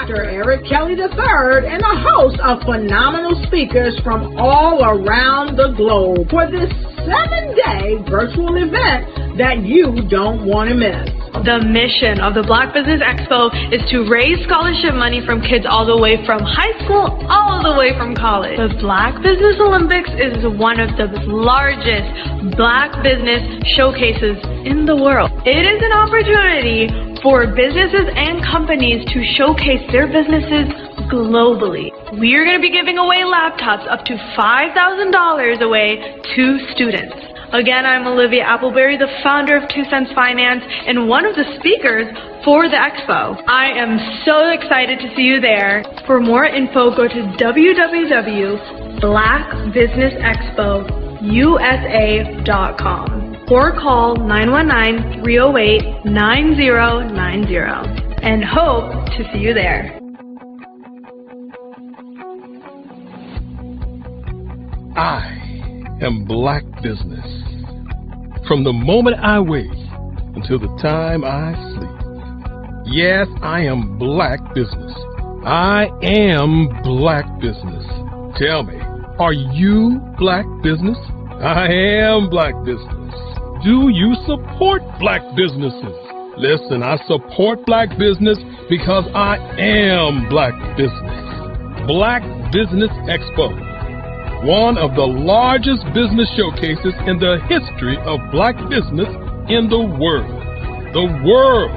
Dr. Eric Kelly III and a host of phenomenal speakers from all around the globe for this 7-day virtual event that you don't want to miss. The mission of the Black Business Expo is to raise scholarship money from kids all the way from high school all the way from college. The Black Business Olympics is one of the largest Black business showcases in the world. It is an opportunity for businesses and companies to showcase their businesses globally. We are going to be giving away laptops up to $5,000 away to students. Again, I'm Olivia Appleberry, the founder of 2 Cents Finance and one of the speakers for the expo. I am so excited to see you there. For more info, go to www.blackbusinessexpousa.com or call 919-308-9090 and hope to see you there. I am Black Business. From the moment I wake until the time I sleep. Yes, I am Black Business. I am Black Business. Tell me, are you Black Business? I am Black Business. Do you support Black businesses? Listen, I support Black business because I am Black Business. Black Business Expo, one of the largest business showcases in the history of Black business in the world. The world!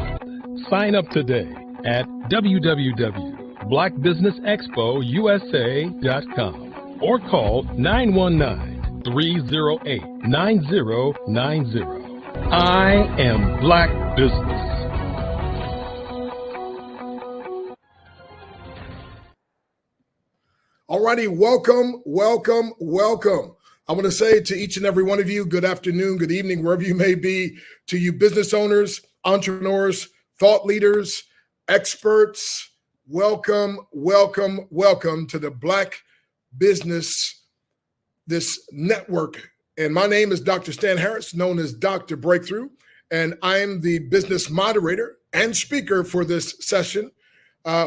Sign up today at www.blackbusinessexpousa.com or call 919-308-9090. I am Black Business. Alrighty, welcome. I want to say to each and every one of you, good afternoon, good evening, wherever you may be, to you business owners, entrepreneurs, thought leaders, experts, welcome to the Black Business, this network. And my name is Dr. Stan Harris, known as Dr. Breakthrough, and I'm the business moderator and speaker for this session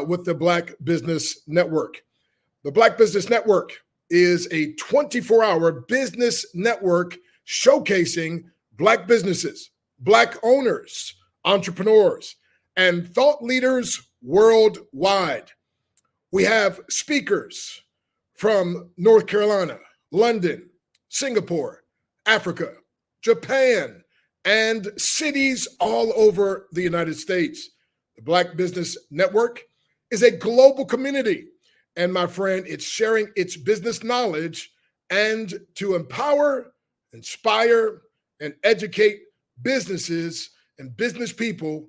with the Black Business Network. The Black Business Network is a 24-hour business network showcasing Black businesses, Black owners, entrepreneurs, and thought leaders worldwide. We have speakers from North Carolina, London, Singapore, Africa, Japan, and cities all over the United States. The Black Business Network is a global community. And my friend, it's sharing its business knowledge and to empower, inspire, and educate businesses and business people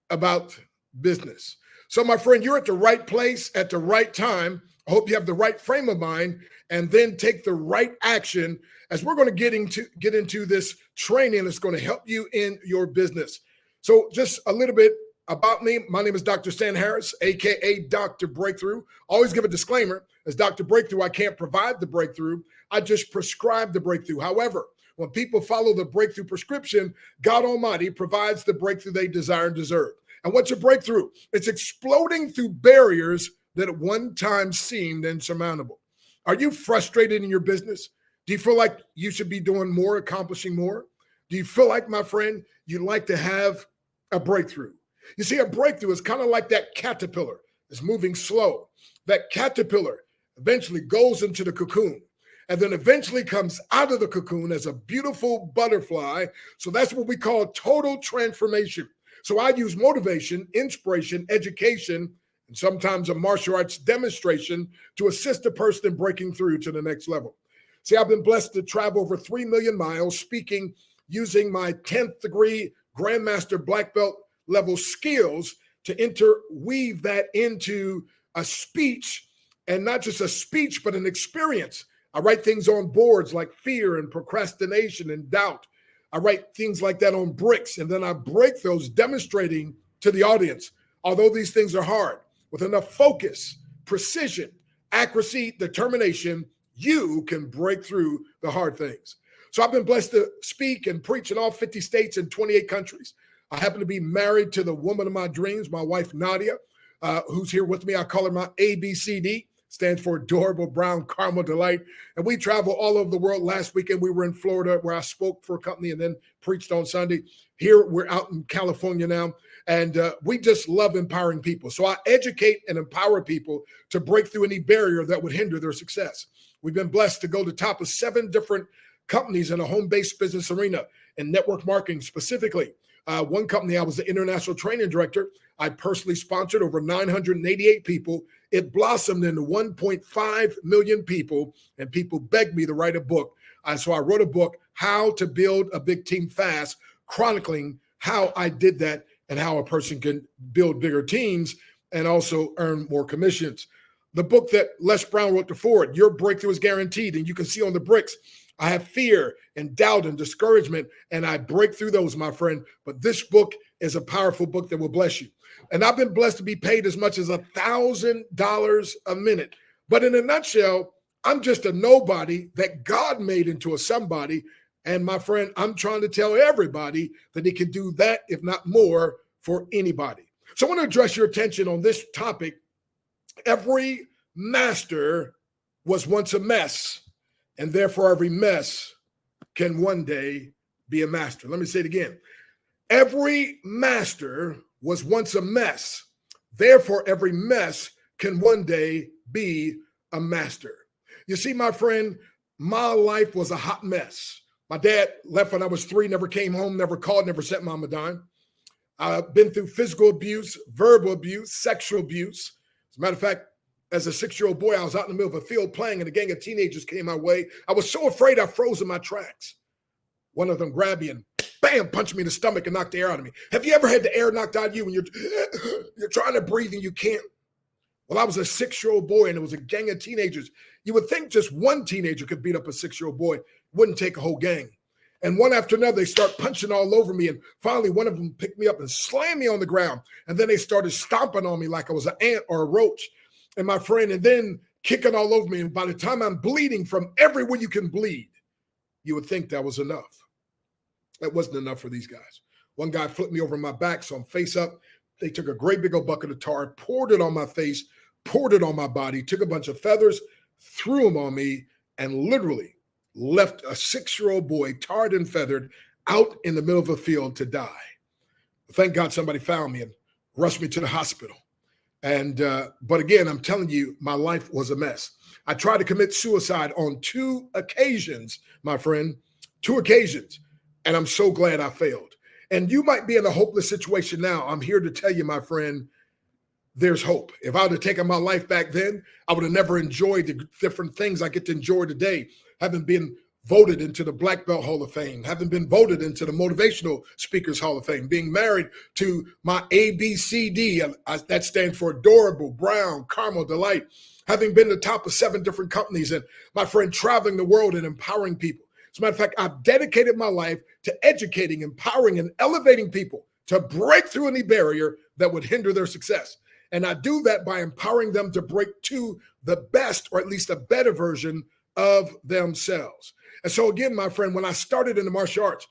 about business. So my friend, you're at the right place at the right time. I hope you have the right frame of mind and then take the right action as we're going to get into this training that's going to help you in your business. So just a little bit about me. My name is Dr. Stan Harris, aka Dr. Breakthrough. Always give a disclaimer. As Dr. Breakthrough, I can't provide the breakthrough. I just prescribe the breakthrough. However, when people follow the breakthrough prescription, God Almighty provides the breakthrough they desire and deserve. And what's a breakthrough? It's exploding through barriers that at one time seemed insurmountable. Are you frustrated in your business? Do you feel like you should be doing more, accomplishing more? Do you feel like, my friend, you'd like to have a breakthrough? You see, a breakthrough is kind of like that caterpillar. It's moving slow. That caterpillar eventually goes into the cocoon and then eventually comes out of the cocoon as a beautiful butterfly. So that's what we call total transformation. So I use motivation, inspiration, education, and sometimes a martial arts demonstration to assist a person in breaking through to the next level. See, I've been blessed to travel over 3 million miles speaking using my 10th degree Grandmaster Black Belt level skills to interweave that into a speech, and not just a speech, but an experience. I write things on boards like fear and procrastination and doubt. I write things like that on bricks, and then I break those, demonstrating to the audience, although these things are hard, with enough focus, precision, accuracy, determination, you can break through the hard things. So I've been blessed to speak and preach in all 50 states and 28 countries. I happen to be married to the woman of my dreams, my wife, Nadia. who's here with me. I call her my ABCD. Stands for Adorable Brown Caramel Delight. And we travel all over the world. Last weekend, we were in Florida where I spoke for a company and then preached on Sunday. Here, we're out in California now. And we just love empowering people. So I educate and empower people to break through any barrier that would hinder their success. We've been blessed to go to the top of 7 different companies in a home-based business arena and network marketing specifically. One company, I was the international training director. I personally sponsored over 988 people. It blossomed into 1.5 million people, and people begged me to write a book. So I wrote a book, How to Build a Big Team Fast, chronicling how I did that and how a person can build bigger teams and also earn more commissions. The book that Les Brown wrote to Ford, Your Breakthrough is Guaranteed, and you can see on the bricks, I have fear and doubt and discouragement, and I break through those, my friend. But this book is a powerful book that will bless you. And I've been blessed to be paid as much as $1,000 a minute. But in a nutshell, I'm just a nobody that God made into a somebody. And my friend, I'm trying to tell everybody that he can do that, if not more, for anybody. So I want to address your attention on this topic. Every master was once a mess, and therefore every mess can one day be a master. Let me say it again. Every master was once a mess. Therefore, every mess can one day be a master. You see, my friend, my life was a hot mess. My dad left when I was 3, never came home, never called, never sent mom a dime. I've been through physical abuse, verbal abuse, sexual abuse. As a matter of fact, as a 6-year-old boy, I was out in the middle of a field playing and a gang of teenagers came my way. I was so afraid I froze in my tracks. One of them grabbed me and bam, punched me in the stomach and knocked the air out of me. Have you ever had the air knocked out of you when you're trying to breathe and you can't? Well, I was a 6-year-old boy and it was a gang of teenagers. You would think just one teenager could beat up a 6-year-old boy. It wouldn't take a whole gang. And one after another, they start punching all over me. And finally, one of them picked me up and slammed me on the ground. And then they started stomping on me like I was an ant or a roach. And my friend, and then kicking all over me. And by the time I'm bleeding from everywhere you can bleed, you would think that was enough. That wasn't enough for these guys. One guy flipped me over my back, so I'm face up. They took a great big old bucket of tar, poured it on my face, poured it on my body, took a bunch of feathers, threw them on me, and literally left a 6-year-old boy, tarred and feathered, out in the middle of a field to die. Thank God somebody found me and rushed me to the hospital. And but again, I'm telling you, my life was a mess. I tried to commit suicide on 2 occasions, my friend, 2 occasions. And I'm so glad I failed. And you might be in a hopeless situation now. I'm here to tell you, my friend, there's hope. If I would have taken my life back then, I would have never enjoyed the different things I get to enjoy today. Having been voted into the Black Belt Hall of Fame, having been voted into the Motivational Speakers Hall of Fame, being married to my ABCD, that stands for Adorable Brown Caramel Delight, having been the top of 7 different companies, and my friend traveling the world and empowering people. As a matter of fact, I've dedicated my life to educating, empowering, and elevating people to break through any barrier that would hinder their success. And I do that by empowering them to break to the best, or at least a better version of themselves. And so again, my friend, when I started in the martial arts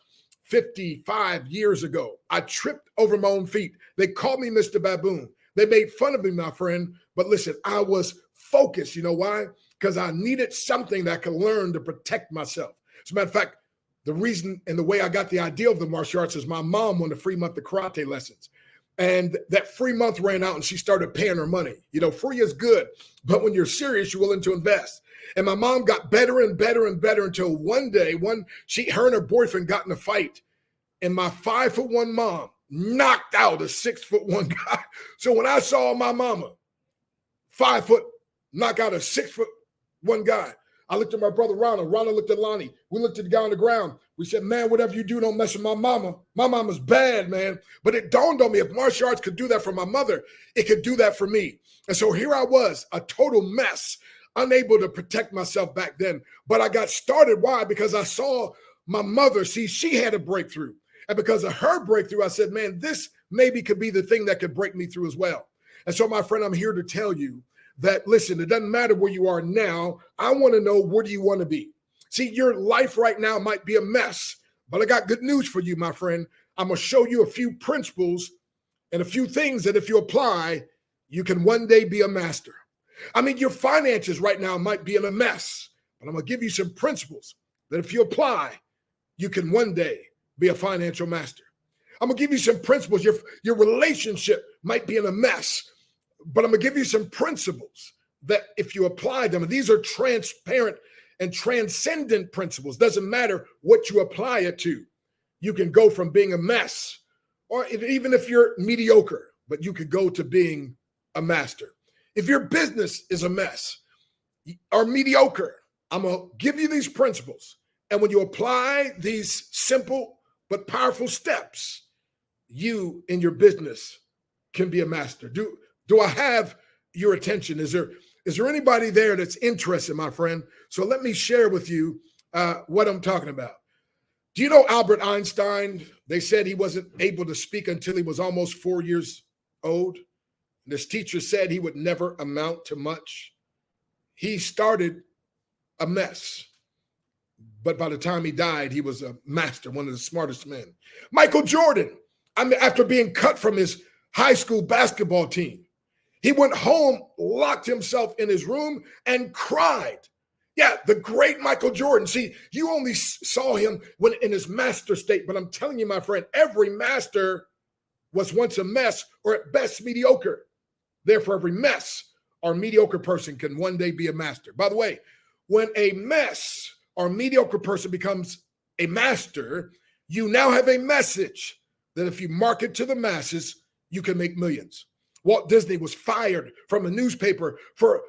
55 years ago, I tripped over my own feet. They called me Mr. Baboon. They made fun of me, my friend. But listen, I was focused. You know why? Because I needed something that I could learn to protect myself. As a matter of fact, the reason and the way I got the idea of the martial arts is my mom won a free month of karate lessons. And that free month ran out and she started paying her money. You know, free is good, but when you're serious, you're willing to invest. And my mom got better and better and better until one day, her and her boyfriend got in a fight. And my 5'1" mom knocked out a 6'1" guy. So when I saw my mama, 5 foot, knock out a 6'1" guy, I looked at my brother Ronald. Ronald looked at Lonnie. We looked at the guy on the ground. We said, man, whatever you do, don't mess with my mama. My mama's bad, man. But it dawned on me, if martial arts could do that for my mother, it could do that for me. And so here I was, a total mess, unable to protect myself back then. But I got started. Why? Because I saw my mother, she had a breakthrough. And because of her breakthrough, I said, man, this maybe could be the thing that could break me through as well. And so, my friend, I'm here to tell you that, listen, it doesn't matter where you are now. I want to know, where do you want to be? See, your life right now might be a mess, but I got good news for you, my friend. I'm going to show you a few principles and a few things that if you apply, you can one day be a master. I mean, your finances right now might be in a mess, but I'm going to give you some principles that if you apply, you can one day be a financial master. I'm going to give you some principles. Your relationship might be in a mess, but I'm going to give you some principles that if you apply them, and these are transparent and transcendent principles, doesn't matter what you apply it to. You can go from being a mess, or even if you're mediocre, but you could go to being a master. If your business is a mess or mediocre, I'm going to give you these principles. And when you apply these simple but powerful steps, you in your business can be a master. Do I have your attention? Is there anybody there that's interested, my friend? So let me share with you what I'm talking about. Do you know Albert Einstein? They said he wasn't able to speak until he was almost 4 years old. And his teacher said he would never amount to much. He started a mess, but by the time he died, he was a master, one of the smartest men. Michael Jordan, after being cut from his high school basketball team, he went home, locked himself in his room, and cried. Yeah, the great Michael Jordan. See, you only saw him when in his master state, but I'm telling you, my friend, every master was once a mess or at best mediocre. Therefore, every mess or mediocre person can one day be a master. By the way, when a mess or mediocre person becomes a master, you now have a message that if you market to the masses, you can make millions. Walt Disney was fired from a newspaper for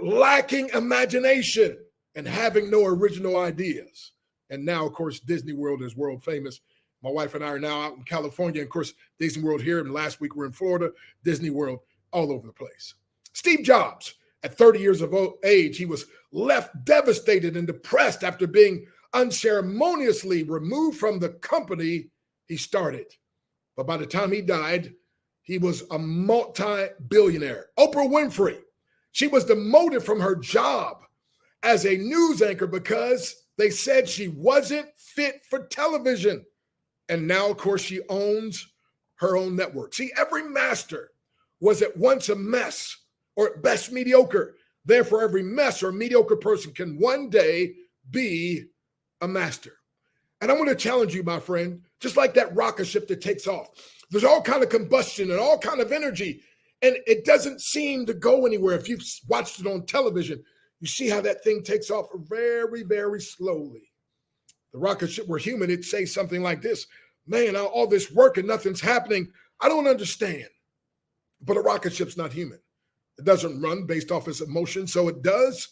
lacking imagination and having no original ideas. And now, of course, Disney World is world famous. My wife and I are now out in California. And of course, Disney World here. And last week we're in Florida, Disney World all over the place. Steve Jobs, at 30 years of age, he was left devastated and depressed after being unceremoniously removed from the company he started. But by the time he died, he was a multi-billionaire. Oprah Winfrey, she was demoted from her job as a news anchor because they said she wasn't fit for television. And now, of course, she owns her own network. See, every master was at once a mess or at best mediocre. Therefore, every mess or mediocre person can one day be a master. And I'm going to challenge you, my friend, just like that rocket ship that takes off. There's all kind of combustion and all kind of energy, and it doesn't seem to go anywhere. If you've watched it on television, you see how that thing takes off very, very slowly. The rocket ship were human, it'd say something like this: man, all this work and nothing's happening. I don't understand. But a rocket ship's not human. It doesn't run based off its emotion, so it does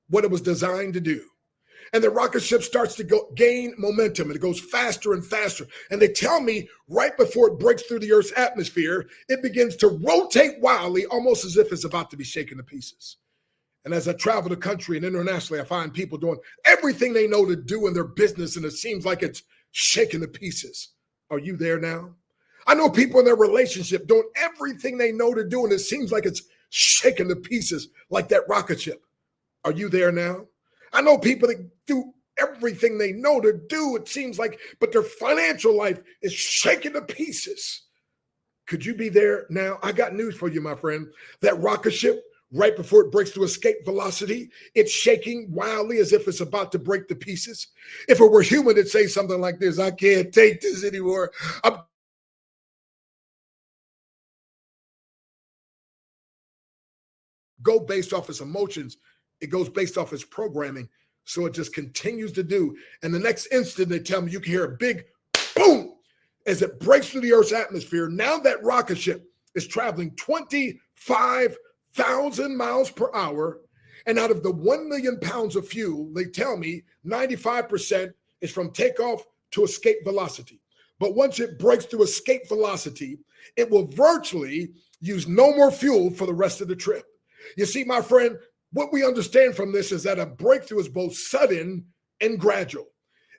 what it was designed to do. And the rocket ship starts to gain momentum, and it goes faster and faster. And they tell me right before it breaks through the Earth's atmosphere, it begins to rotate wildly, almost as if it's about to be shaken to pieces. And as I travel the country and internationally, I find people doing everything they know to do in their business, and it seems like it's shaken to pieces. Are you there now? I know people in their relationship doing everything they know to do, and it seems like it's shaken to pieces like that rocket ship. Are you there now? I know people that do everything they know to do, it seems like, but their financial life is shaken to pieces. Could you be there now? I got news for you, my friend. That rocket ship, right before it breaks to escape velocity, it's shaking wildly as if it's about to break to pieces. If it were human, it'd say something like this: I can't take this anymore. Go based off its emotions. It goes based off its programming. So it just continues to do. And the next instant, they tell me you can hear a big boom as it breaks through the Earth's atmosphere. Now that rocket ship is traveling 25,000 miles per hour. And out of the 1 million pounds of fuel, they tell me 95% is from takeoff to escape velocity. But once it breaks through escape velocity, it will virtually use no more fuel for the rest of the trip. You see, my friend, what we understand from this is that a breakthrough is both sudden and gradual.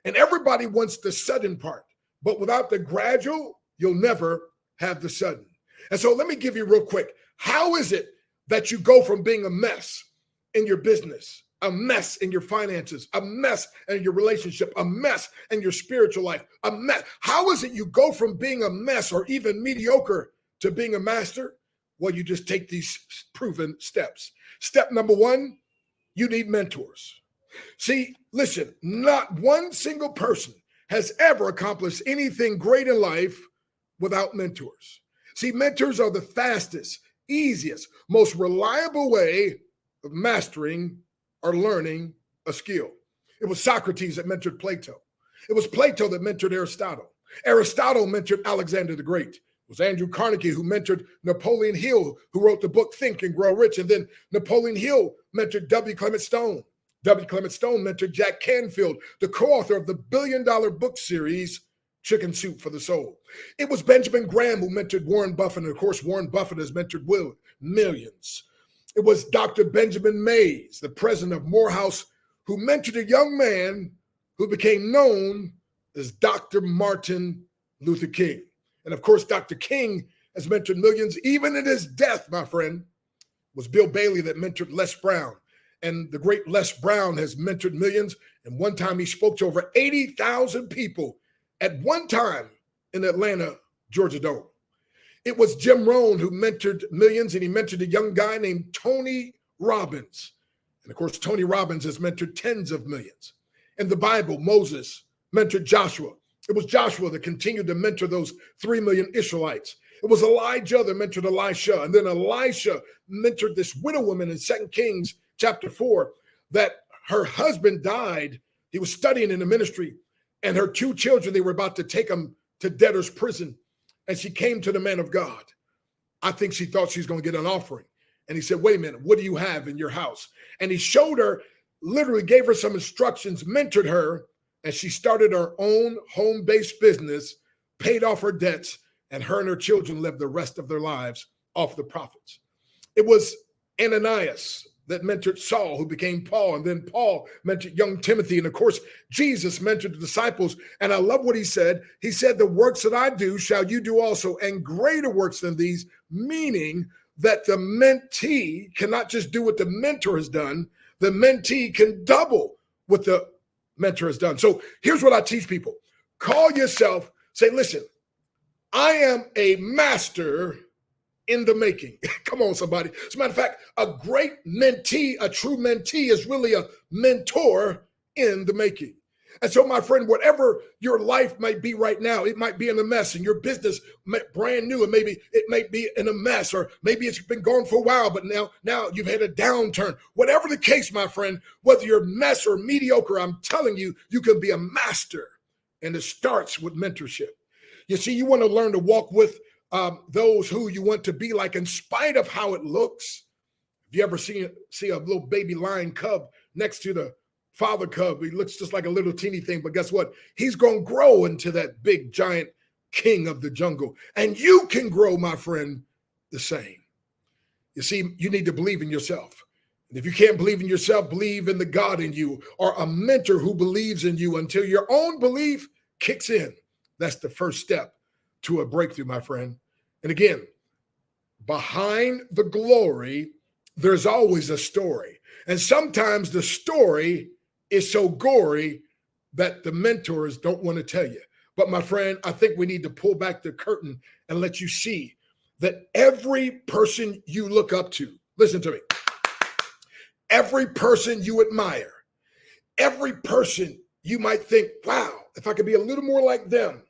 And everybody wants the sudden part, but without the gradual, you'll never have the sudden. And so let me give you real quick. How is it that you go from being a mess in your business, a mess in your finances, a mess in your relationship, a mess in your spiritual life, a mess? How is it you go from being a mess or even mediocre to being a master? Well, you just take these proven steps. Step number one, you need mentors. See, listen, not one single person has ever accomplished anything great in life without mentors. See, mentors are the fastest, easiest, most reliable way of mastering or learning a skill. It was Socrates that mentored Plato. It was Plato that mentored Aristotle. Aristotle mentored Alexander the Great. It was Andrew Carnegie who mentored Napoleon Hill, who wrote the book Think and Grow Rich. And then Napoleon Hill mentored W. Clement Stone. W. Clement Stone mentored Jack Canfield, the co-author of the billion-dollar book series, Chicken Soup for the Soul. It was Benjamin Graham who mentored Warren Buffett. And of course, Warren Buffett has mentored millions. It was Dr. Benjamin Mays, the president of Morehouse, who mentored a young man who became known as Dr. Martin Luther King. And of course, Dr. King has mentored millions, even in his death, my friend. It was Bill Bailey that mentored Les Brown. And the great Les Brown has mentored millions. And one time he spoke to over 80,000 people at one time in Atlanta, Georgia Dome. It was Jim Rohn who mentored millions, and he mentored a young guy named Tony Robbins. And of course, Tony Robbins has mentored tens of millions. In the Bible, Moses mentored Joshua. It was Joshua that continued to mentor those 3 million Israelites. It was Elijah that mentored Elisha. And then Elisha mentored this widow woman in 2 Kings chapter 4 that her husband died. He was studying in the ministry, and her 2 children, they were about to take them to debtor's prison. And she came to the man of God. I think she thought she was going to get an offering. And he said, wait a minute, what do you have in your house? And he showed her, literally gave her some instructions, mentored her, and she started her own home-based business, paid off her debts, and her children lived the rest of their lives off the profits. It was Ananias that mentored Saul, who became Paul, and then Paul mentored young Timothy. And of course, Jesus mentored the disciples. And I love what he said. He said, the works that I do shall you do also, and greater works than these, meaning that the mentee cannot just do what the mentor has done. The mentee can double what the mentor has done. So here's what I teach people. Call yourself, say, listen, I am a master in the making. Come on, somebody. As a matter of fact, a great mentee, a true mentee is really a mentor in the making. And so, my friend, whatever your life might be right now, it might be in a mess, and your business brand new, and maybe it might be in a mess, or maybe it's been going for a while, but now you've had a downturn. Whatever the case, my friend, whether you're mess or mediocre, I'm telling you, you can be a master. And it starts with mentorship. You see, you want to learn to walk with those who you want to be like, in spite of how it looks. If you ever see a little baby lion cub next to the father cub, he looks just like a little teeny thing, but guess what? He's going to grow into that big giant king of the jungle. And you can grow, my friend, the same. You see, you need to believe in yourself. And if you can't believe in yourself, believe in the God in you, or a mentor who believes in you until your own belief kicks in. That's the first step to a breakthrough, my friend. And again, behind the glory, there's always a story. And sometimes the story is so gory that the mentors don't want to tell you. But my friend, I think we need to pull back the curtain and let you see that every person you look up to, listen to me, every person you admire, every person you might think, wow, if I could be a little more like them.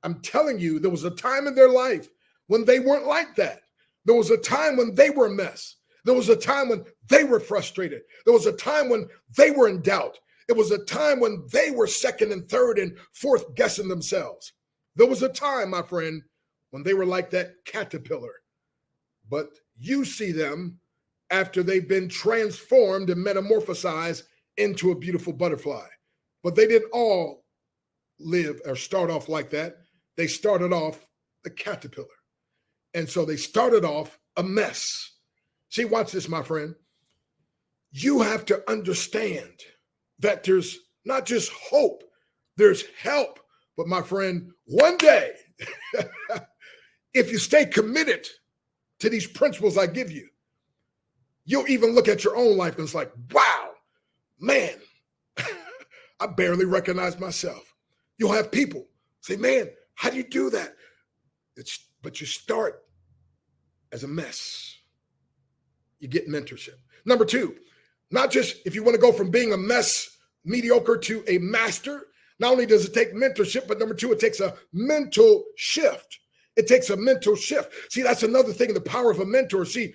I'm telling you, there was a time in their life when they weren't like that. There was a time when they were a mess. There was a time when they were frustrated. There was a time when they were in doubt. It was a time when they were second and third and fourth guessing themselves. There was a time, my friend, when they were like that caterpillar. But you see them after they've been transformed and metamorphosized into a beautiful butterfly. But they didn't all live or start off like that. They started off the caterpillar. And so they started off a mess. See, watch this, my friend. You have to understand that there's not just hope, there's help. But my friend, one day, if you stay committed to these principles I give you, you'll even look at your own life and it's like, wow, man, I barely recognize myself. You'll have people say, man, how do you do that? But you start as a mess, you get mentorship. Number two, not just if you want to go from being a mess, mediocre to a master, not only does it take mentorship, but number two, it takes a mental shift. It takes a mental shift. See, that's another thing, the power of a mentor. See,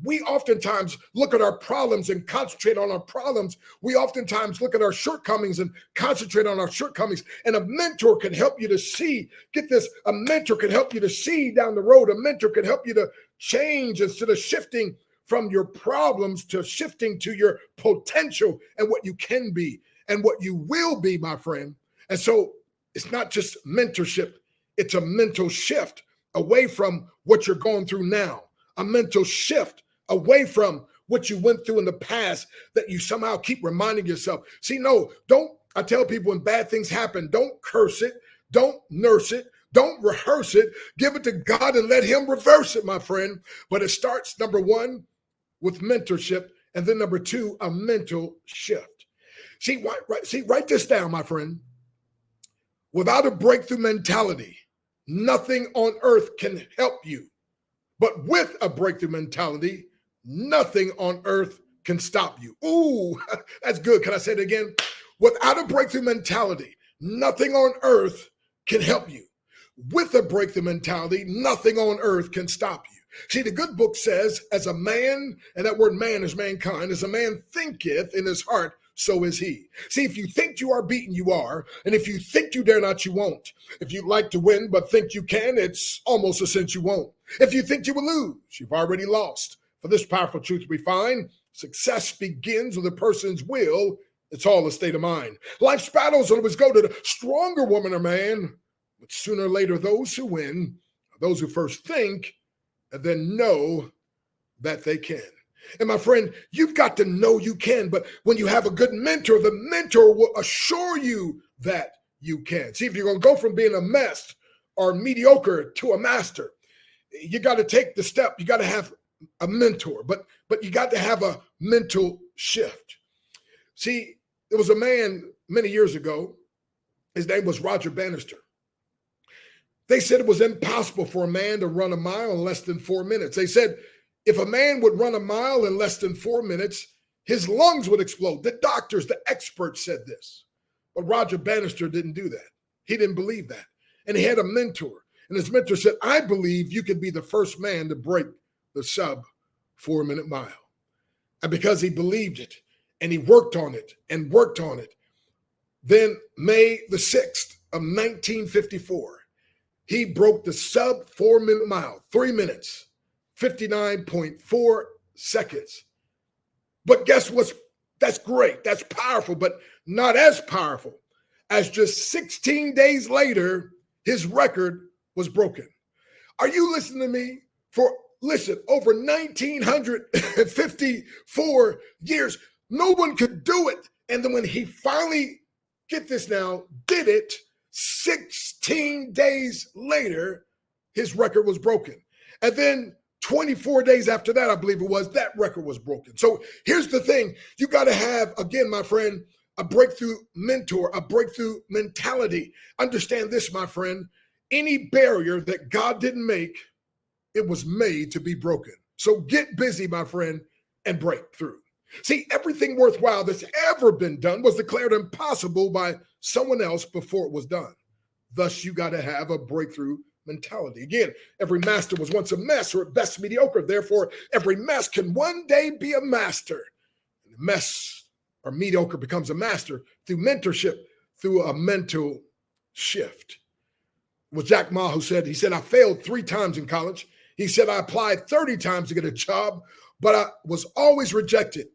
we oftentimes look at our problems and concentrate on our problems. We oftentimes look at our shortcomings and concentrate on our shortcomings. And a mentor can help you to see, get this, a mentor can help you to see down the road. A mentor can help you to change instead of shifting from your problems to shifting to your potential and what you can be and what you will be, my friend. And so it's not just mentorship. It's a mental shift away from what you're going through now, a mental shift away from what you went through in the past that you somehow keep reminding yourself. See, no, don't, I tell people when bad things happen, don't curse it, don't nurse it, don't rehearse it, give it to God and let him reverse it, my friend. But it starts, number one, with mentorship, and then number two, a mental shift. See, write this down, my friend. Without a breakthrough mentality, nothing on earth can help you. But with a breakthrough mentality, nothing on earth can stop you. Ooh, that's good. Can I say it again? Without a breakthrough mentality, nothing on earth can help you. With a breakthrough mentality, nothing on earth can stop you. See, the good book says, as a man, and that word man is mankind, as a man thinketh in his heart, so is he. See, if you think you are beaten, you are. And if you think you dare not, you won't. If you like to win but think you can, it's almost a cinch you won't. If you think you will lose, you've already lost. For this powerful truth we find, success begins with a person's will. It's all a state of mind. Life's battles always go to the stronger woman or man, but sooner or later, those who win are those who first think and then know that they can. And my friend, you've got to know you can, but when you have a good mentor, the mentor will assure you that you can. See, if you're going to go from being a mess or mediocre to a master, you got to take the step. You got to have a mentor, but you got to have a mental shift. See, there was a man many years ago. His name was Roger Bannister. They said it was impossible for a man to run a mile in less than 4 minutes. They said, if a man would run a mile in less than 4 minutes, his lungs would explode. The doctors, the experts said this. But Roger Bannister didn't do that. He didn't believe that. And he had a mentor. And his mentor said, I believe you could be the first man to break the sub 4 minute mile. And because he believed it and he worked on it, then May the 6th of 1954, he broke the sub 4 minute mile, 3 minutes. 59.4 seconds. But guess what's, that's great. That's powerful, but not as powerful as just 16 days later, his record was broken. Are you listening to me? Over 1954 years, no one could do it. And then when he finally, get this now, did it, 16 days later, his record was broken. And then 24 days after that, I believe it was, that record was broken. So here's the thing. You got to have, again, my friend, a breakthrough mentor, a breakthrough mentality. Understand this, my friend. Any barrier that God didn't make, it was made to be broken. So get busy, my friend, and break through. See, everything worthwhile that's ever been done was declared impossible by someone else before it was done. Thus, you got to have a breakthrough mentality. Again, every master was once a mess or at best mediocre. Therefore, every mess can one day be a master. And the mess or mediocre becomes a master through mentorship, through a mental shift. It was Jack Ma who said, I failed 3 times in college. He said, I applied 30 times to get a job, but I was always rejected.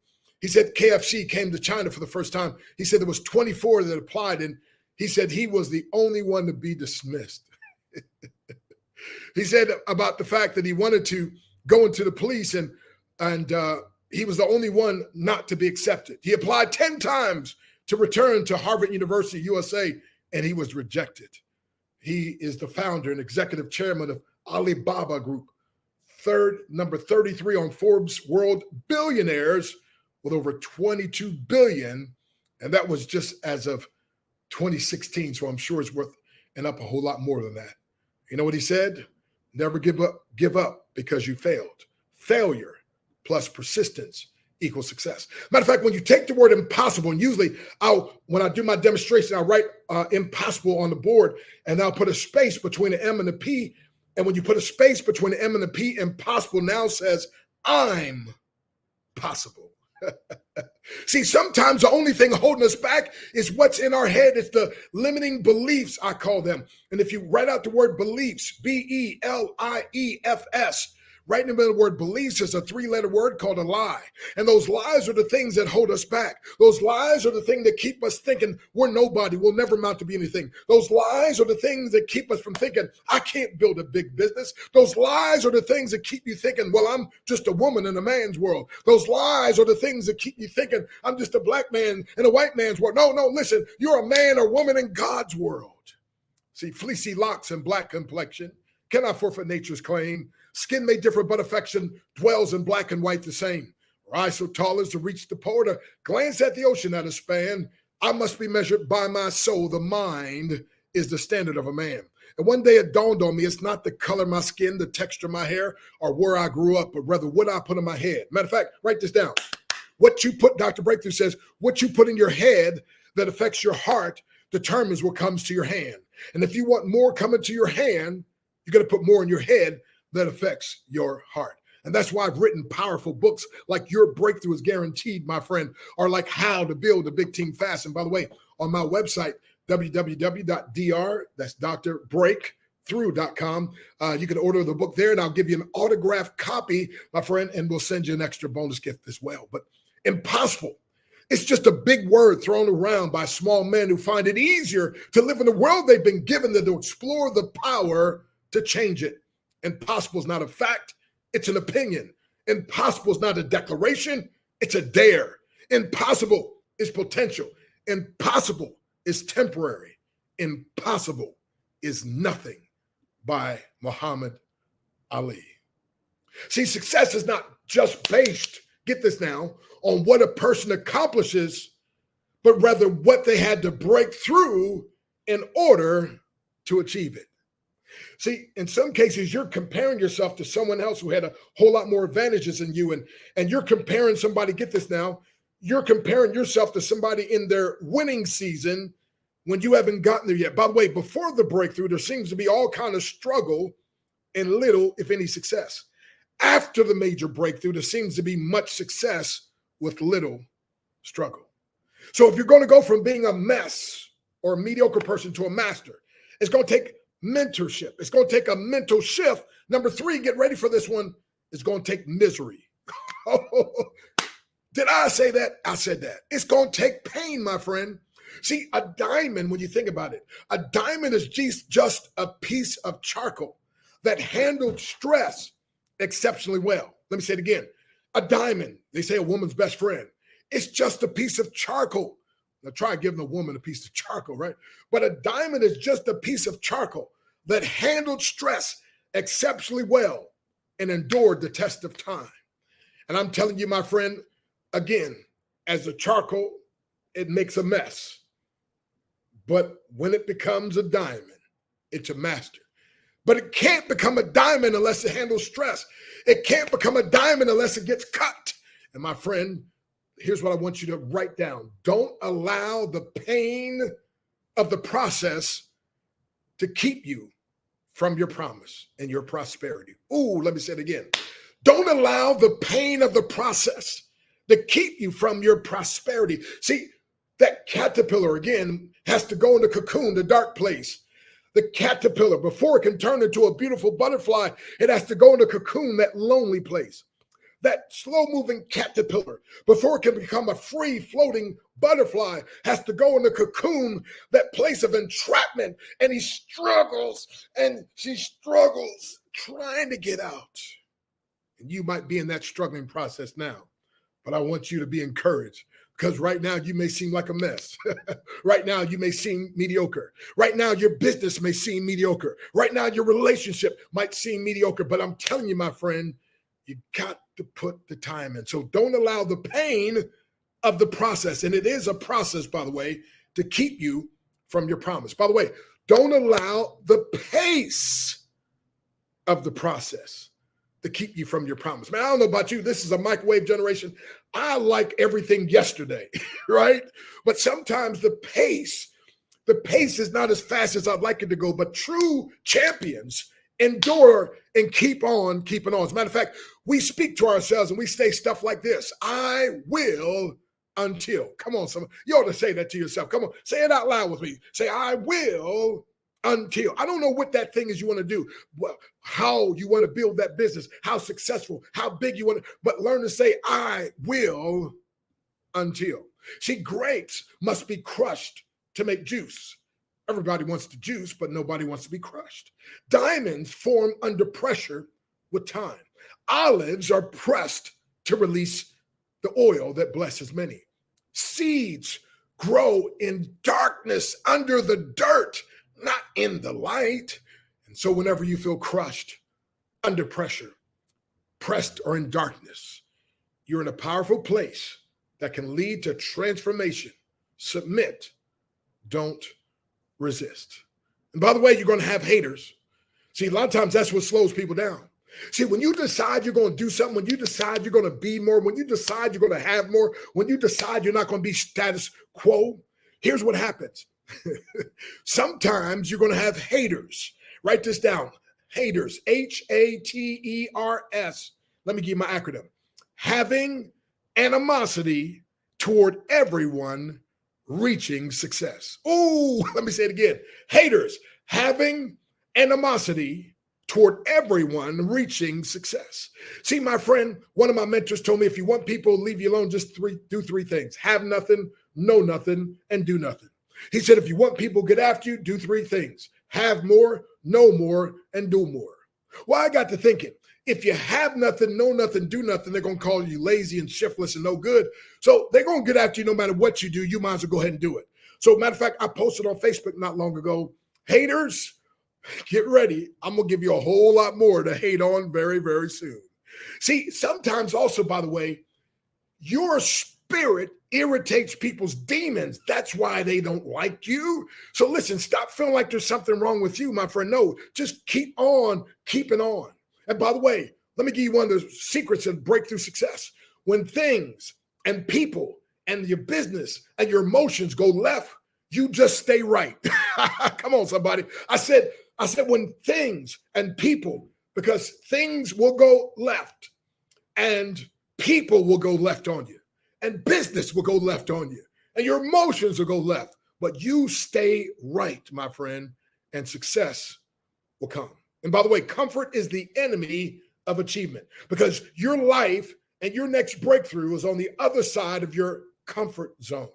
He said KFC came to China for the first time. He said there was 24 that applied, and he said he was the only one to be dismissed. He said about the fact that he wanted to go into the police and he was the only one not to be accepted. He applied 10 times to return to Harvard University, USA, and he was rejected. He is the founder and executive chairman of Alibaba Group, number 33 on Forbes World Billionaires with over 22 billion. And that was just as of 2016. So I'm sure it's worth up a whole lot more than that. You know what he said? Never give up because you failed. Failure plus persistence equals success. Matter of fact, when you take the word impossible, and usually when I do my demonstration, I write impossible on the board, and I'll put a space between the M and the P. And when you put a space between the M and the P, impossible now says, I'm possible. See, sometimes the only thing holding us back is what's in our head. It's the limiting beliefs, I call them. And if you write out the word beliefs, B-E-L-I-E-F-S, right in the middle of the word beliefs is a 3-letter word called a lie. And those lies are the things that hold us back. Those lies are the things that keep us thinking we're nobody, we'll never amount to be anything. Those lies are the things that keep us from thinking I can't build a big business. Those lies are the things that keep you thinking, well, I'm just a woman in a man's world. Those lies are the things that keep you thinking I'm just a black man in a white man's world. No, listen, you're a man or woman in God's world. See, fleecy locks and black complexion cannot forfeit nature's claim. Skin may differ, but affection dwells in black and white the same. Rise so tall as to reach the pole, to glance at the ocean at a span. I must be measured by my soul. The mind is the standard of a man. And one day it dawned on me, it's not the color of my skin, the texture of my hair, or where I grew up, but rather what I put in my head. Matter of fact, write this down. What you put, Dr. Breakthrough says, what you put in your head that affects your heart determines what comes to your hand. And if you want more coming to your hand, you're going to put more in your head that affects your heart. And that's why I've written powerful books like Your Breakthrough is Guaranteed, my friend, or like How to Build a Big Team Fast. And by the way, on my website, www.dr, that's drbreakthrough.com, you can order the book there, and I'll give you an autographed copy, my friend, and we'll send you an extra bonus gift as well. But impossible, it's just a big word thrown around by small men who find it easier to live in the world they've been given than to explore the power to change it. Impossible is not a fact, it's an opinion. Impossible is not a declaration, it's a dare. Impossible is potential. Impossible is temporary. Impossible is nothing, by Muhammad Ali. See, success is not just based, get this now, on what a person accomplishes, but rather what they had to break through in order to achieve it. See, in some cases, you're comparing yourself to someone else who had a whole lot more advantages than you. And you're comparing somebody, get this now, you're comparing yourself to somebody in their winning season when you haven't gotten there yet. By the way, before the breakthrough, there seems to be all kind of struggle and little, if any, success. After the major breakthrough, there seems to be much success with little struggle. So if you're going to go from being a mess or a mediocre person to a master, it's going to take mentorship. It's going to take a mental shift. Number 3, get ready for this one. It's going to take misery. Did I say that? I said that. It's going to take pain, my friend. See, a diamond, when you think about it, a diamond is just a piece of charcoal that handled stress exceptionally well. Let me say it again. A diamond, they say a woman's best friend. It's just a piece of charcoal. Now try giving a woman a piece of charcoal, right? But a diamond is just a piece of charcoal that handled stress exceptionally well and endured the test of time. And I'm telling you, my friend, again, as a charcoal, it makes a mess. But when it becomes a diamond, it's a master. But it can't become a diamond unless it handles stress. It can't become a diamond unless it gets cut. And my friend, here's what I want you to write down. Don't allow the pain of the process to keep you from your promise and your prosperity. Ooh, let me say it again. Don't allow the pain of the process to keep you from your prosperity. See, that caterpillar, again, has to go in the cocoon, the dark place. The caterpillar, before it can turn into a beautiful butterfly, it has to go in the cocoon, that lonely place. That slow-moving caterpillar, before it can become a free-floating butterfly, has to go in the cocoon, that place of entrapment, and he struggles, and she struggles, trying to get out. And you might be in that struggling process now, but I want you to be encouraged, because right now you may seem like a mess. Right now you may seem mediocre. Right now your business may seem mediocre. Right now your relationship might seem mediocre, but I'm telling you, my friend, you got to put the time in. So don't allow the pain of the process, and it is a process, by the way, to keep you from your promise. By the way, don't allow the pace of the process to keep you from your promise. Man, I don't know about you. This is a microwave generation. I like everything yesterday, right? But sometimes the pace is not as fast as I'd like it to go. But true champions endure and keep on keeping on. As a matter of fact, we speak to ourselves and we say stuff like this: I will until. Come on, someone. You ought to say that to yourself. Come on, say it out loud with me. Say, I will until. I don't know what that thing is you want to do, how you want to build that business, how successful, how big you want to, but learn to say, I will until. See, grapes must be crushed to make juice. Everybody wants to juice, but nobody wants to be crushed. Diamonds form under pressure with time. Olives are pressed to release the oil that blesses many. Seeds grow in darkness under the dirt, not in the light. And so whenever you feel crushed, under pressure, pressed or in darkness, you're in a powerful place that can lead to transformation. Submit, don't resist. And by the way, you're going to have haters. See, a lot of times that's what slows people down. See, when you decide you're going to do something, when you decide you're going to be more, when you decide you're going to have more, when you decide you're not going to be status quo, here's what happens. Sometimes you're going to have haters. Write this down. Haters, Haters. Let me give you my acronym. Having animosity toward everyone reaching success. Oh, let me say it again. Haters, having animosity toward everyone reaching success. See, my friend, one of my mentors told me, if you want people to leave you alone, just do three things: have nothing, know nothing, and do nothing. He said, if you want people to get after you, do three things: have more, know more, and do more. Well, I got to thinking, if you have nothing, know nothing, do nothing, they're going to call you lazy and shiftless and no good. So they're going to get after you no matter what you do. You might as well go ahead and do it. So matter of fact, I posted on Facebook not long ago, haters, get ready. I'm going to give you a whole lot more to hate on very, very soon. See, sometimes also, by the way, your spirit irritates people's demons. That's why they don't like you. So listen, stop feeling like there's something wrong with you, my friend. No, just keep on keeping on. And by the way, let me give you one of the secrets of breakthrough success. When things and people and your business and your emotions go left, you just stay right. Come on, somebody. I said when things and people, because things will go left and people will go left on you and business will go left on you and your emotions will go left, but you stay right, my friend, and success will come. And by the way, comfort is the enemy of achievement, because your life and your next breakthrough is on the other side of your comfort zone.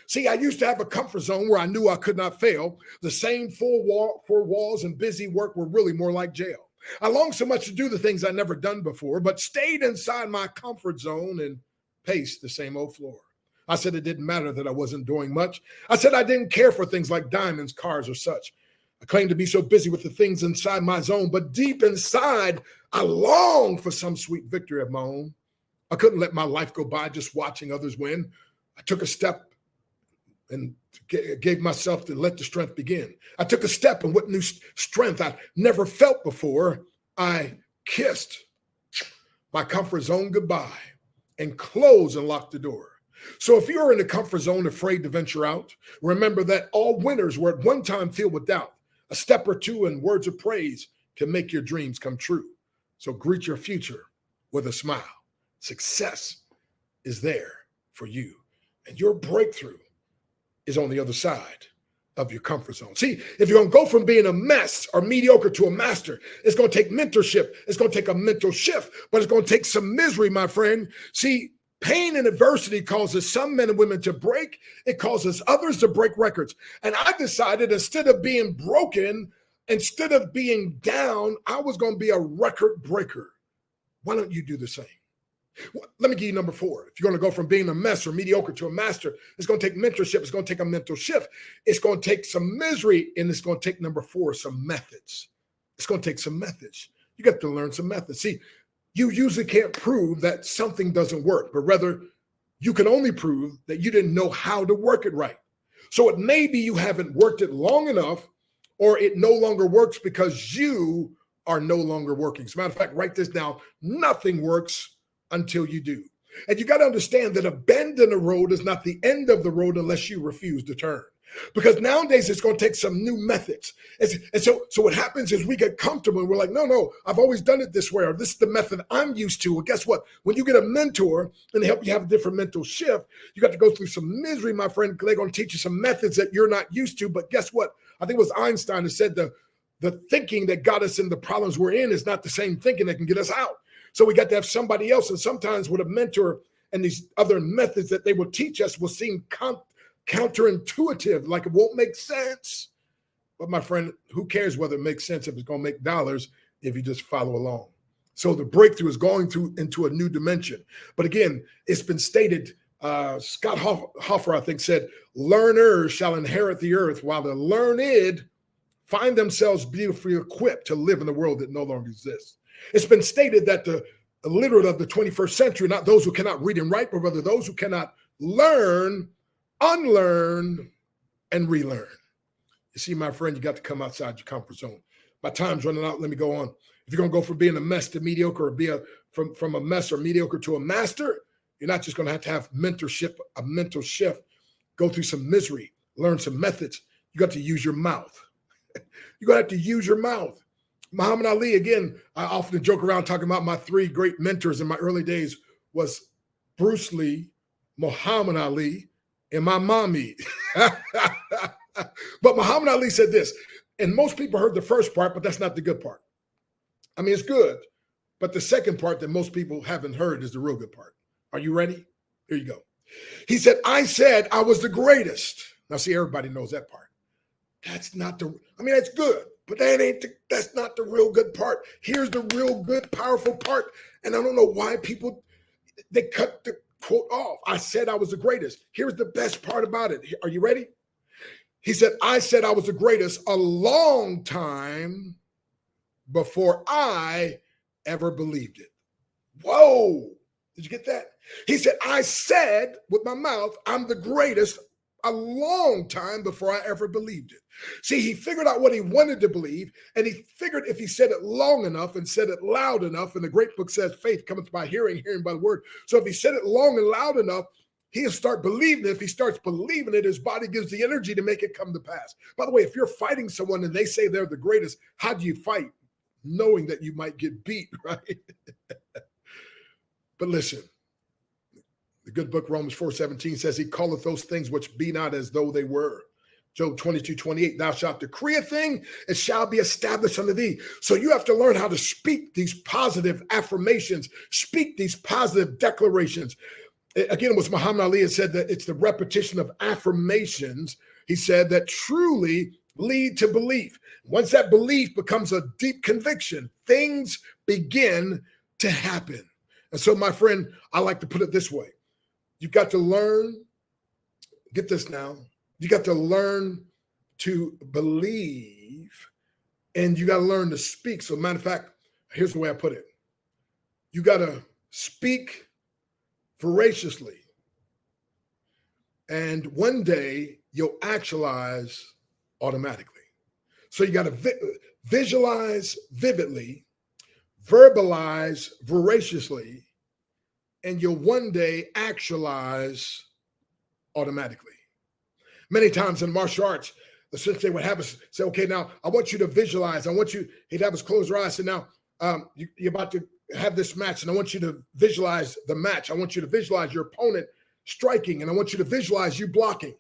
See, I used to have a comfort zone where I knew I could not fail. The same four walls and busy work were really more like jail. I longed so much to do the things I'd never done before, but stayed inside my comfort zone and paced the same old floor. I said it didn't matter that I wasn't doing much. I said I didn't care for things like diamonds, cars, or such. I claimed to be so busy with the things inside my zone, but deep inside, I longed for some sweet victory of my own. I couldn't let my life go by just watching others win. I took a step and gave myself to let the strength begin. I took a step, and with new strength I never felt before, I kissed my comfort zone goodbye and closed and locked the door. So if you're in the comfort zone, afraid to venture out, remember that all winners were at one time filled with doubt. A step or two and words of praise can make your dreams come true. So greet your future with a smile. Success is there for you, and your breakthrough is on the other side of your comfort zone. See, if you're going to go from being a mess or mediocre to a master, it's going to take mentorship. It's going to take a mental shift, but it's going to take some misery, my friend. See, pain and adversity causes some men and women to break. It causes others to break records. And I decided, instead of being broken, instead of being down, I was going to be a record breaker. Why don't you do the same? Well, let me give you number 4. If you're going to go from being a mess or mediocre to a master, it's going to take mentorship. It's going to take a mental shift. It's going to take some misery, and it's going to take number 4, some methods. It's going to take some methods. You got to learn some methods. See, you usually can't prove that something doesn't work, but rather you can only prove that you didn't know how to work it right. So it may be you haven't worked it long enough, or it no longer works because you are no longer working. As a matter of fact, write this down. Nothing works until you do. And you got to understand that a bend in the road is not the end of the road unless you refuse to turn. Because nowadays it's going to take some new methods. And so what happens is we get comfortable and we're like, no, I've always done it this way, or this is the method I'm used to. Well, guess what? When you get a mentor and they help you have a different mental shift, you got to go through some misery, my friend. They're going to teach you some methods that you're not used to. But guess what? I think it was Einstein who said the thinking that got us in the problems we're in is not the same thinking that can get us out. So we got to have somebody else. And sometimes with a mentor and these other methods that they will teach us will seem counterintuitive, like it won't make sense. But my friend, who cares whether it makes sense if it's going to make dollars if you just follow along? So the breakthrough is going through into a new dimension. But again, it's been stated, Scott Hoffer, I think, said, learners shall inherit the earth, while the learned find themselves beautifully equipped to live in the world that no longer exists. It's been stated that the illiterate of the 21st century, not those who cannot read and write, but rather those who cannot learn, unlearn, and relearn. You see, my friend, you got to come outside your comfort zone. My time's running out. Let me go on. If you're going to go from being a mess to mediocre, or from a mess or mediocre to a master, you're not just going to have mentorship, a mental shift, go through some misery, learn some methods. You got to use your mouth. You're going to have to use your mouth. Muhammad Ali, again, I often joke around talking about my three great mentors in my early days was Bruce Lee, Muhammad Ali, and my mommy. But Muhammad Ali said this, and most people heard the first part, but that's not the good part. I mean, it's good, but the second part that most people haven't heard is the real good part. Are you ready? Here you go. He said, I said I was the greatest. Now, see, everybody knows that part. That's not that's good, but that's not the real good part. Here's the real good, powerful part. And I don't know why people, they cut the quote off. I said I was the greatest. Here's the best part about it. Are you ready? He said, I said I was the greatest a long time before I ever believed it. Whoa. Did you get that? He said, I said with my mouth, I'm the greatest a long time before I ever believed it. See, he figured out what he wanted to believe, and he figured if he said it long enough and said it loud enough, and the great book says faith cometh by hearing, hearing by the word. So if he said it long and loud enough, he'll start believing it. If he starts believing it, his body gives the energy to make it come to pass. By the way, if you're fighting someone and they say they're the greatest, how do you fight? Knowing that you might get beat, right? But listen, the good book, Romans 4:17 says, he calleth those things which be not as though they were. Job 22:28, thou shalt decree a thing, it shall be established unto thee. So you have to learn how to speak these positive affirmations, speak these positive declarations. Again, it was Muhammad Ali that said that it's the repetition of affirmations, he said, that truly lead to belief. Once that belief becomes a deep conviction, things begin to happen. And so, my friend, I like to put it this way. You've got to learn, get this now, you got to learn to believe, and you got to learn to speak. So, matter of fact, here's the way I put it. You got to speak voraciously, and one day you'll actualize automatically. So you got to visualize vividly, verbalize voraciously, and you'll one day actualize automatically. Many times in martial arts, the sensei would have us say, okay, now I want you to visualize. He'd have us close our eyes. And now you're about to have this match, and I want you to visualize the match. I want you to visualize your opponent striking, and I want you to visualize you blocking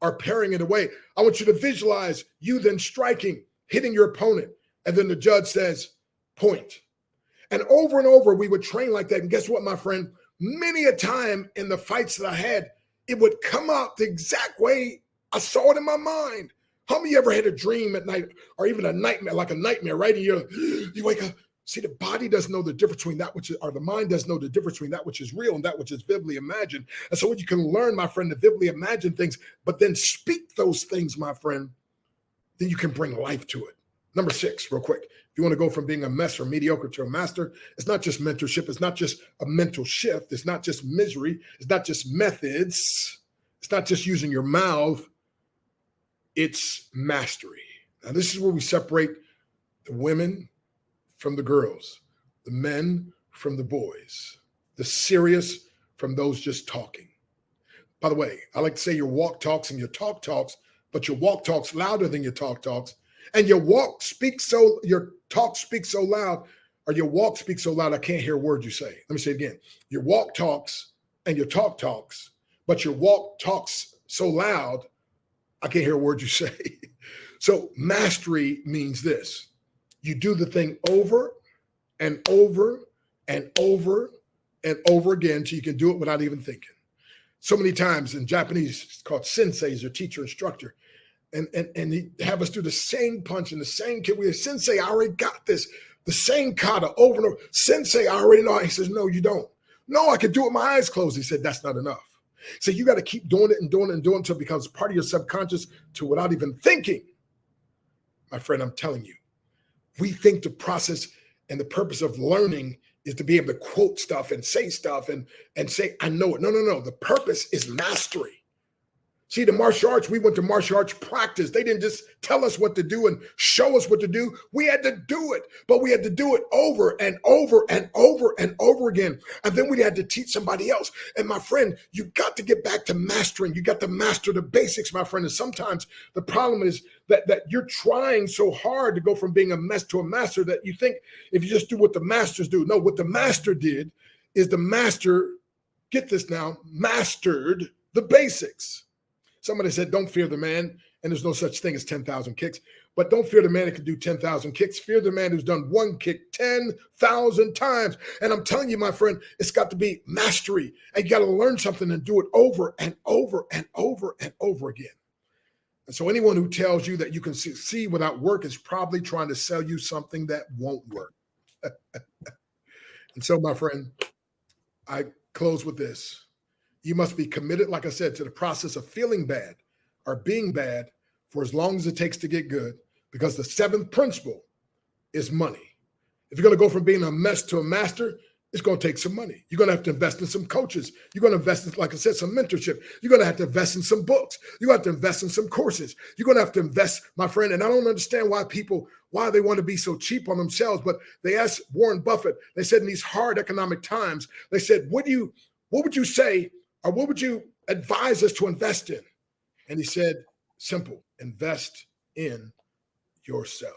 or parrying it away. I want you to visualize you then striking, hitting your opponent. And then the judge says, point. And over, we would train like that. And guess what, my friend? Many a time in the fights that I had, it would come out the exact way I saw it in my mind. How many of you ever had a dream at night, or even a nightmare, like a nightmare, right? And you wake up. See, the body doesn't know the difference between that which is, or the mind doesn't know the difference between that which is real and that which is vividly imagined. And so when you can learn, my friend, to vividly imagine things, but then speak those things, my friend, then you can bring life to it. Number 6, real quick. If you want to go from being a mess or mediocre to a master, it's not just mentorship. It's not just a mental shift. It's not just misery. It's not just methods. It's not just using your mouth. It's mastery. Now, this is where we separate the women from the girls, the men from the boys, the serious from those just talking. By the way, I like to say your walk talks and your talk talks, but your walk talks louder than your talk talks. And your talk speaks so loud, or your walk speaks so loud I can't hear a word you say. Let me say it again. Your walk talks and your talk talks, but your walk talks so loud I can't hear a word you say. So mastery means this. You do the thing over and over and over and over again so you can do it without even thinking. So many times in Japanese, it's called senseis, or teacher instructor. And he have us do the same punch and the same kick. We say, Sensei, I already got this. The same kata over and over. Sensei, I already know. He says, no, you don't. No, I can do it with my eyes closed. He said, that's not enough. So you got to keep doing it and doing it and doing it until it becomes part of your subconscious to without even thinking. My friend, I'm telling you, we think the process and the purpose of learning is to be able to quote stuff and say stuff and say, I know it. No. The purpose is mastery. See, the martial arts, we went to martial arts practice. They didn't just tell us what to do and show us what to do. We had to do it, but we had to do it over and over and over and over again. And then we had to teach somebody else. And my friend, you got to get back to mastering. You got to master the basics, my friend. And sometimes the problem is that you're trying so hard to go from being a mess to a master that you think if you just do what the masters do. No, what the master did is the master, get this now, mastered the basics. Somebody said, don't fear the man, and there's no such thing as 10,000 kicks. But don't fear the man that can do 10,000 kicks. Fear the man who's done one kick 10,000 times. And I'm telling you, my friend, it's got to be mastery. And you got to learn something and do it over and over and over and over again. And so anyone who tells you that you can succeed without work is probably trying to sell you something that won't work. And so, my friend, I close with this. You must be committed, like I said, to the process of feeling bad or being bad for as long as it takes to get good, because the seventh principle is money. If you're going to go from being a mess to a master, it's going to take some money. You're going to have to invest in some coaches. You're going to invest in, like I said, some mentorship. You're going to have to invest in some books. You have to invest in some courses. You're going to have to invest, my friend. And I don't understand why they want to be so cheap on themselves. But they asked Warren Buffett, they said in these hard economic times, they said, what would you say, or what would you advise us to invest in? And he said, simple, invest in yourself.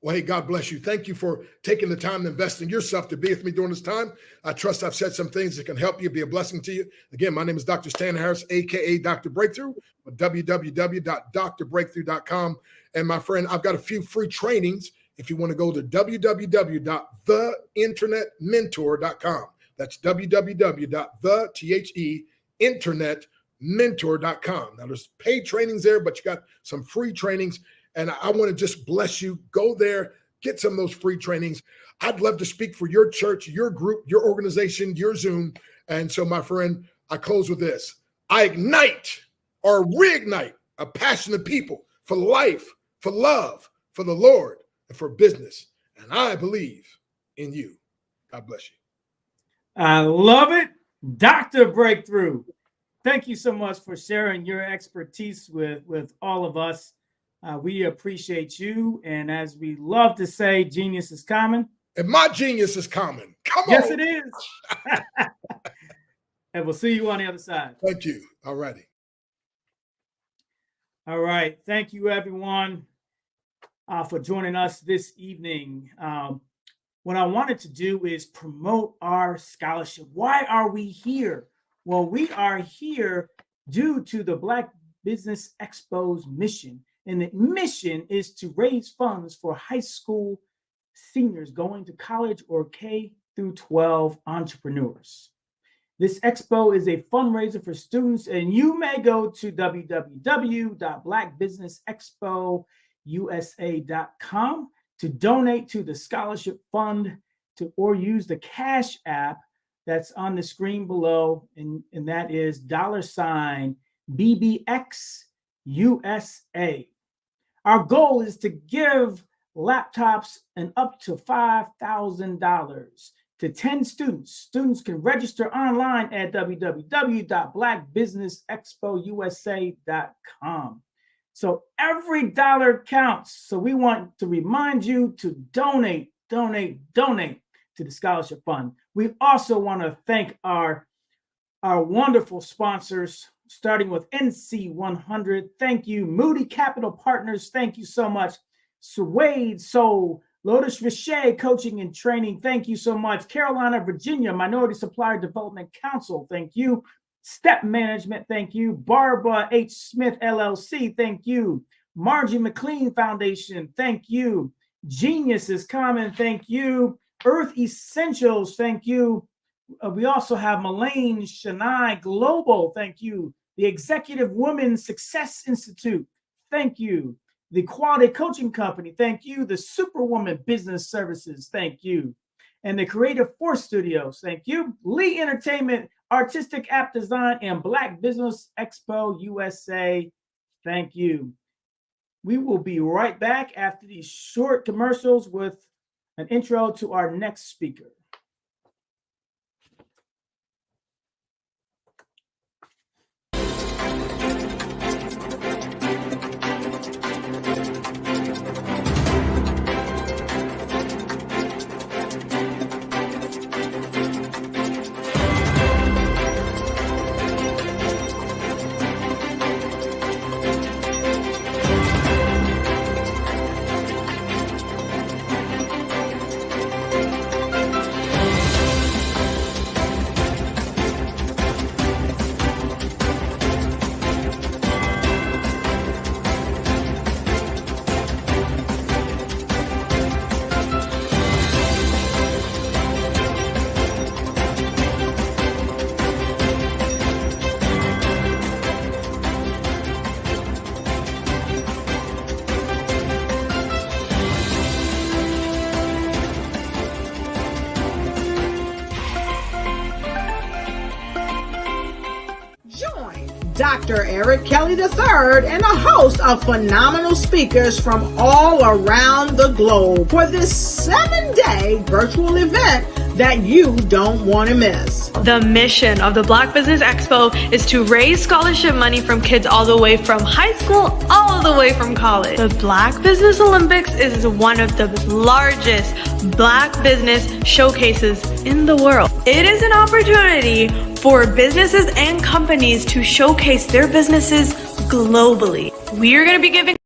Well, hey, God bless you. Thank you for taking the time to invest in yourself to be with me during this time. I trust I've said some things that can help you, be a blessing to you. Again, my name is Dr. Stan Harris, a.k.a. Dr. Breakthrough, at www.drbreakthrough.com. And my friend, I've got a few free trainings if you want to go to www.theinternetmentor.com. That's www.internetmentor.com. Now, there's paid trainings there, but you got some free trainings. And I want to just bless you. Go there, get some of those free trainings. I'd love to speak for your church, your group, your organization, your Zoom. And so, my friend, I close with this. I ignite or reignite a passion of people for life, for love, for the Lord, and for business. And I believe in you. God bless you. I love it. Dr. Breakthrough. Thank you so much for sharing your expertise with all of us. We appreciate you. And as we love to say, genius is common. And my genius is common. Come on. Yes, it is. And we'll see you on the other side. Thank you. All righty. All right. Thank you, everyone, for joining us this evening. What I wanted to do is promote our scholarship. Why are we here? Well, we are here due to the Black Business Expo's mission. And the mission is to raise funds for high school seniors going to college or K through 12 entrepreneurs. This expo is a fundraiser for students, and you may go to www.blackbusinessexpousa.com to donate to the scholarship fund or use the Cash App that's on the screen below, and that is $BBXUSA. Our goal is to give laptops and up to $5,000 to 10 students. Students can register online at www.blackbusinessexpousa.com. So every dollar counts. So we want to remind you to donate to the Scholarship Fund. We also want to thank our wonderful sponsors, starting with NC100. Thank you. Moody Capital Partners. Thank you so much. Suede Soul, Lotus Richer Coaching and Training. Thank you so much. Carolina, Virginia Minority Supplier Development Council. Thank you. Step Management. Thank you. Barbara H. Smith, LLC. Thank you. Margie McLean Foundation. Thank you. Genius is Common. Thank you. Earth Essentials. Thank you. We also have Mullane Shania Global. Thank you. The Executive Women Success Institute. Thank you. The Quality Coaching Company. Thank you. The Superwoman Business Services. Thank you. And the Creative Force Studios. Thank you. Lee Entertainment, Artistic App Design, and Black Business Expo USA. Thank you. We will be right back after these short commercials with an intro to our next speaker. Dr. Eric Kelly III and a host of phenomenal speakers from all around the globe for this 7-day virtual event that you don't want to miss. The mission of the Black Business Expo is to raise scholarship money from kids all the way from high school, all the way from college. The Black Business Olympics is one of the largest Black business showcases in the world. It is an opportunity for businesses and companies to showcase their businesses globally. We are going to be giving.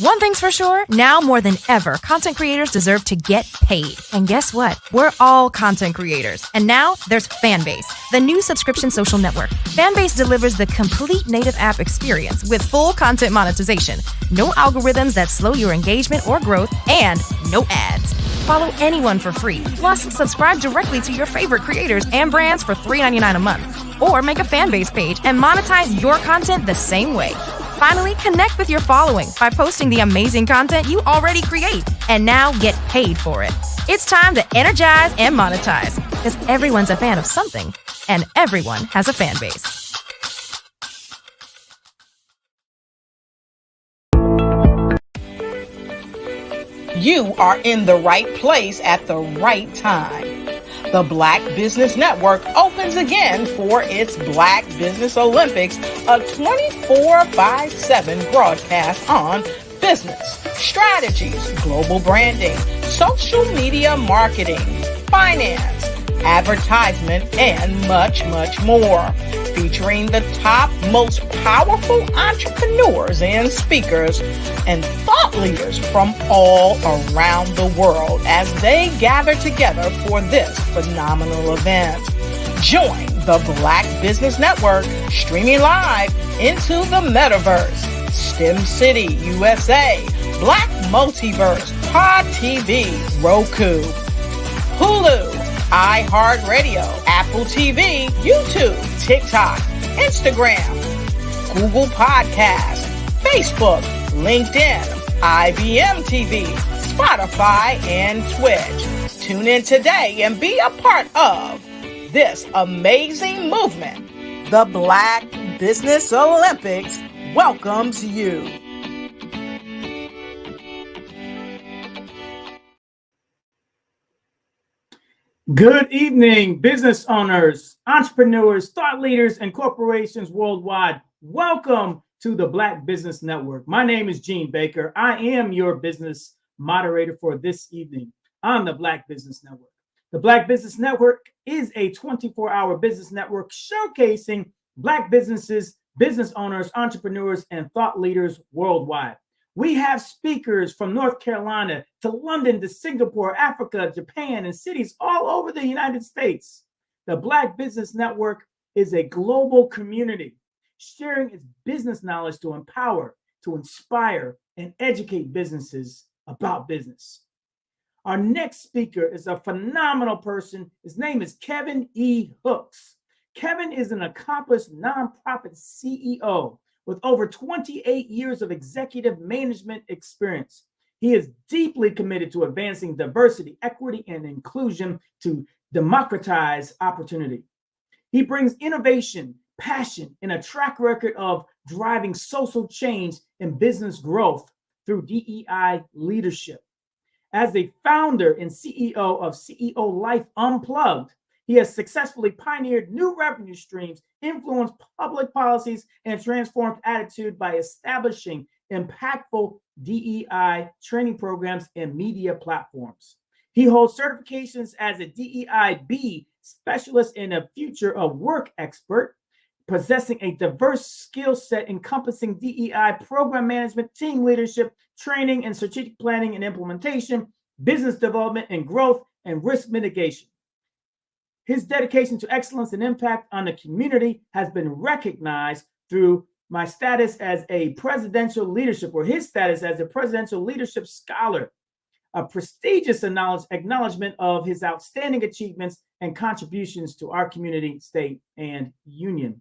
One thing's for sure, now more than ever, content creators deserve to get paid. And guess what? We're all content creators. And now there's Fanbase, the new subscription social network. Fanbase delivers the complete native app experience with full content monetization, no algorithms that slow your engagement or growth, and no ads. Follow anyone for free. Plus, subscribe directly to your favorite creators and brands for $3.99 a month. Or make a Fanbase page and monetize your content the same way. Finally, connect with your following by posting the amazing content you already create and now get paid for it. It's time to energize and monetize because everyone's a fan of something and everyone has a fan base. You are in the right place at the right time. The Black Business Network opens again for its Black Business Olympics, a 24/7 broadcast on business, strategies, global branding, social media marketing, finance, advertisement, and much, much more. Featuring the top, most powerful entrepreneurs and speakers and thought leaders from all around the world as they gather together for this phenomenal event. Join the Black Business Network streaming live into the metaverse, STEM City USA, Black Multiverse, Pod TV, Roku, Hulu, iHeartRadio, Apple TV, YouTube, TikTok, Instagram, Google Podcasts, Facebook, LinkedIn, IBM TV, Spotify, and Twitch. Tune in today and be a part of this amazing movement. The Black Business Olympics welcomes you. Good evening, business owners, entrepreneurs, thought leaders, and corporations worldwide. Welcome to the Black Business Network. My name is Gene Baker. I am your business moderator for this evening. on the Black Business Network. The Black Business Network is a 24-hour business network showcasing Black businesses, business owners, entrepreneurs, and thought leaders worldwide. We have speakers from North Carolina to London to Singapore, Africa, Japan, and cities all over the United States. The Black Business Network is a global community sharing its business knowledge to empower, to inspire, and educate businesses about business. Our next speaker is a phenomenal person. His name is Kevin E. Hooks. Kevin is an accomplished nonprofit CEO with over 28 years of executive management experience. He is deeply committed to advancing diversity, equity, and inclusion to democratize opportunity. He brings innovation, passion, and a track record of driving social change and business growth through DEI leadership. As a founder and CEO of CEO Life Unplugged, he has successfully pioneered new revenue streams, influenced public policies, and transformed attitude by establishing impactful DEI training programs and media platforms. He holds certifications as a DEI-B specialist and a future of work expert, possessing a diverse skill set encompassing DEI program management, team leadership, training and strategic planning and implementation, business development and growth, and risk mitigation. His dedication to excellence and impact on the community has been recognized through my status as a presidential leadership, or his status as a presidential leadership scholar, a prestigious acknowledgement of his outstanding achievements and contributions to our community, state, and union.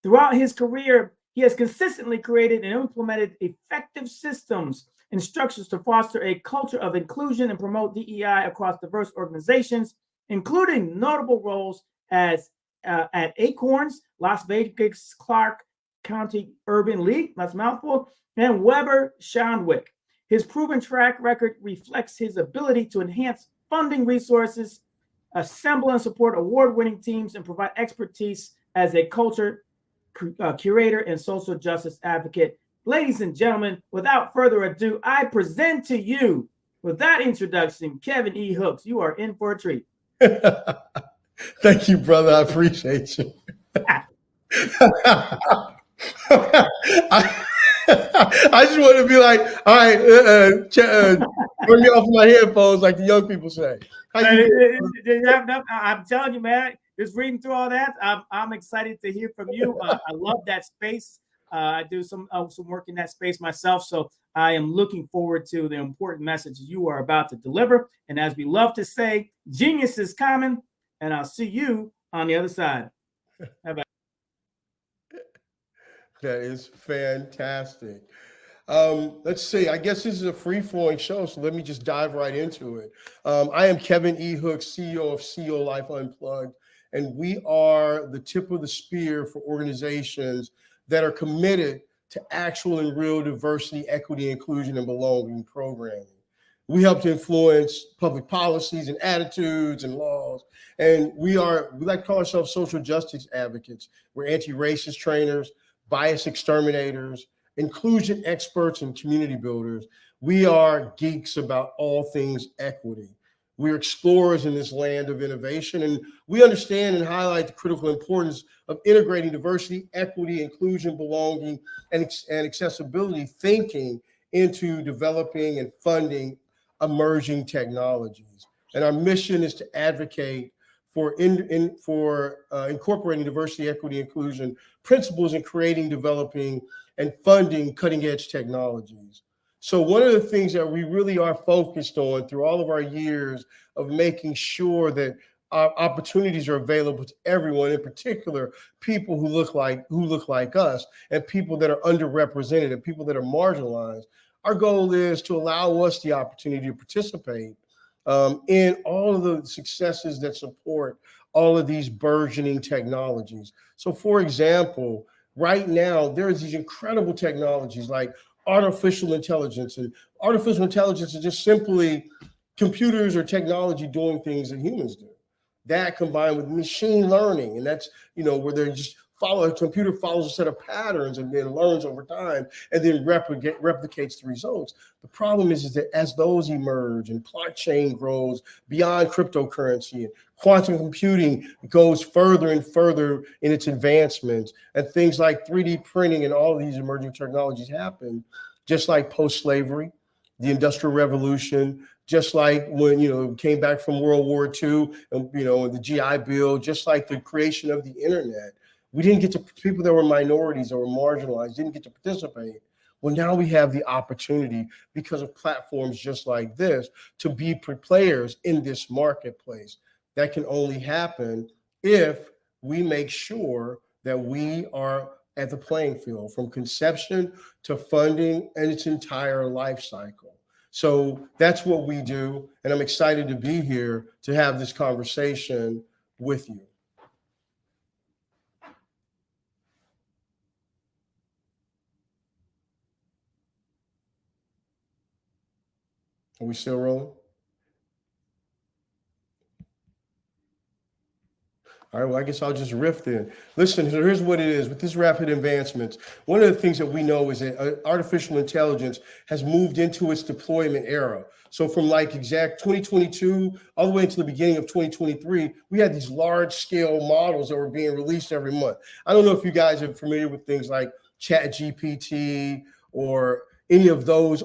Throughout his career, he has consistently created and implemented effective systems and structures to foster a culture of inclusion and promote DEI across diverse organizations, including notable roles as at Acorns, Las Vegas Clark County Urban League, that's a mouthful, and Weber Shandwick. His proven track record reflects his ability to enhance funding resources, assemble and support award-winning teams, and provide expertise as a culture curator and social justice advocate. Ladies and gentlemen, without further ado, I present to you, with that introduction, Kevin E. Hooks. You are in for a treat. Thank you, brother. I appreciate you. I just want to be like, all right, turn me off my headphones, like the young people say. I'm telling you, man, just reading through all that, I'm excited to hear from you. I love that space. I do some work in that space myself, so I am looking forward to the important message you are about to deliver. And as we love to say, genius is common, and I'll see you on the other side. Bye-bye. That is fantastic. Let's see. I guess this is a free-flowing show, so let me just dive right into it. I am Kevin E. Hooks, CEO of CEO Life Unplugged, and we are the tip of the spear for organizations that are committed to actual and real diversity, equity, inclusion, and belonging programming. We help to influence public policies and attitudes and laws. And we like to call ourselves social justice advocates. We're anti-racist trainers, bias exterminators, inclusion experts, and community builders. We are geeks about all things equity. We're explorers in this land of innovation, and we understand and highlight the critical importance of integrating diversity, equity, inclusion, belonging, and accessibility thinking into developing and funding emerging technologies. And our mission is to advocate for incorporating diversity, equity, inclusion principles in creating, developing, and funding cutting-edge technologies. So one of the things that we really are focused on through all of our years of making sure that our opportunities are available to everyone, in particular, people who look like us and people that are underrepresented and people that are marginalized. Our goal is to allow us the opportunity to participate in all of the successes that support all of these burgeoning technologies. So for example, right now, there's these incredible technologies like artificial intelligence, and artificial intelligence is just simply computers or technology doing things that humans do. That combined with machine learning, and that's, where they're just a computer follows a set of patterns and then learns over time and then replicates the results. The problem is that as those emerge and blockchain grows beyond cryptocurrency and quantum computing goes further and further in its advancements, and things like 3D printing and all of these emerging technologies happen, just like post-slavery, the Industrial Revolution, just like when, we came back from World War II and, the GI Bill, just like the creation of the internet, we didn't get to, people that were minorities or were marginalized didn't get to participate. Well, now we have the opportunity because of platforms just like this to be players in this marketplace. That can only happen if we make sure that we are at the playing field from conception to funding and its entire life cycle. So that's what we do. And I'm excited to be here to have this conversation with you. Are we still rolling? All right, well, I guess I'll just riff then. Listen, here's what it is. With this rapid advancements, one of the things that we know is that artificial intelligence has moved into its deployment era. So from like exact 2022 all the way into the beginning of 2023, we had these large scale models that were being released every month. I don't know if you guys are familiar with things like ChatGPT or any of those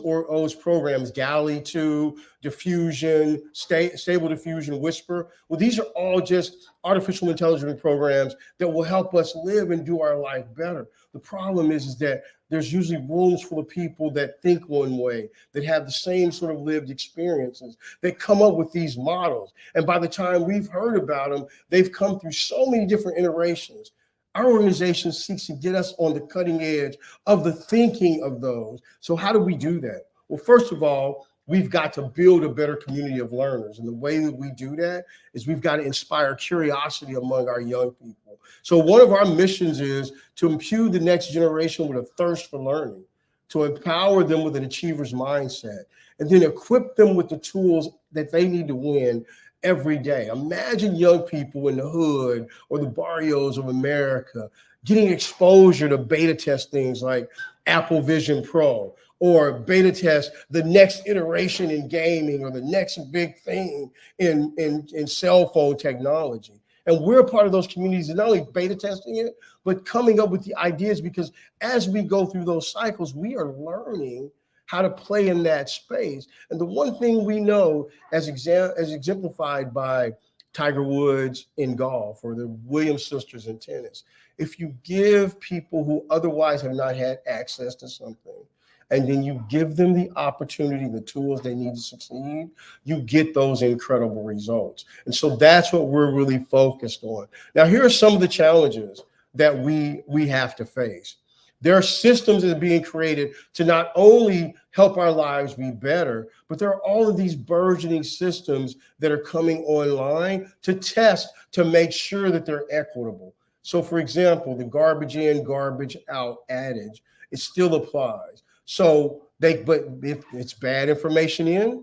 programs, Galley 2, Diffusion, Stable Diffusion, Whisper. Well, these are all just artificial intelligence programs that will help us live and do our life better. The problem is that there's usually rooms full of people that think one way, that have the same sort of lived experiences, that come up with these models. And by the time we've heard about them, they've come through so many different iterations. Our organization seeks to get us on the cutting edge of the thinking of those. So how do we do that? Well, first of all, we've got to build a better community of learners. And the way that we do that is we've got to inspire curiosity among our young people. So one of our missions is to imbue the next generation with a thirst for learning, to empower them with an achiever's mindset, and then equip them with the tools that they need to win every day. Imagine young people in the hood or the barrios of America getting exposure to beta test things like Apple Vision Pro, or beta test the next iteration in gaming or the next big thing in cell phone technology. And we're a part of those communities, and not only beta testing it, but coming up with the ideas, because as we go through those cycles, we are learning how to play in that space. And the one thing we know, as exemplified by Tiger Woods in golf or the Williams sisters in tennis, if you give people who otherwise have not had access to something, and then you give them the opportunity, the tools they need to succeed, you get those incredible results. And so that's what we're really focused on. Now, here are some of the challenges that we have to face. There are systems that are being created to not only help our lives be better, but there are all of these burgeoning systems that are coming online to test, to make sure that they're equitable. So for example, the garbage in, garbage out adage, it still applies. So but if it's bad information in,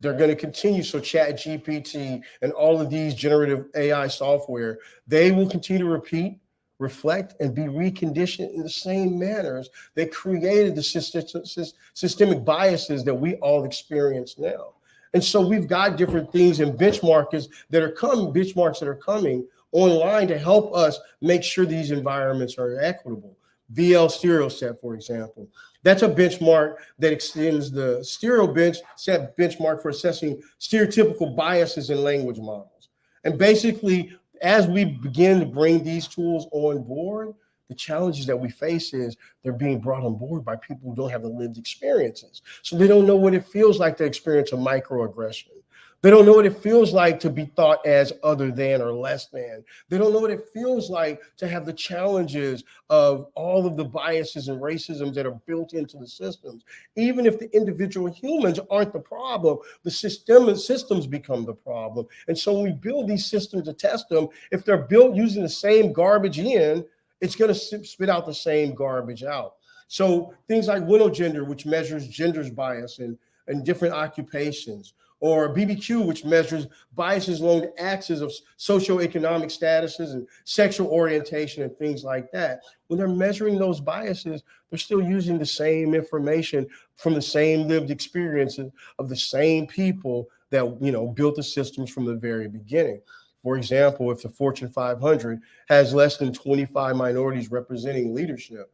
they're going to continue. So ChatGPT and all of these generative AI software, they will continue to repeat, reflect, and be reconditioned in the same manners that created the systemic biases that we all experience now. And so we've got different things and benchmarks that are coming online to help us make sure these environments are equitable. VL Stereo Set, for example. That's a benchmark that extends the Stereo Set benchmark for assessing stereotypical biases in language models. And basically, as we begin to bring these tools on board, the challenges that we face is they're being brought on board by people who don't have the lived experiences. So they don't know what it feels like to experience a microaggression. They don't know what it feels like to be thought as other than or less than. They don't know what it feels like to have the challenges of all of the biases and racism that are built into the systems. Even if the individual humans aren't the problem, the systems become the problem. And so when we build these systems to test them, if they're built using the same garbage in, it's going to spit out the same garbage out. So things like Window Gender, which measures gender's bias in different occupations, or BBQ, which measures biases along the axis of socioeconomic statuses and sexual orientation and things like that. When they're measuring those biases, they're still using the same information from the same lived experiences of the same people that, built the systems from the very beginning. For example, if the Fortune 500 has less than 25 minorities representing leadership,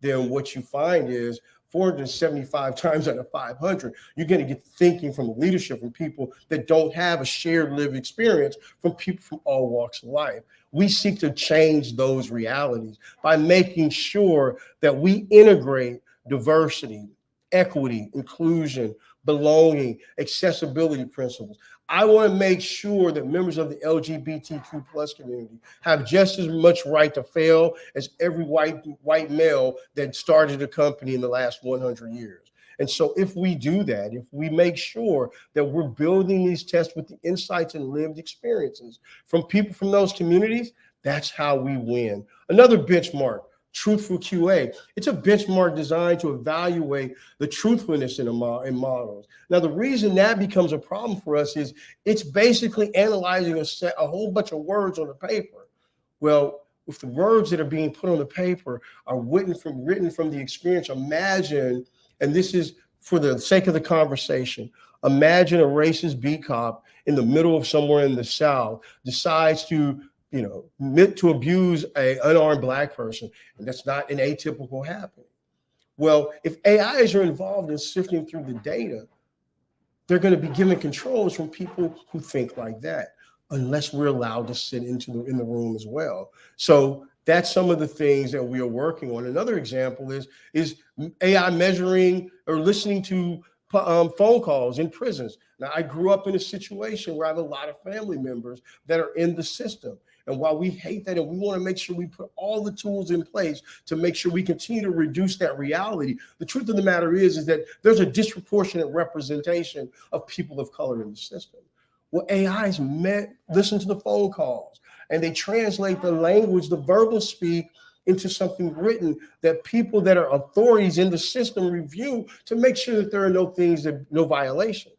then what you find is 475 times out of 500, you're going to get thinking from leadership from people that don't have a shared lived experience, from people from all walks of life. We seek to change those realities by making sure that we integrate diversity, equity, inclusion, belonging, accessibility principles. I want to make sure that members of the LGBTQ plus community have just as much right to fail as every white male that started a company in the last 100 years. And so if we do that, if we make sure that we're building these tests with the insights and lived experiences from people from those communities, that's how we win. Another benchmark, Truthful QA. It's a benchmark designed to evaluate the truthfulness in models. Now, the reason that becomes a problem for us is it's basically analyzing a whole bunch of words on a paper. Well, if the words that are being put on the paper are written from the experience, imagine, and this is for the sake of the conversation, imagine a racist beat cop in the middle of somewhere in the South decides to meant to abuse an unarmed Black person, and that's not an atypical happening. Well, if AIs are involved in sifting through the data, they're going to be given controls from people who think like that, unless we're allowed to sit in the room as well. So that's some of the things that we are working on. Another example is AI measuring or listening to phone calls in prisons. Now, I grew up in a situation where I have a lot of family members that are in the system. And while we hate that and we want to make sure we put all the tools in place to make sure we continue to reduce that reality, the truth of the matter is that there's a disproportionate representation of people of color in the system. Well, AIs listen to the phone calls and they translate the language, the verbal speak, into something written that people that are authorities in the system review to make sure that there are no violations.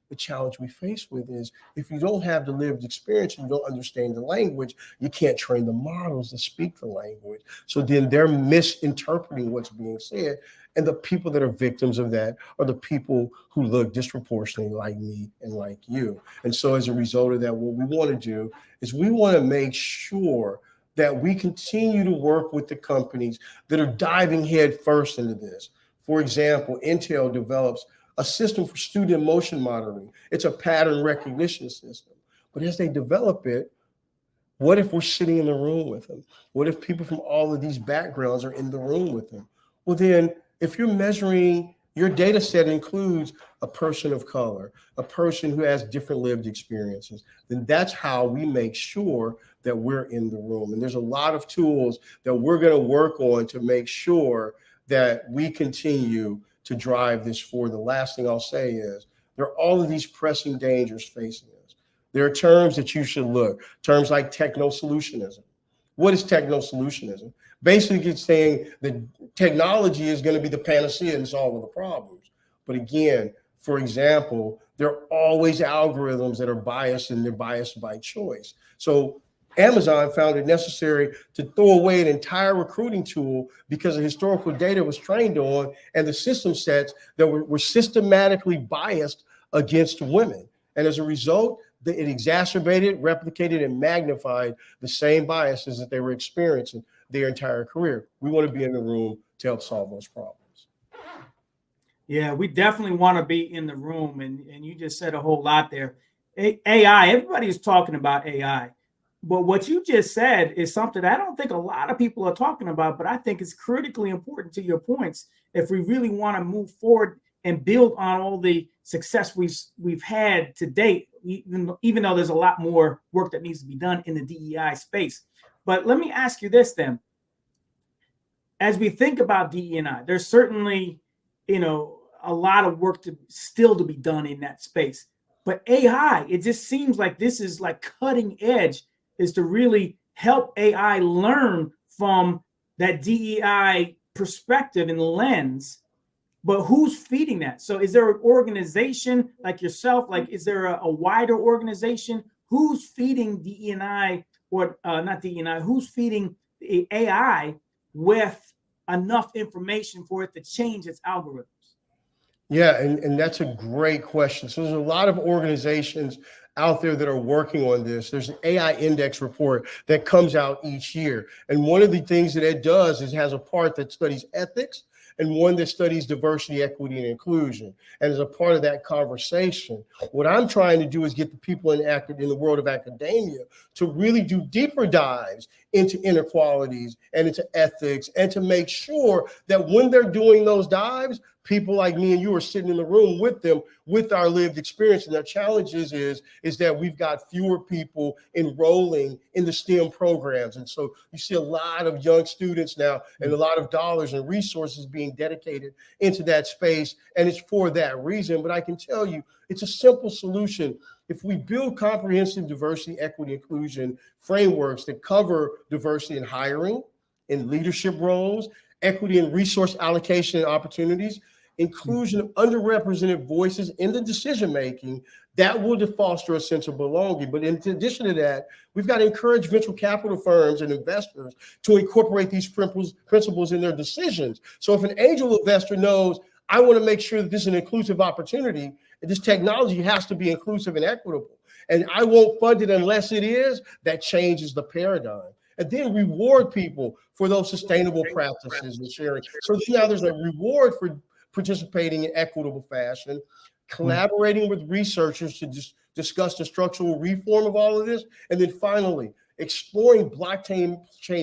The challenge we face with is if you don't have the lived experience and you don't understand the language, you can't train the models to speak the language. So then they're misinterpreting what's being said. And the people that are victims of that are the people who look disproportionately like me and like you. And so as a result of that, what we want to do is we want to make sure that we continue to work with the companies that are diving head first into this. For example, Intel develops a system for student emotion monitoring. It's a pattern recognition system. But as they develop it, what if we're sitting in the room with them? What if people from all of these backgrounds are in the room with them? Well, then if you're measuring, your data set includes a person of color, a person who has different lived experiences, then that's how we make sure that we're in the room. And there's a lot of tools that we're going to work on to make sure that we continue to drive this forward. The last thing I'll say is there are all of these pressing dangers facing us. There are terms that you should look, terms like techno-solutionism. What is techno-solutionism? Basically, it's saying that technology is going to be the panacea and solve all the problems. But again, for example, there are always algorithms that are biased, and they're biased by choice. So Amazon found it necessary to throw away an entire recruiting tool because the historical data was trained on and the system sets that were systematically biased against women. And as a result, it exacerbated, replicated, and magnified the same biases that they were experiencing their entire career. We want to be in the room to help solve those problems. Yeah, we definitely want to be in the room. And you just said a whole lot there. AI, everybody is talking about AI. But what you just said is something I don't think a lot of people are talking about, but I think it's critically important to your points if we really want to move forward and build on all the success we've had to date, even though there's a lot more work that needs to be done in the DEI space. But let me ask you this then. As we think about DE&I, there's certainly, a lot of work still to be done in that space. But AI, it just seems like this is like cutting edge, is to really help AI learn from that DEI perspective and lens. but who's feeding that? So is there an organization like yourself? Like, is there a wider organization? Who's feeding DE&I or not DE&I? Who's feeding the AI with enough information for it to change its algorithms? Yeah, and that's a great question. So there's a lot of organizations out there that are working on this. There's an AI index report that comes out each year. And one of the things that it does is has a part that studies ethics and one that studies diversity, equity, and inclusion. And as a part of that conversation, what I'm trying to do is get the people in the world of academia to really do deeper dives into inequalities and into ethics, and to make sure that when they're doing those dives, people like me and you are sitting in the room with them with our lived experience. And their challenges is that we've got fewer people enrolling in the STEM programs. And so you see a lot of young students now and a lot of dollars and resources being dedicated into that space. And it's for that reason. But I can tell you, it's a simple solution. If we build comprehensive diversity, equity, inclusion frameworks that cover diversity in hiring, in leadership roles, equity and resource allocation and opportunities, inclusion of underrepresented voices in the decision-making, that will foster a sense of belonging. But in addition to that, we've got to encourage venture capital firms and investors to incorporate these principles in their decisions. So if an angel investor knows, I want to make sure that this is an inclusive opportunity, and this technology has to be inclusive and equitable, and I won't fund it unless it is, that changes the paradigm. And then reward people for those sustainable practices and sharing. So now there's a reward for participating in equitable fashion, collaborating with researchers to discuss the structural reform of all of this. And then finally, exploring blockchain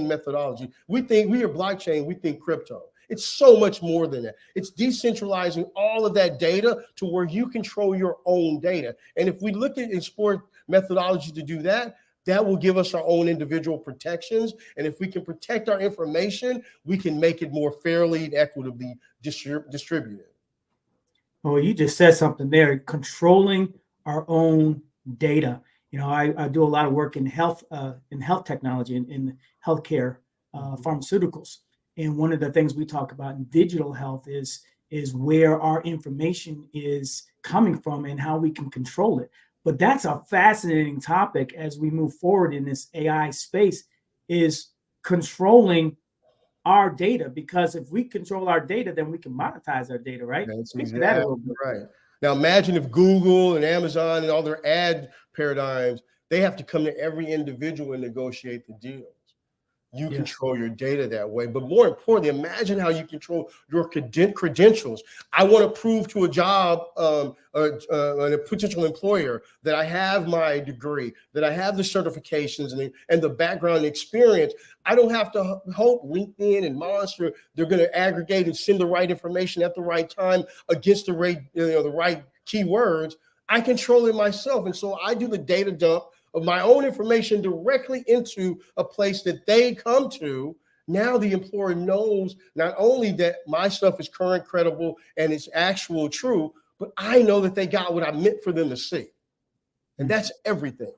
methodology. We are blockchain, we think crypto. It's so much more than that. It's decentralizing all of that data to where you control your own data. And if we look at explore methodology to do that, that will give us our own individual protections. And if we can protect our information, we can make it more fairly and equitably distributed. Well, you just said something there, controlling our own data. You know, I do a lot of work in health technology, in healthcare, pharmaceuticals. And one of the things we talk about in digital health is where our information is coming from and how we can control it. But that's a fascinating topic as we move forward in this AI space, is controlling our data, because if we control our data, then we can monetize our data, right? That's exactly right. Now imagine if Google and Amazon and all their ad paradigms, they have to come to every individual and negotiate the deals. You control your data that way. But more importantly, imagine how you control your credentials. I want to prove to a job, a potential employer, that I have my degree, that I have the certifications and the background experience. I don't have to hope LinkedIn and Monster, they're going to aggregate and send the right information at the right time against the right keywords. I control it myself. And so I do the data dump of my own information directly into a place that they come to. Now the employer knows not only that my stuff is current, credible, and it's actual true, but I know that they got what I meant for them to see. And that's everything.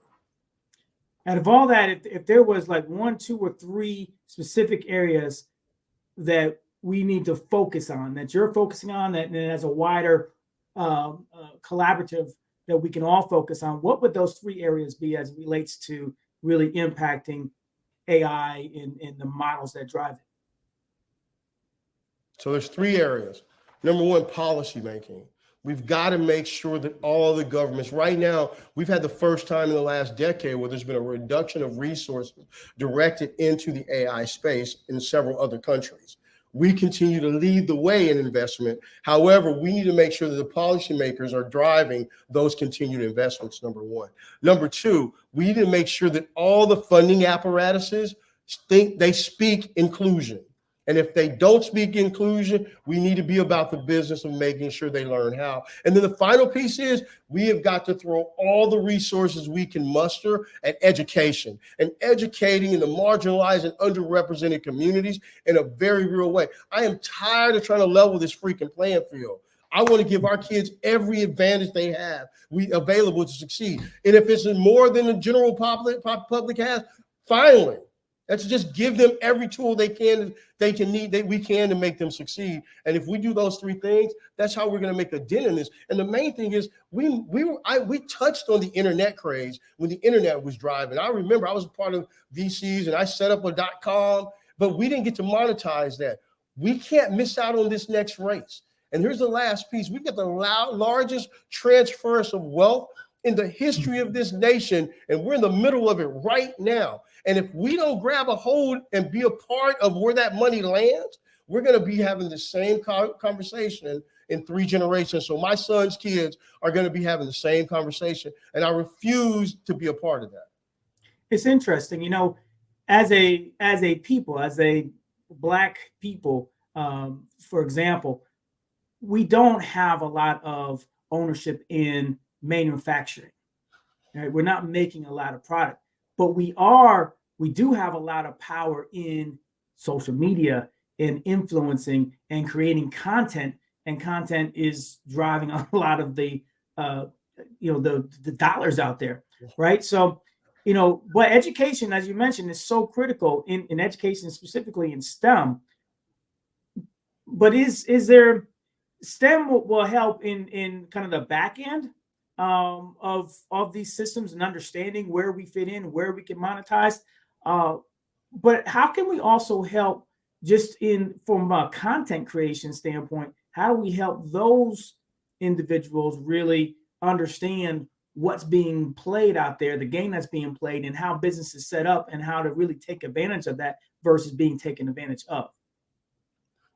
Out of all that, if there was like 1, 2, or 3 specific areas that we need to focus on, that you're focusing on, that as a wider collaborative that we can all focus on, what would those 3 areas be as it relates to really impacting AI in the models that drive it? So there's 3 areas. Number 1, policy making. We've got to make sure that all the governments, right now, we've had the first time in the last decade where there's been a reduction of resources directed into the AI space in several other countries. We continue to lead the way in investment. However, we need to make sure that the policymakers are driving those continued investments, number 1. Number 2, we need to make sure that all the funding apparatuses they speak inclusion. And if they don't speak inclusion, we need to be about the business of making sure they learn how. And then the final piece is we have got to throw all the resources we can muster at education and educating in the marginalized and underrepresented communities in a very real way. I am tired of trying to level this freaking playing field. I want to give our kids every advantage they have available to succeed. And if it's more than the general public has, finally, Let's just give them every tool we can to make them succeed. And if we do those three things, that's how we're going to make a dent in this. And the main thing is we touched on the internet craze when the internet was driving. I remember I was a part of VCs and I set up a .com, but we didn't get to monetize that. We can't miss out on this next race. And here's the last piece. We've got the largest transfers of wealth in the history of this nation, and we're in the middle of it right now. And if we don't grab a hold and be a part of where that money lands, we're going to be having the same conversation in 3 generations. So my son's kids are going to be having the same conversation, and I refuse to be a part of that. It's interesting, you know, as a people, as a Black people, for example, we don't have a lot of ownership in manufacturing. Right? We're not making a lot of product, but we do have a lot of power in social media, in influencing and creating content, and content is driving a lot of the dollars out there, right? So, you know, but education, as you mentioned, is so critical in education, specifically in STEM. But is there STEM will help in kind of the back end of these systems and understanding where we fit in, where we can monetize. But how can we also help just from a content creation standpoint? How do we help those individuals really understand what's being played out there, the game that's being played, and how business is set up and how to really take advantage of that versus being taken advantage of?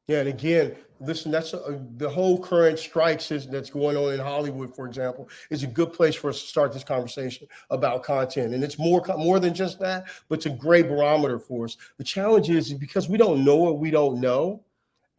Yeah, and again, listen, that's the whole current strikes that's going on in Hollywood, for example, is a good place for us to start this conversation about content. And it's more than just that, but it's a great barometer for us. The challenge is because we don't know what we don't know,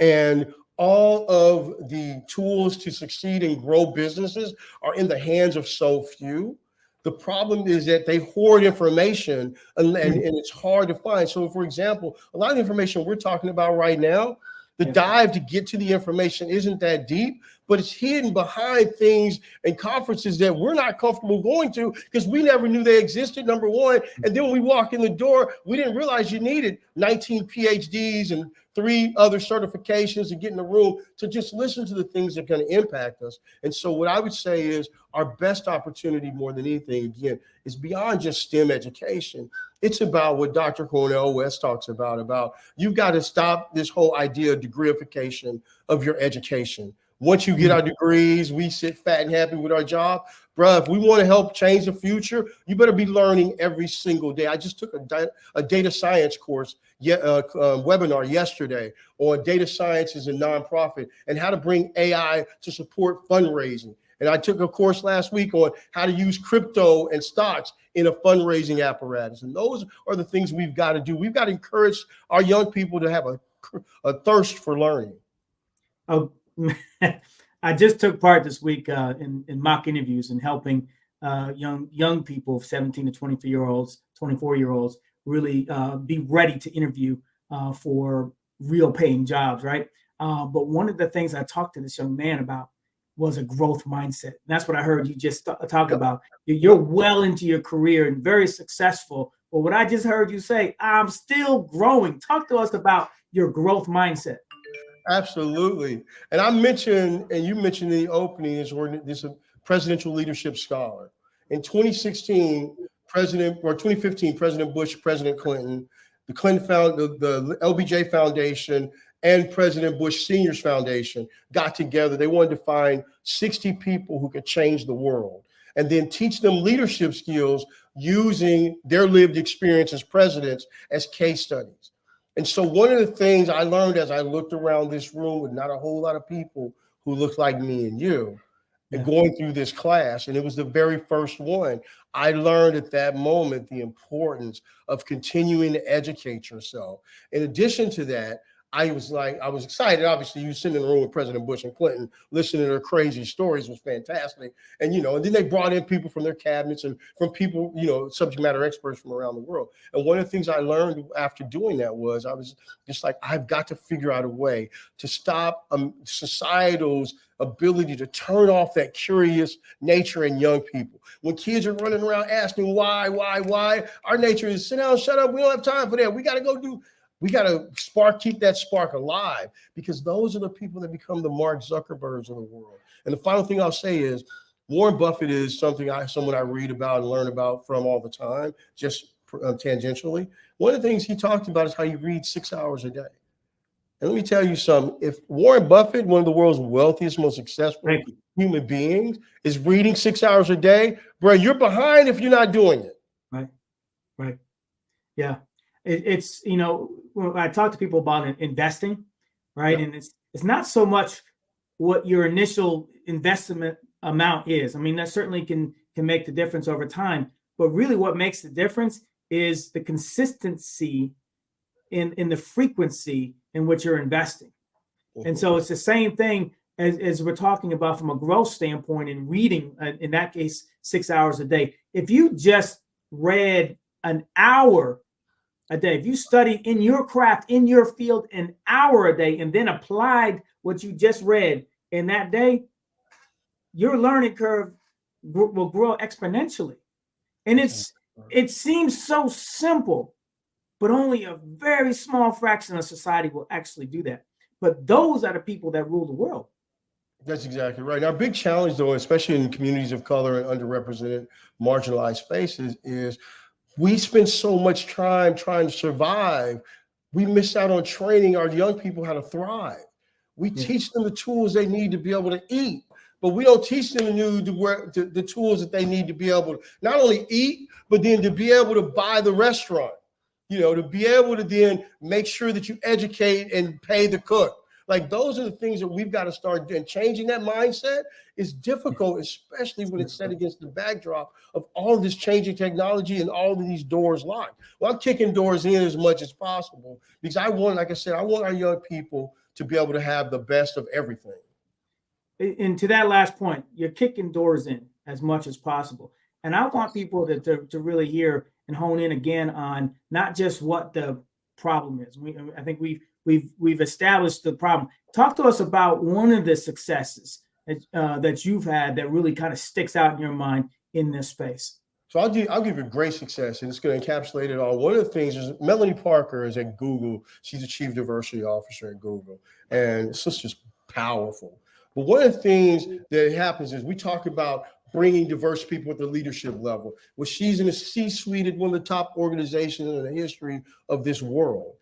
and all of the tools to succeed and grow businesses are in the hands of so few. The problem is that they hoard information and it's hard to find. So, for example, a lot of the information we're talking about right now, the dive to get to the information isn't that deep, but it's hidden behind things and conferences that we're not comfortable going to because we never knew they existed, number one. And then when we walk in the door, we didn't realize you needed 19 PhDs and 3 other certifications to get in the room to just listen to the things that are going to impact us. And so what I would say is our best opportunity more than anything, again, is beyond just STEM education. It's about what Dr. Cornel West talks about you've got to stop this whole idea of degreeification of your education. Once you get our degrees, we sit fat and happy with our job. Bruh, if we want to help change the future, you better be learning every single day. I just took a data science course, webinar yesterday on data science as a nonprofit and how to bring AI to support fundraising. And I took a course last week on how to use crypto and stocks in a fundraising apparatus. And those are the things we've got to do. We've got to encourage our young people to have a thirst for learning. Oh, I just took part this week in mock interviews and helping young people, 17 to 24-year-olds, really be ready to interview for real paying jobs, right? But one of the things I talked to this young man about was a growth mindset. And that's what I heard you just talk about. You're well into your career and very successful. But what I just heard you say, I'm still growing. Talk to us about your growth mindset. Absolutely. And I mentioned, and you mentioned in the opening, is a presidential leadership scholar. In 2015, President Bush, President Clinton, the LBJ Foundation, and President Bush Sr.'s foundation got together. They wanted to find 60 people who could change the world and then teach them leadership skills using their lived experience as presidents as case studies. And so one of the things I learned as I looked around this room with not a whole lot of people who looked like me and you, and going through this class, and it was the very first one, I learned at that moment the importance of continuing to educate yourself. In addition to that, I was excited. Obviously, you sitting in the room with President Bush and Clinton, listening to their crazy stories was fantastic. And, and then they brought in people from their cabinets and from people, subject matter experts from around the world. And one of the things I learned after doing that was I was just like, I've got to figure out a way to stop societal's ability to turn off that curious nature in young people. When kids are running around asking why, our nature is sit down, shut up. We don't have time for that. We got to keep that spark alive, because those are the people that become the Mark Zuckerbergs of the world. And the final thing I'll say is Warren Buffett is someone I read about and learn about from all the time, just tangentially. One of the things he talked about is how you read 6 hours a day. And let me tell you something. If Warren Buffett, one of the world's wealthiest, most successful human beings, is reading 6 hours a day, bro, you're behind if you're not doing it. Right. Yeah. It's when I talk to people about investing, right? Yeah. And it's not so much what your initial investment amount is. I mean, that certainly can make the difference over time. But really what makes the difference is the consistency in the frequency in which you're investing. And so it's the same thing as we're talking about from a growth standpoint in reading, in that case, 6 hours a day. If you just read an hour a day, if you studied in your craft, in your field, an hour a day, and then applied what you just read in that day, your learning curve will grow exponentially. And it seems so simple, but only a very small fraction of society will actually do that. But those are the people that rule the world. That's exactly right. Our big challenge, though, especially in communities of color and underrepresented, marginalized spaces, is we spend so much time trying to survive. We miss out on training our young people how to thrive. We teach them the tools they need to be able to eat, but we don't teach them the tools that they need to be able to not only eat, but then to be able to buy the restaurant, to be able to then make sure that you educate and pay the cook. Like, those are the things that we've got to start doing. Changing that mindset is difficult, especially when it's set against the backdrop of all of this changing technology and all of these doors locked. Well, I'm kicking doors in as much as possible because I want our young people to be able to have the best of everything. And to that last point, you're kicking doors in as much as possible. And I want people to really hear and hone in again on not just what the problem is. I think we've established the problem. Talk to us about one of the successes that you've had that really kind of sticks out in your mind in this space. So I'll give you a great success, and it's going to encapsulate it all. One of the things is Melanie Parker is at Google. She's the Chief Diversity Officer at Google, and it's just powerful. But one of the things that happens is we talk about bringing diverse people at the leadership level. Well, she's in a C-suite at one of the top organizations in the history of this world.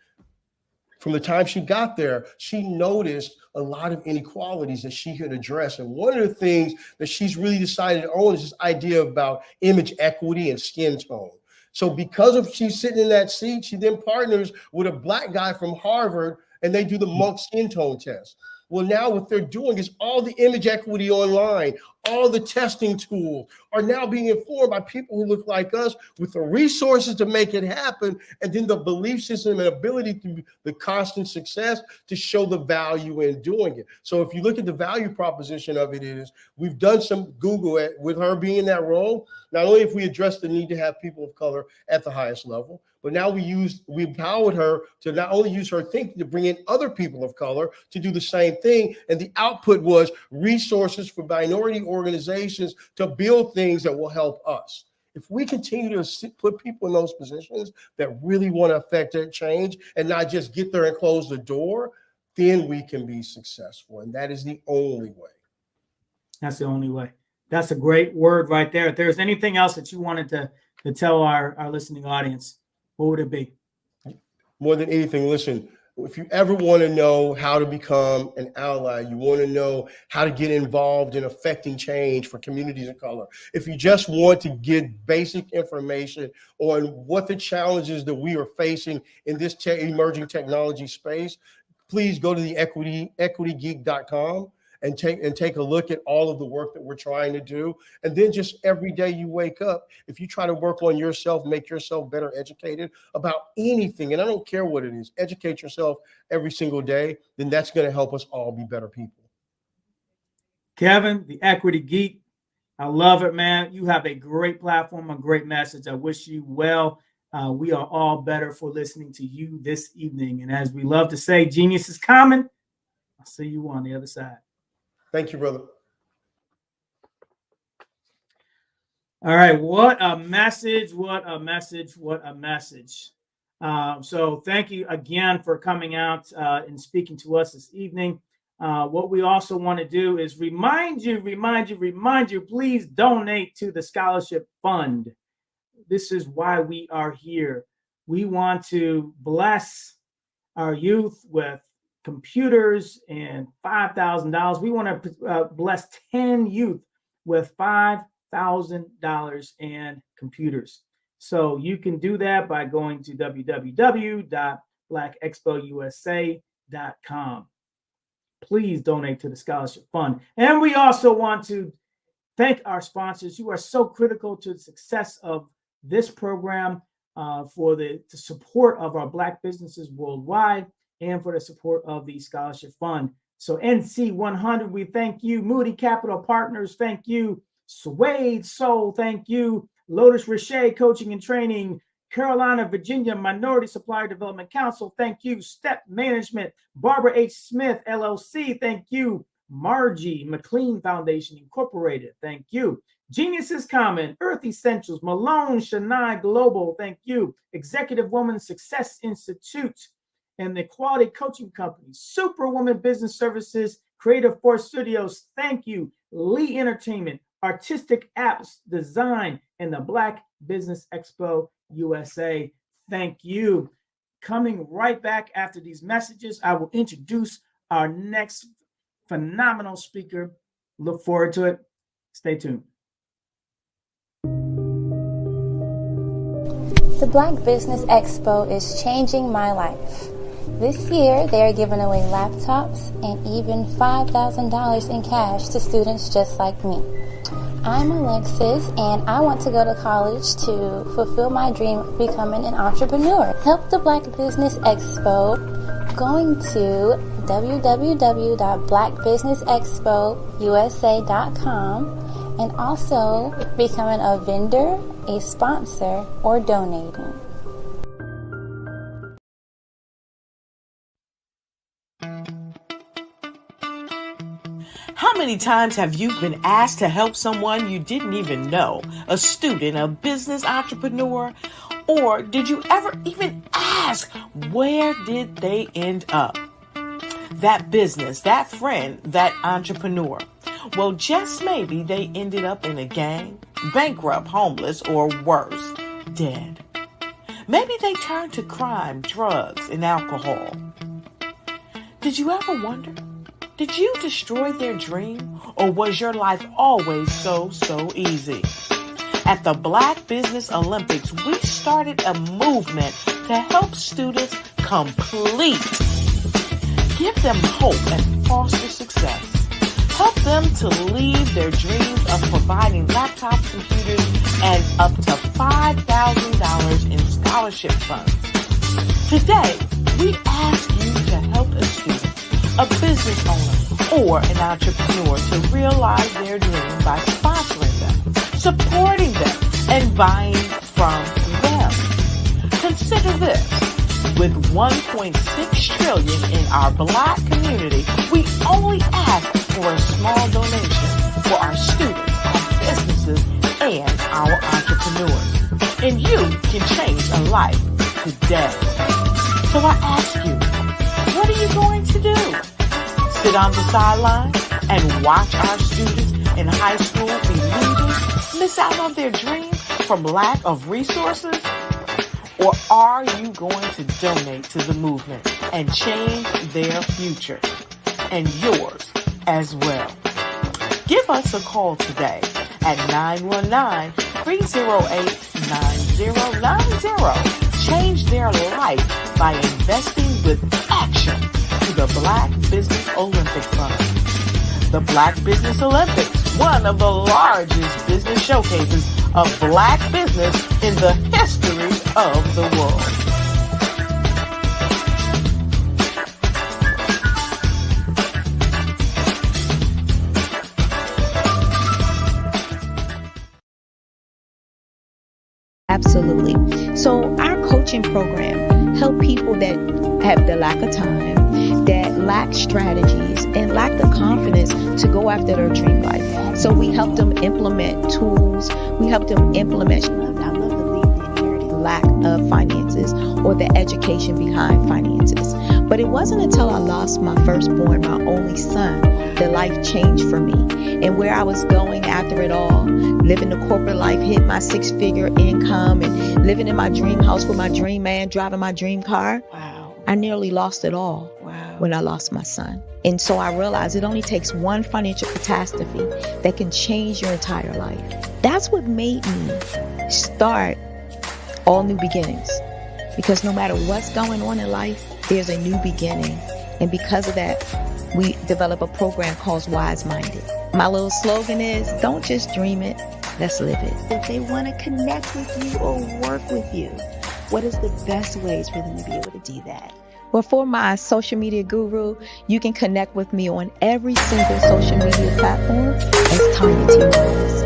From the time she got there, she noticed a lot of inequalities that she could address. And one of the things that she's really decided to own is this idea about image equity and skin tone. So because of she's sitting in that seat, she then partners with a Black guy from Harvard, and they do the Monk skin tone test. Well, now what they're doing is all the image equity online, all the testing tools are now being informed by people who look like us with the resources to make it happen, and then the belief system and ability to the constant success to show the value in doing it. So if you look at the value proposition of it is we've done some Google with her being in that role. Not only if we address the need to have people of color at the highest level, but now we empowered her to not only use her thinking to bring in other people of color to do the same thing. And the output was resources for minority organizations to build things that will help us. If we continue to put people in those positions that really want to affect that change and not just get there and close the door, then we can be successful. And that is the only way. That's the only way. That's a great word right there. If there's anything else that you wanted to tell our listening audience, what would it be? More than anything, listen, if you ever want to know how to become an ally, you want to know how to get involved in affecting change for communities of color, if you just want to get basic information on what the challenges that we are facing in this emerging technology space, please go to the equitygeek.com. and take a look at all of the work that we're trying to do. And then just every day you wake up, if you try to work on yourself, make yourself better educated about anything, and I don't care what it is, educate yourself every single day, then that's going to help us all be better people. Kevin, the Equity Geek, I love it, man. You have a great platform, a great message. I wish you well. We are all better for listening to you this evening. And as we love to say, genius is common. I'll see you on the other side. Thank you, brother. All right. What a message. What a message. What a message. So thank you again for coming out and speaking to us this evening. What we also want to do is remind you, please donate to the Scholarship Fund. This is why we are here. We want to bless our youth with computers and $5,000. We want to bless 10 youth with $5,000 and computers. So you can do that by going to www.blackexpousa.com. Please donate to the Scholarship Fund. And we also want to thank our sponsors. You are so critical to the success of this program, for the support of our Black businesses worldwide and for the support of the Scholarship Fund. So NC 100, we thank you. Moody Capital Partners, thank you. Suede Soul, thank you. Lotus Richer Coaching and Training, Carolina, Virginia Minority Supplier Development Council, thank you. Step Management, Barbara H. Smith, LLC, thank you. Margie McLean Foundation Incorporated, thank you. Genius is Common, Earth Essentials, Malone Shania Global, thank you. Executive Woman Success Institute and the Quality Coaching Company, Superwoman Business Services, Creative Force Studios, thank you. Lee Entertainment, Artistic Apps Design, and the Black Business Expo USA, thank you. Coming right back after these messages, I will introduce our next phenomenal speaker. Look forward to it. Stay tuned. The Black Business Expo is changing my life. This year, they are giving away laptops and even $5,000 in cash to students just like me. I'm Alexis, and I want to go to college to fulfill my dream of becoming an entrepreneur. Help the Black Business Expo going to www.blackbusinessexpousa.com and also becoming a vendor, a sponsor, or donating. How many times have you been asked to help someone you didn't even know, a student, a business entrepreneur? Or did you ever even ask, where did they end up? That business, that friend, that entrepreneur. Well, just maybe they ended up in a gang, bankrupt, homeless, or worse, dead. Maybe they turned to crime, drugs, and alcohol. Did you ever wonder? Did you destroy their dream, or was your life always so easy? At the Black Business Olympics, we started a movement to help students complete. Give them hope and foster success. Help them to leave their dreams of providing laptops, computers, and up to $5,000 in scholarship funds. Today, we ask you to help a student, a business owner, or an entrepreneur to realize their dream by sponsoring them, supporting them, and buying from them. Consider this. With $1.6 trillion in our Black community, we only ask for a small donation for our students, our businesses, and our entrepreneurs. And you can change a life today. So I ask you, what are you going to do? Sit on the sideline and watch our students in high school be leaders, miss out on their dream from lack of resources? Or are you going to donate to the movement and change their future and yours as well? Give us a call today at 919-308-9090. Change their life by investing with action to the Black Business Olympic Fund. the Black Business Olympics, one of the largest business showcases of Black business in the history of the world. Absolutely. So our coaching program help people that have the lack of time, that lack strategies, and lack the confidence to go after their dream life. So we help them implement tools. We help them implement, I love to leave the inherited lack of finances or the education behind finances. But it wasn't until I lost my firstborn, my only son, that life changed for me. And where I was going after it all, living the corporate life, hit my 6-figure income, and living in my dream house with my dream man, driving my dream car. Wow. I nearly lost it all when I lost my son. And so I realized it only takes one financial catastrophe that can change your entire life. That's what made me start All New Beginnings. Because no matter what's going on in life, there's a new beginning. And because of that, we develop a program called Wise Minded. My little slogan is, don't just dream it, let's live it. If they want to connect with you or work with you, what is the best ways for them to be able to do that? Well, for my social media guru, you can connect with me on every single social media platform as Tanya T. Wallace.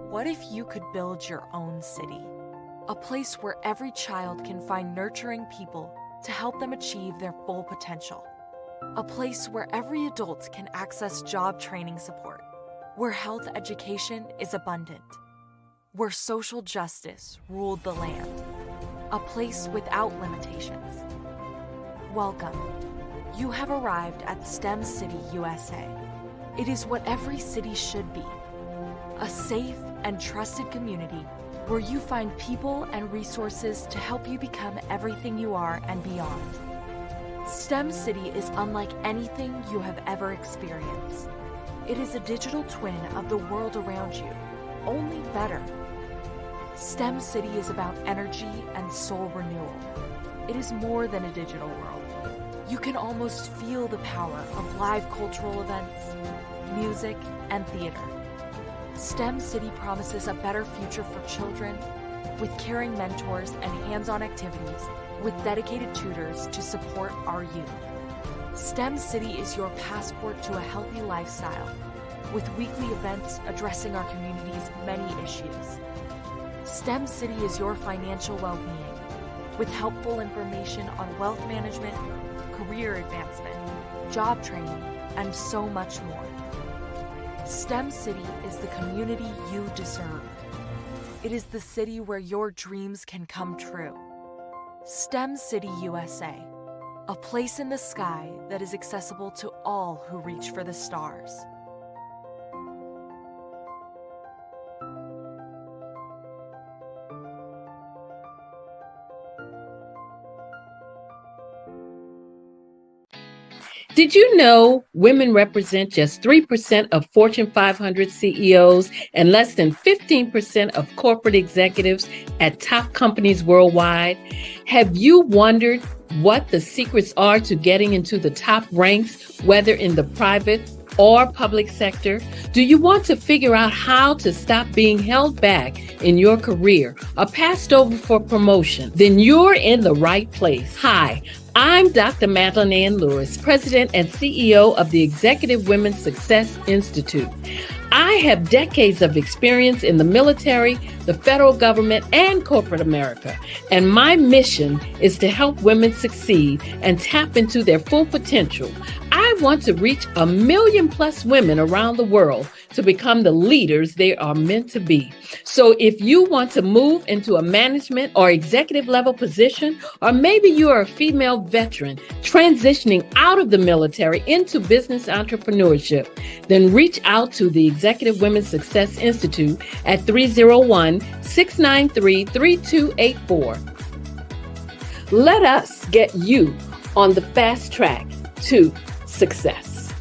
What if you could build your own city? A place where every child can find nurturing people to help them achieve their full potential. A place where every adult can access job training support. Where health education is abundant. Where social justice ruled the land. A place without limitations. Welcome. You have arrived at STEM City, USA. It is what every city should be. A safe and trusted community where you find people and resources to help you become everything you are and beyond. STEM City is unlike anything you have ever experienced. It is a digital twin of the world around you, only better. STEM City is about energy and soul renewal. It is more than a digital world. You can almost feel the power of live cultural events, music, and theater. STEM City promises a better future for children with caring mentors and hands-on activities with dedicated tutors to support our youth. STEM City is your passport to a healthy lifestyle with weekly events addressing our community's many issues. STEM City is your financial well-being with helpful information on wealth management, career advancement, job training, and so much more. STEM City is the community you deserve. It is the city where your dreams can come true. STEM City USA, a place in the sky that is accessible to all who reach for the stars. Did you know women represent just 3% of Fortune 500 CEOs and less than 15% of corporate executives at top companies worldwide? Have you wondered what the secrets are to getting into the top ranks, whether in the private or public sector? Do you want to figure out how to stop being held back in your career or passed over for promotion? Then you're in the right place. Hi, I'm Dr. Madeline Ann Lewis, President and CEO of the Executive Women's Success Institute. I have decades of experience in the military, the federal government, and corporate America, and my mission is to help women succeed and tap into their full potential. I want to reach 1 million plus women around the world to become the leaders they are meant to be. So if you want to move into a management or executive level position, or maybe you are a female veteran transitioning out of the military into business entrepreneurship, then reach out to the Executive Women's Success Institute at 301-693-3284. Let us get you on the fast track to success.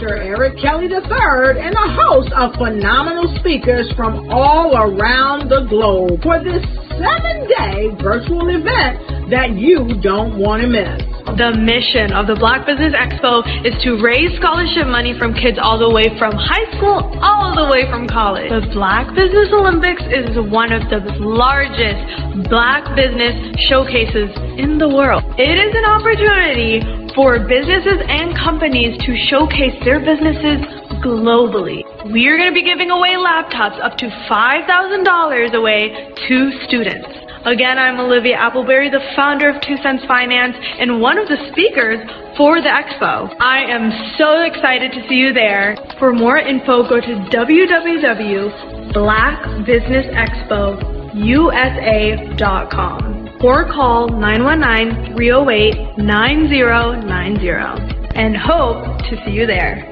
Dr. Eric Kelly III and a host of phenomenal speakers from all around the globe for this 7-day virtual event that you don't want to miss. The mission of the Black Business Expo is to raise scholarship money from kids all the way from high school, all the way from college. The Black Business Olympics is one of the largest Black business showcases in the world. It is an opportunity for businesses and companies to showcase their businesses globally. We are going to be giving away laptops up to $5,000 away to students. Again, I'm Olivia Appleberry, the founder of 2 Cents Finance and one of the speakers for the expo. I am so excited to see you there. For more info, go to www.blackbusinessexpousa.com or call 919-308-9090 and hope to see you there.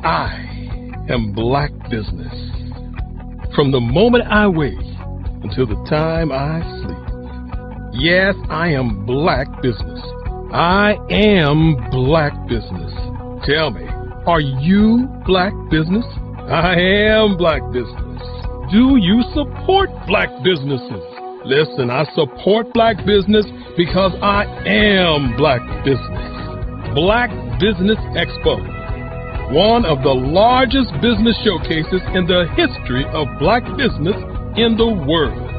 I am Black business. From the moment I wake until the time I sleep. Yes, I am Black business. I am Black business. Tell me, are you Black business? I am Black business. Do you support Black businesses? Listen, I support Black business because I am Black business. Black Business Expo, one of the largest business showcases in the history of Black business in the world.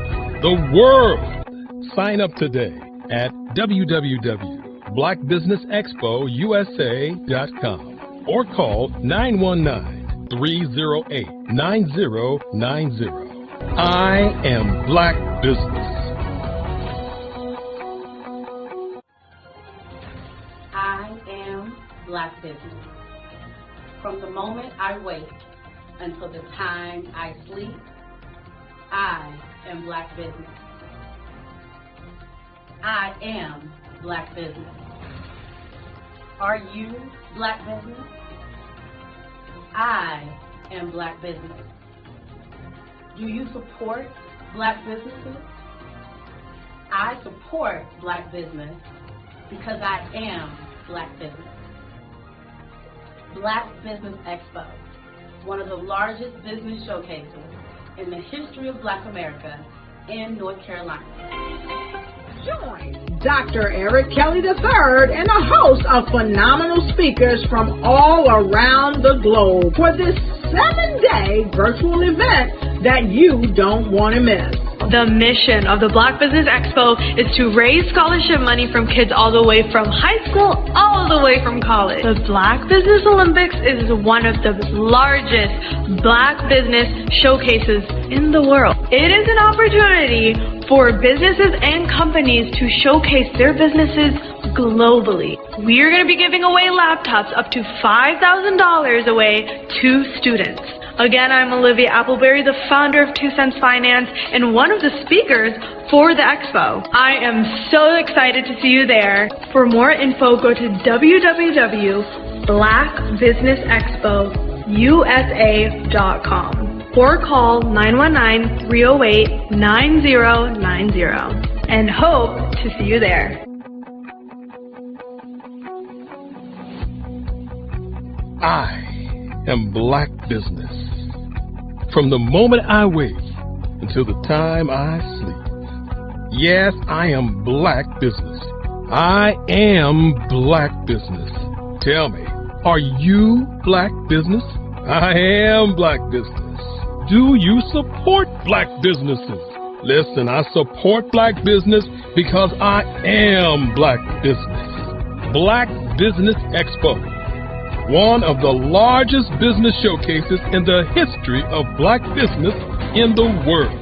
The world! Sign up today at www.blackbusinessexpousa.com or call 919-308-9090. I am Black business. I am Black business. From the moment I wake until the time I sleep, I am Black business. I am Black business. Are you Black business? I am Black business. Do you support Black businesses? I support Black business because I am Black business. Black Business Expo, one of the largest business showcases in the history of Black America in North Carolina. Join Dr. Eric Kelly III and a host of phenomenal speakers from all around the globe for this 7-day virtual event that you don't want to miss. The mission of the Black Business Expo is to raise scholarship money from kids all the way from high school, all the way from college. The Black Business Olympics is one of the largest Black business showcases in the world. It is an opportunity for businesses and companies to showcase their businesses globally. We are going to be giving away laptops up to $5,000 away to students. Again, I'm Olivia Appleberry, the founder of 2 Cents Finance and one of the speakers for the expo. I am so excited to see you there. For more info, go to www.blackbusinessexpousa.com or call 919-308-9090 and hope to see you there. I am Black business. From the moment I wake until the time I sleep. Yes, I am Black business. I am Black business. Tell me, are you Black business? I am Black business. Do you support Black businesses? Listen, I support Black business because I am Black business. Black Business Expo, one of the largest business showcases in the history of Black business in the world.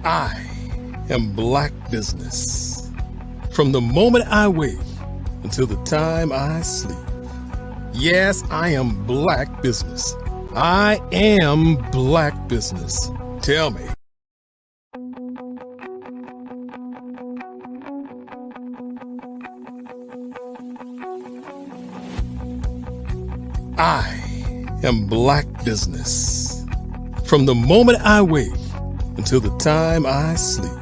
I am Black business. From the moment I wake until the time I sleep. Yes, I am Black business. I am Black business. Tell me, I am Black business. From the moment I wake until the time I sleep.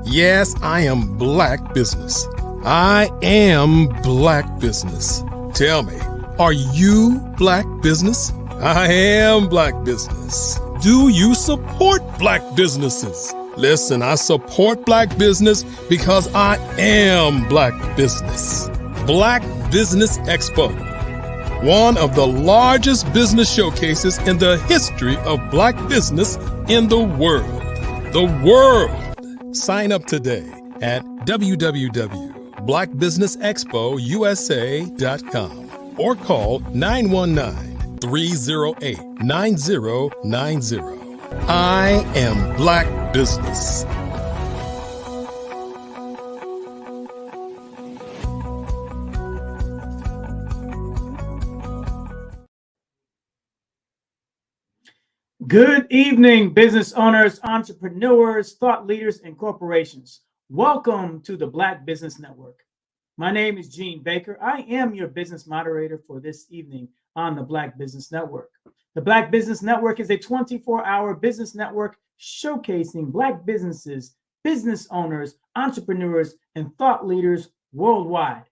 Yes, I am Black business. I am Black business. Tell me, are you Black business? I am Black business. Do you support Black businesses? Listen, I support Black business because I am Black business. Black Business Expo, one of the largest business showcases in the history of Black business in the world. The world. Sign up today at www.blackbusinessexpousa.com or call 919-308-9090. I am Black business. Good evening, business owners, entrepreneurs, thought leaders, and corporations. Welcome to the Black Business Network. My name is Gene Baker. I am your business moderator for this evening on the Black Business Network. The Black Business Network is a 24-hour business network showcasing Black businesses, business owners, entrepreneurs, and thought leaders worldwide.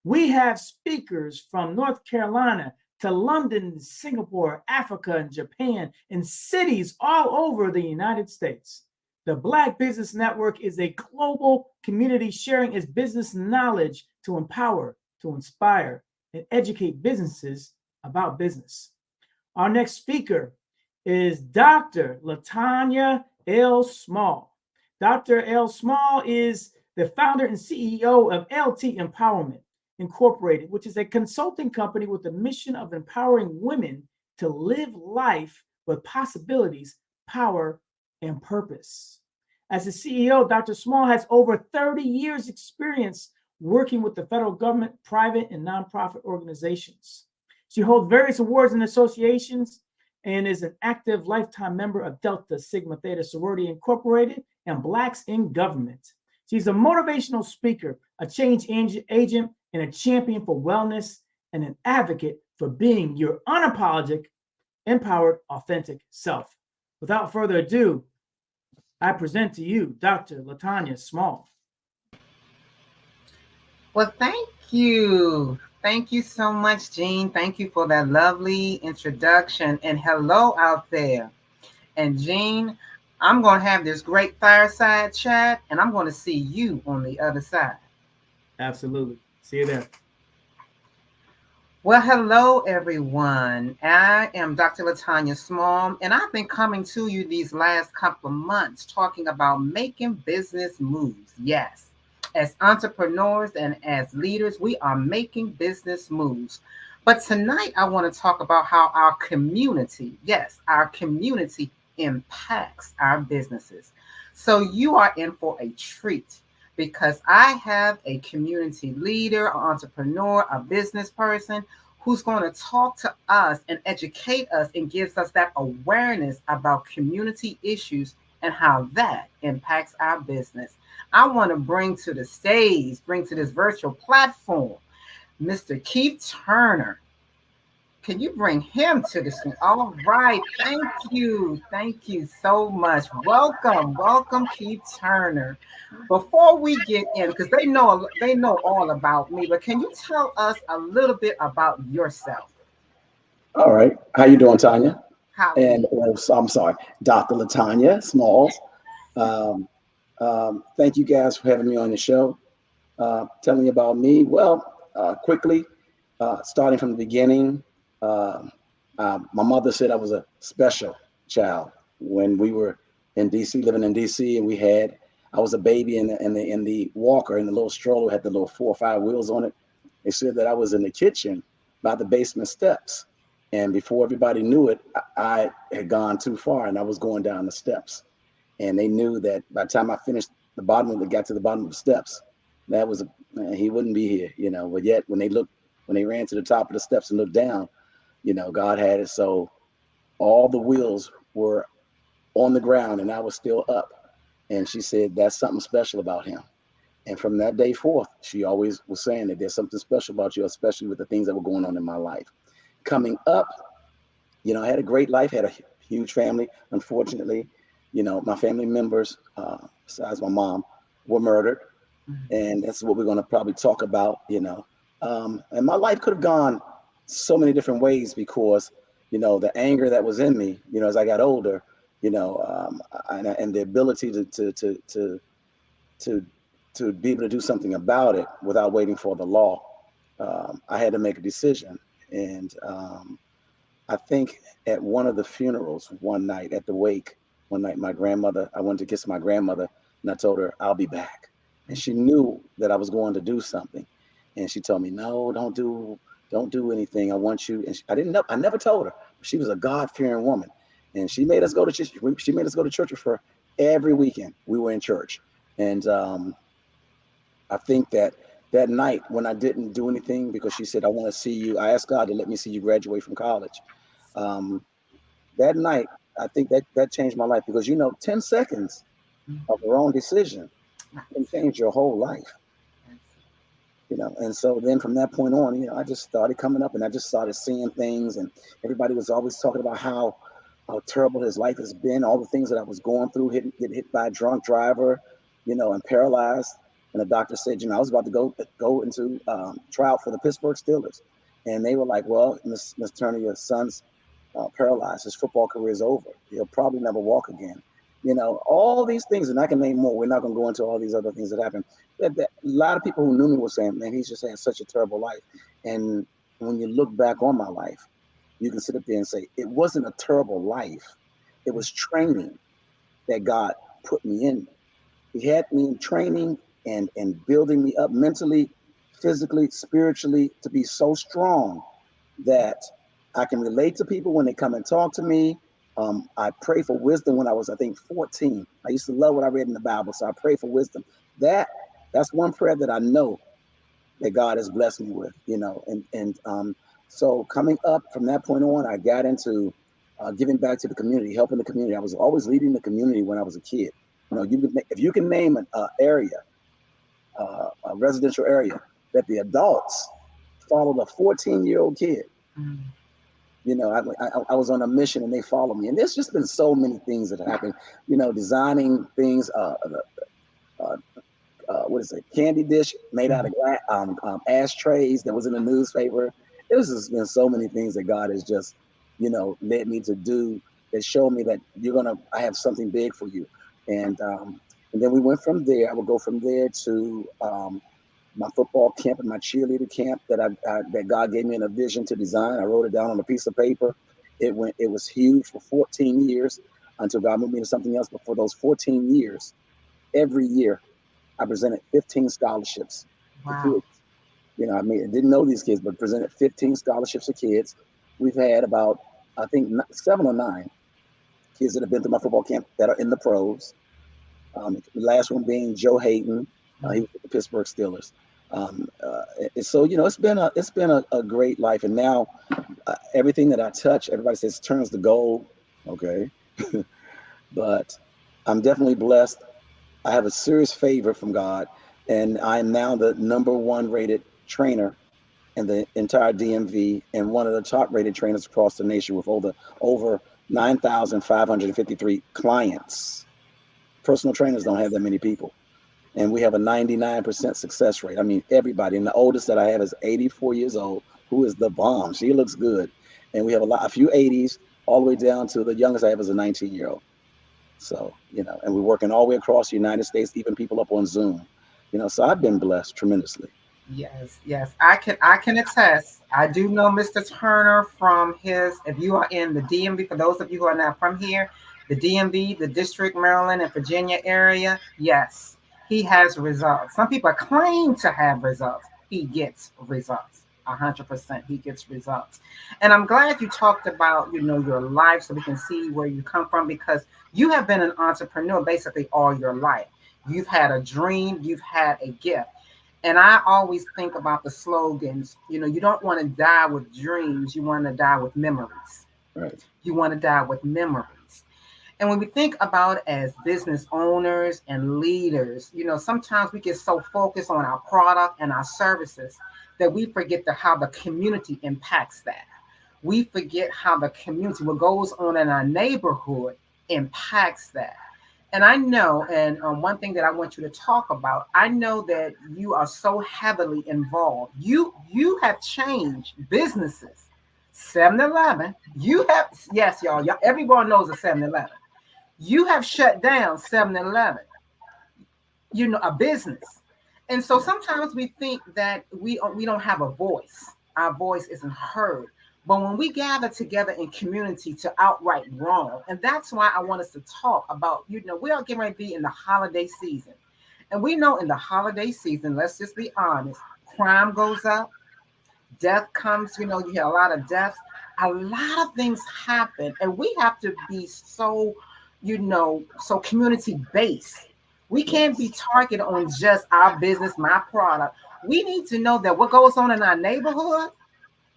We have speakers from North Carolina to London, Singapore, Africa, and Japan, and cities all over the United States. The Black Business Network is a global community sharing its business knowledge to empower, to inspire, and educate businesses about business. Our next speaker is Dr. Latanya L. Small. Dr. L. Small is the founder and CEO of LT Empowerment Incorporated, which is a consulting company with the mission of empowering women to live life with possibilities, power, and purpose. As a CEO, Dr. Small has over 30 years experience working with the federal government, private, and nonprofit organizations. She holds various awards and associations and is an active lifetime member of Delta Sigma Theta Sorority Incorporated and Blacks in Government. She's a motivational speaker, a change agent, and a champion for wellness, and an advocate for being your unapologetic, empowered, authentic self. Without further ado, I present to you Dr. Latanya Small. Well, thank you. Thank you so much, Gene. Thank you for that lovely introduction. And hello out there. And Gene, I'm going to have this great fireside chat, and I'm going to see you on the other side. Absolutely. See you there. Well, hello, everyone. I am Dr. Latanya Small, and I've been coming to you these last couple of months talking about making business moves. Yes, as entrepreneurs and as leaders, we are making business moves. But tonight, I want to talk about how our community, yes, our community impacts our businesses. So you are in for a treat, because I have a community leader, an entrepreneur, a business person who's going to talk to us and educate us and gives us that awareness about community issues and how that impacts our business. I want to bring to the stage, bring to this virtual platform, Mr. Keith Turner. Can you bring him to the screen? All right. Thank you. Thank you so much. Welcome, Keith Turner. Before we get in, because they know all about me, but can you tell us a little bit about yourself? All right. How you doing, Tanya? How? And I'm sorry, Dr. Latanya Smalls. Thank you guys for having me on the show. Telling you about me. Well, quickly, starting from the beginning. My mother said I was a special child when we were in DC, living in DC, and I was a baby in the walker, in the little stroller, had the little 4 or 5 wheels on it. They said that I was in the kitchen by the basement steps, and before everybody knew it, I had gone too far and I was going down the steps, and they knew that by the time I finished got to the bottom of the steps, that was he wouldn't be here, But yet when they ran to the top of the steps and looked down, God had it so all the wheels were on the ground and I was still up. And she said, that's something special about him. And from that day forth, she always was saying that there's something special about you, especially with the things that were going on in my life. coming up, I had a great life, had a huge family. Unfortunately, my family members, besides my mom, were murdered. And that's what we're going to probably talk about, and my life could have gone so many different ways because, the anger that was in me, as I got older, and the ability to be able to do something about it without waiting for the law. I had to make a decision. And I think at one of the funerals one night, at the wake, one night, I went to kiss my grandmother, and I told her, I'll be back. And she knew that I was going to do something. And she told me, no, don't do anything. I want you. And I never told her. She was a God-fearing woman. And she made us go to church. She made us go to church with her every weekend. We were in church. And I think that night when I didn't do anything because she said, I want to see you. I asked God to let me see you graduate from college. That night, I think that changed my life because, 10 seconds of the wrong decision can change your whole life. And so then from that point on, I just started coming up and I just started seeing things, and everybody was always talking about how terrible his life has been, all the things that I was going through, getting hit by a drunk driver, and paralyzed. And the doctor said, I was about to go into try out for the Pittsburgh Steelers. And they were like, well, Miss Turner, your son's paralyzed. His football career is over. He'll probably never walk again. All these things, and I can name more. We're not going to go into all these other things that happened. A lot of people who knew me were saying, man, he's just had such a terrible life. And when you look back on my life, you can sit up there and say, it wasn't a terrible life. It was training that God put me in. He had me in training and building me up mentally, physically, spiritually, to be so strong that I can relate to people when they come and talk to me. I pray for wisdom when I was, I think, 14. I used to love what I read in the Bible, so I pray for wisdom. That's one prayer that I know that God has blessed me with, so coming up from that point on, I got into giving back to the community, helping the community. I was always leading the community when I was a kid. If you can name an area, a residential area, that the adults followed a 14-year-old kid. I was on a mission and they followed me. And there's just been so many things that happen, designing things, what is it, candy dish made out of ashtrays that was in the newspaper. There's just been so many things that God has just, led me to do that show me that I have something big for you. And then we went from there. I would go from there to my football camp and my cheerleader camp that God gave me a vision to design. I wrote it down on a piece of paper. It was huge for 14 years until God moved me to something else. But for those 14 years, every year, I presented 15 scholarships for kids. I didn't know these kids, but presented 15 scholarships to kids. We've had about, I think, 7 or 9 kids that have been through my football camp that are in the pros. The last one being Joe Hayden. He was with the Pittsburgh Steelers. So it's been a great life, and now everything that I touch, everybody says turns to gold. Okay, but I'm definitely blessed. I have a serious favor from God, and I am now the #1 rated trainer in the entire DMV and one of the top rated trainers across the nation with over 9,553 clients. Personal trainers don't have that many people. And we have a 99% success rate. I mean, everybody. And the oldest that I have is 84 years old, who is the bomb. She looks good. And we have a few 80s, all the way down to the youngest I have is a 19-year-old. So, and we're working all the way across the United States, even people up on Zoom. So I've been blessed tremendously. Yes. I can attest. I do know Mr. Turner from if you are in the DMV, for those of you who are not from here, the DMV, the District, Maryland, and Virginia area, yes, he has results. Some people claim to have results. He gets results. 100%. He gets results. And I'm glad you talked about, your life so we can see where you come from, because you have been an entrepreneur basically all your life. You've had a dream. You've had a gift. And I always think about the slogans. You don't want to die with dreams. You want to die with memories. Right. You want to die with memories. And when we think about it as business owners and leaders, sometimes we get so focused on our product and our services that we forget how the community impacts that. we forget how the community, what goes on in our neighborhood, impacts that. And I know, and one thing that I want you to talk about, I know that you are so heavily involved. You have changed businesses. 7-Eleven, you have, yes, y'all, everyone knows a 7-Eleven. You have shut down 7-Eleven, a business. And so sometimes we think that we don't have a voice. Our voice isn't heard. But when we gather together in community to outright wrong, and that's why I want us to talk about, we are getting ready to be in the holiday season. And we know in the holiday season, let's just be honest, crime goes up, death comes, you hear a lot of deaths, a lot of things happen, and we have to be so, so community-based. We can't be targeted on just our business, my product. We need to know that what goes on in our neighborhood,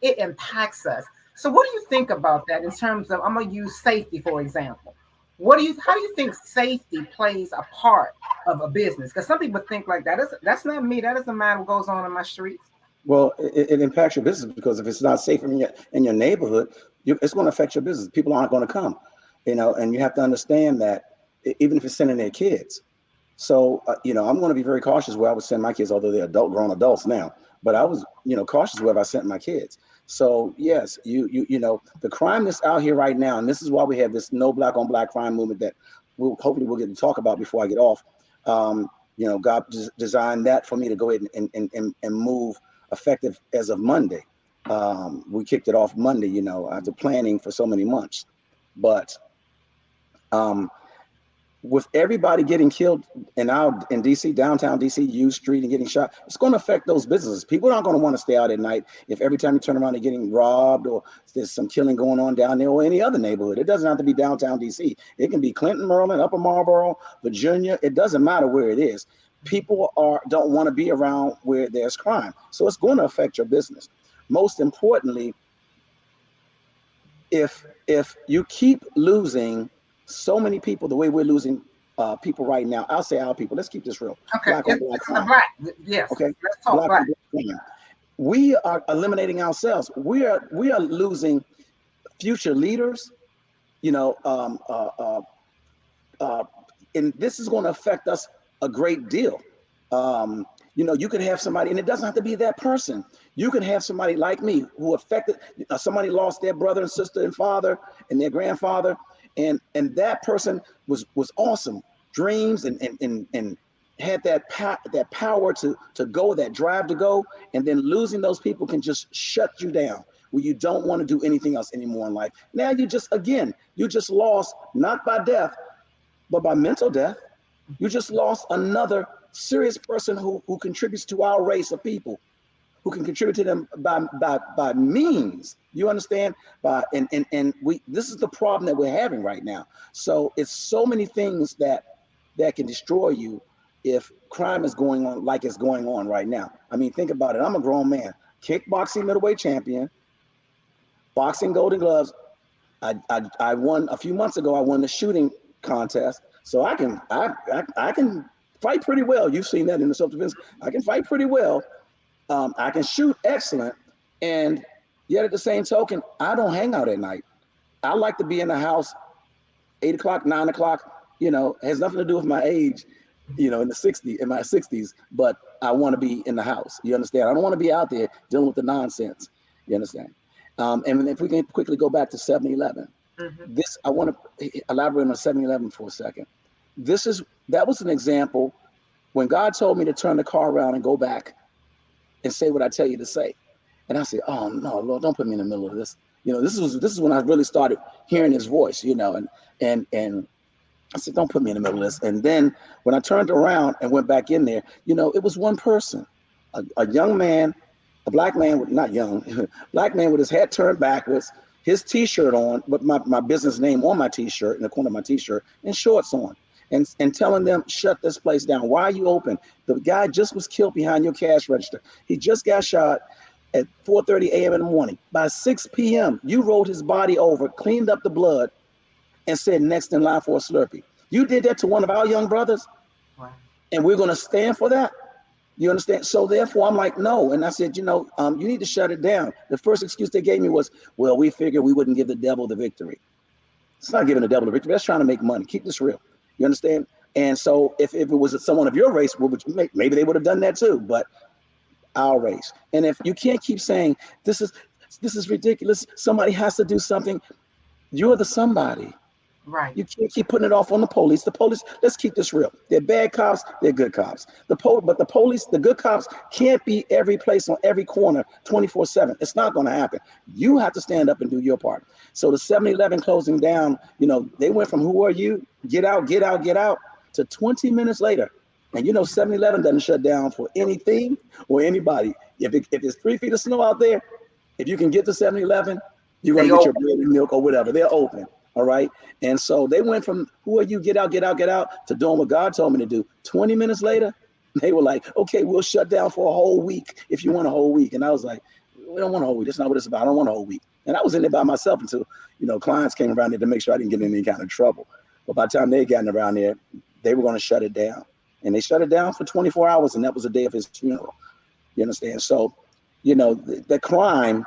it impacts us. So what do you think about that in terms of, I'm going to use safety, for example. How do you think safety plays a part of a business? Because some people think like that's not me. That doesn't matter what goes on in my streets. Well, it impacts your business, because if it's not safe in your neighborhood, it's going to affect your business. People aren't going to come, and you have to understand that, even if it's sending their kids. So, I'm going to be very cautious where I would send my kids, although they're grown adults now. But I was, cautious where I sent my kids. So yes, the crime that's out here right now, and this is why we have this no black on black crime movement that we'll get to talk about before I get off. God designed that for me to go ahead and move effective as of Monday. We kicked it off Monday, after planning for so many months. But with everybody getting killed in DC, downtown DC, U Street, and getting shot, it's going to affect those businesses. People aren't going to want to stay out at night if every time you turn around they're getting robbed, or there's some killing going on down there, or any other neighborhood. It doesn't have to be downtown DC. It can be Clinton, Maryland, Upper Marlboro, Virginia. It doesn't matter where it is. People don't want to be around where there's crime. So it's going to affect your business. Most importantly, if you keep losing so many people the way we're losing people right now, I'll say our people. Let's keep this real. Okay. Black on black crime. Yes. Okay. Let's talk black. We are eliminating ourselves. We are losing future leaders. And this is going to affect us a great deal. You could have somebody, and it doesn't have to be that person. You can have somebody like me who affected, somebody lost their brother and sister and father and their grandfather. And that person was awesome, dreams and had that power to go, that drive to go, and then losing those people can just shut you down where you don't want to do anything else anymore in life. Now you just lost, not by death, but by mental death. You just lost another serious person who contributes to our race of people, who can contribute to them by means. You understand? This is the problem that we're having right now. So it's so many things that can destroy you if crime is going on like it's going on right now. I mean, think about it. I'm a grown man, kickboxing middleweight champion, boxing Golden Gloves. I won a few months ago. I won the shooting contest, so I can fight pretty well. You've seen that in the self-defense. I can fight pretty well. I can shoot excellent, and yet at the same token, I don't hang out at night. I like to be in the house 8 o'clock, 9 o'clock. Has nothing to do with my age, in my 60s, but I want to be in the house. You understand? I don't want to be out there dealing with the nonsense. You understand? And if we can quickly go back to 7-Eleven, I want to elaborate on 7-Eleven for a second. That was an example when God told me to turn the car around and go back and say what I tell you to say. And I said, oh no, Lord, don't put me in the middle of this. This is when I really started hearing his voice, and I said, don't put me in the middle of this. And then when I turned around and went back in there, it was one person, a young man, a black man, not young, black man with his head turned backwards, his t-shirt on, but my business name on my t-shirt, in the corner of my t-shirt, and shorts on. And telling them, shut this place down. Why are you open? The guy just was killed behind your cash register. He just got shot at 4:30 a.m. in the morning. By 6 p.m., you rolled his body over, cleaned up the blood, and said, next in line for a Slurpee. You did that to one of our young brothers, wow. And we're going to stand for that? You understand? So therefore, I'm like, no. And I said, you need to shut it down. The first excuse they gave me was, well, we figured we wouldn't give the devil the victory. It's not giving the devil the victory. That's trying to make money. Keep this real. You understand? And so if it was someone of your race, maybe they would have done that too. But our race. And if you can't keep saying, this is ridiculous, somebody has to do something, you're the somebody. Right. You can't keep putting it off on the police. The police, let's keep this real. They're bad cops, they're good cops. But the police, the good cops can't be every place on every corner 24/7. It's not going to happen. You have to stand up and do your part. So the 7-Eleven closing down, they went from who are you? Get out, get out, get out to 20 minutes later. And 7-Eleven doesn't shut down for anything or anybody. If it's 3 feet of snow out there, if you can get to 7-Eleven, you're going to get your bread and milk or whatever. They're open. All right. And so they went from who are you? Get out, get out, get out to doing what God told me to do. 20 minutes later, they were like, okay, we'll shut down for a whole week if you want a whole week. And I was like, we don't want a whole week. That's not what it's about. I don't want a whole week. And I was in there by myself until, clients came around there to make sure I didn't get in any kind of trouble. But by the time they had gotten around there, they were going to shut it down. And they shut it down for 24 hours. And that was the day of his funeral. You understand? So, the crime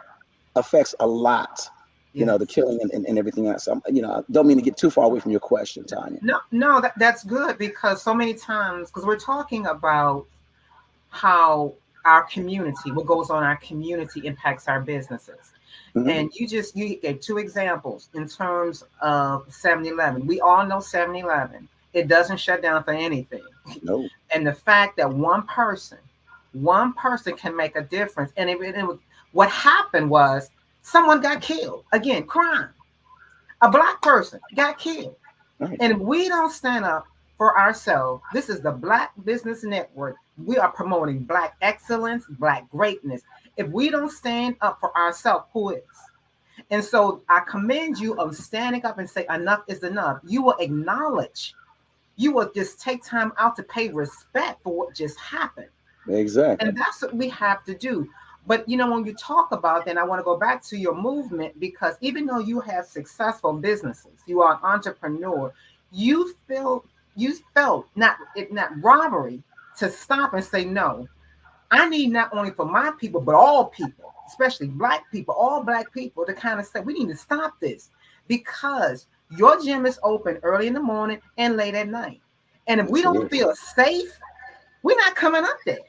affects a lot. The killing and everything else. I don't mean to get too far away from your question, Tanya. No, that's good, because so many times, because we're talking about how our community, what goes on in our community impacts our businesses. Mm-hmm. And you gave 2 examples in terms of 7-Eleven. We all know 7-Eleven. It doesn't shut down for anything. No. And the fact that one person can make a difference. And what happened was, someone got killed. Again, crime. A Black person got killed. Right. And if we don't stand up for ourselves, this is the Black Business Network. We are promoting Black excellence, Black greatness. If we don't stand up for ourselves, who is? And so I commend you of standing up and say, enough is enough. You will acknowledge. You will just take time out to pay respect for what just happened. Exactly. And that's what we have to do. But, when you talk about, then I want to go back to your movement, because even though you have successful businesses, you are an entrepreneur, you felt not robbery to stop and say, no, I need not only for my people, but all people, especially Black people, all Black people, to kind of say, we need to stop this, because your gym is open early in the morning and late at night. And if we don't feel safe, we're not coming up there.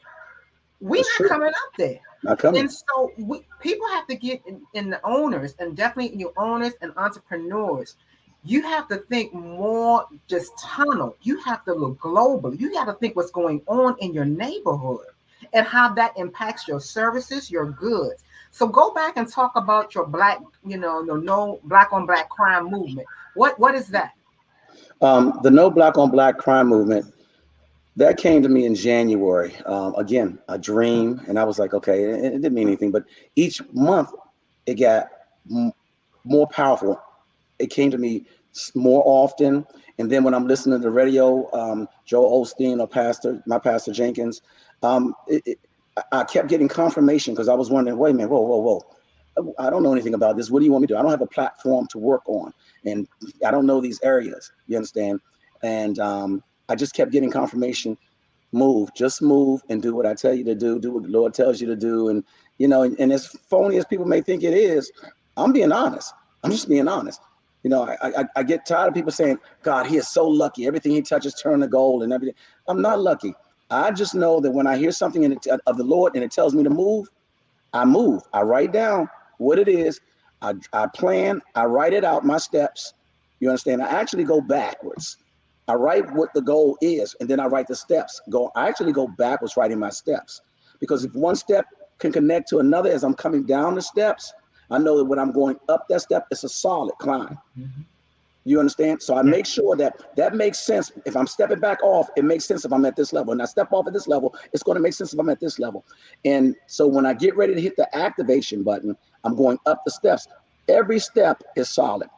Coming up there. And so people have to get in the owners, and definitely your owners and entrepreneurs. You have to think more just tunnel. You have to look global. You got to think what's going on in your neighborhood and how that impacts your services, your goods. So go back and talk about your Black, no Black on Black crime movement. What is that? The No Black on Black crime movement. That came to me in January. Again, a dream. And I was like, okay, it didn't mean anything. But each month, it got more powerful. It came to me more often. And then when I'm listening to the radio, Joel Osteen or my pastor Jenkins, I kept getting confirmation, because I was wondering, wait a minute, whoa. I don't know anything about this. What do you want me to do? I don't have a platform to work on. And I don't know these areas. You understand? And I just kept getting confirmation, just move and do what I tell you to do what the Lord tells you to do. And, and as phony as people may think it is, I'm being honest. I'm just being honest. I get tired of people saying, God, he is so lucky. Everything he touches turns to gold and everything. I'm not lucky. I just know that when I hear something of the Lord and it tells me to move, I move. I write down what it is. I plan. I write it out, my steps. You understand? I actually go backwards. I write what the goal is, and then I write the steps. I actually go backwards writing my steps, because if one step can connect to another as I'm coming down the steps, I know that when I'm going up that step, it's a solid climb. Mm-hmm. You understand? So I make sure that makes sense. If I'm stepping back off, it makes sense if I'm at this level. And I step off at this level, it's going to make sense if I'm at this level. And so when I get ready to hit the activation button, I'm going up the steps. Every step is solid.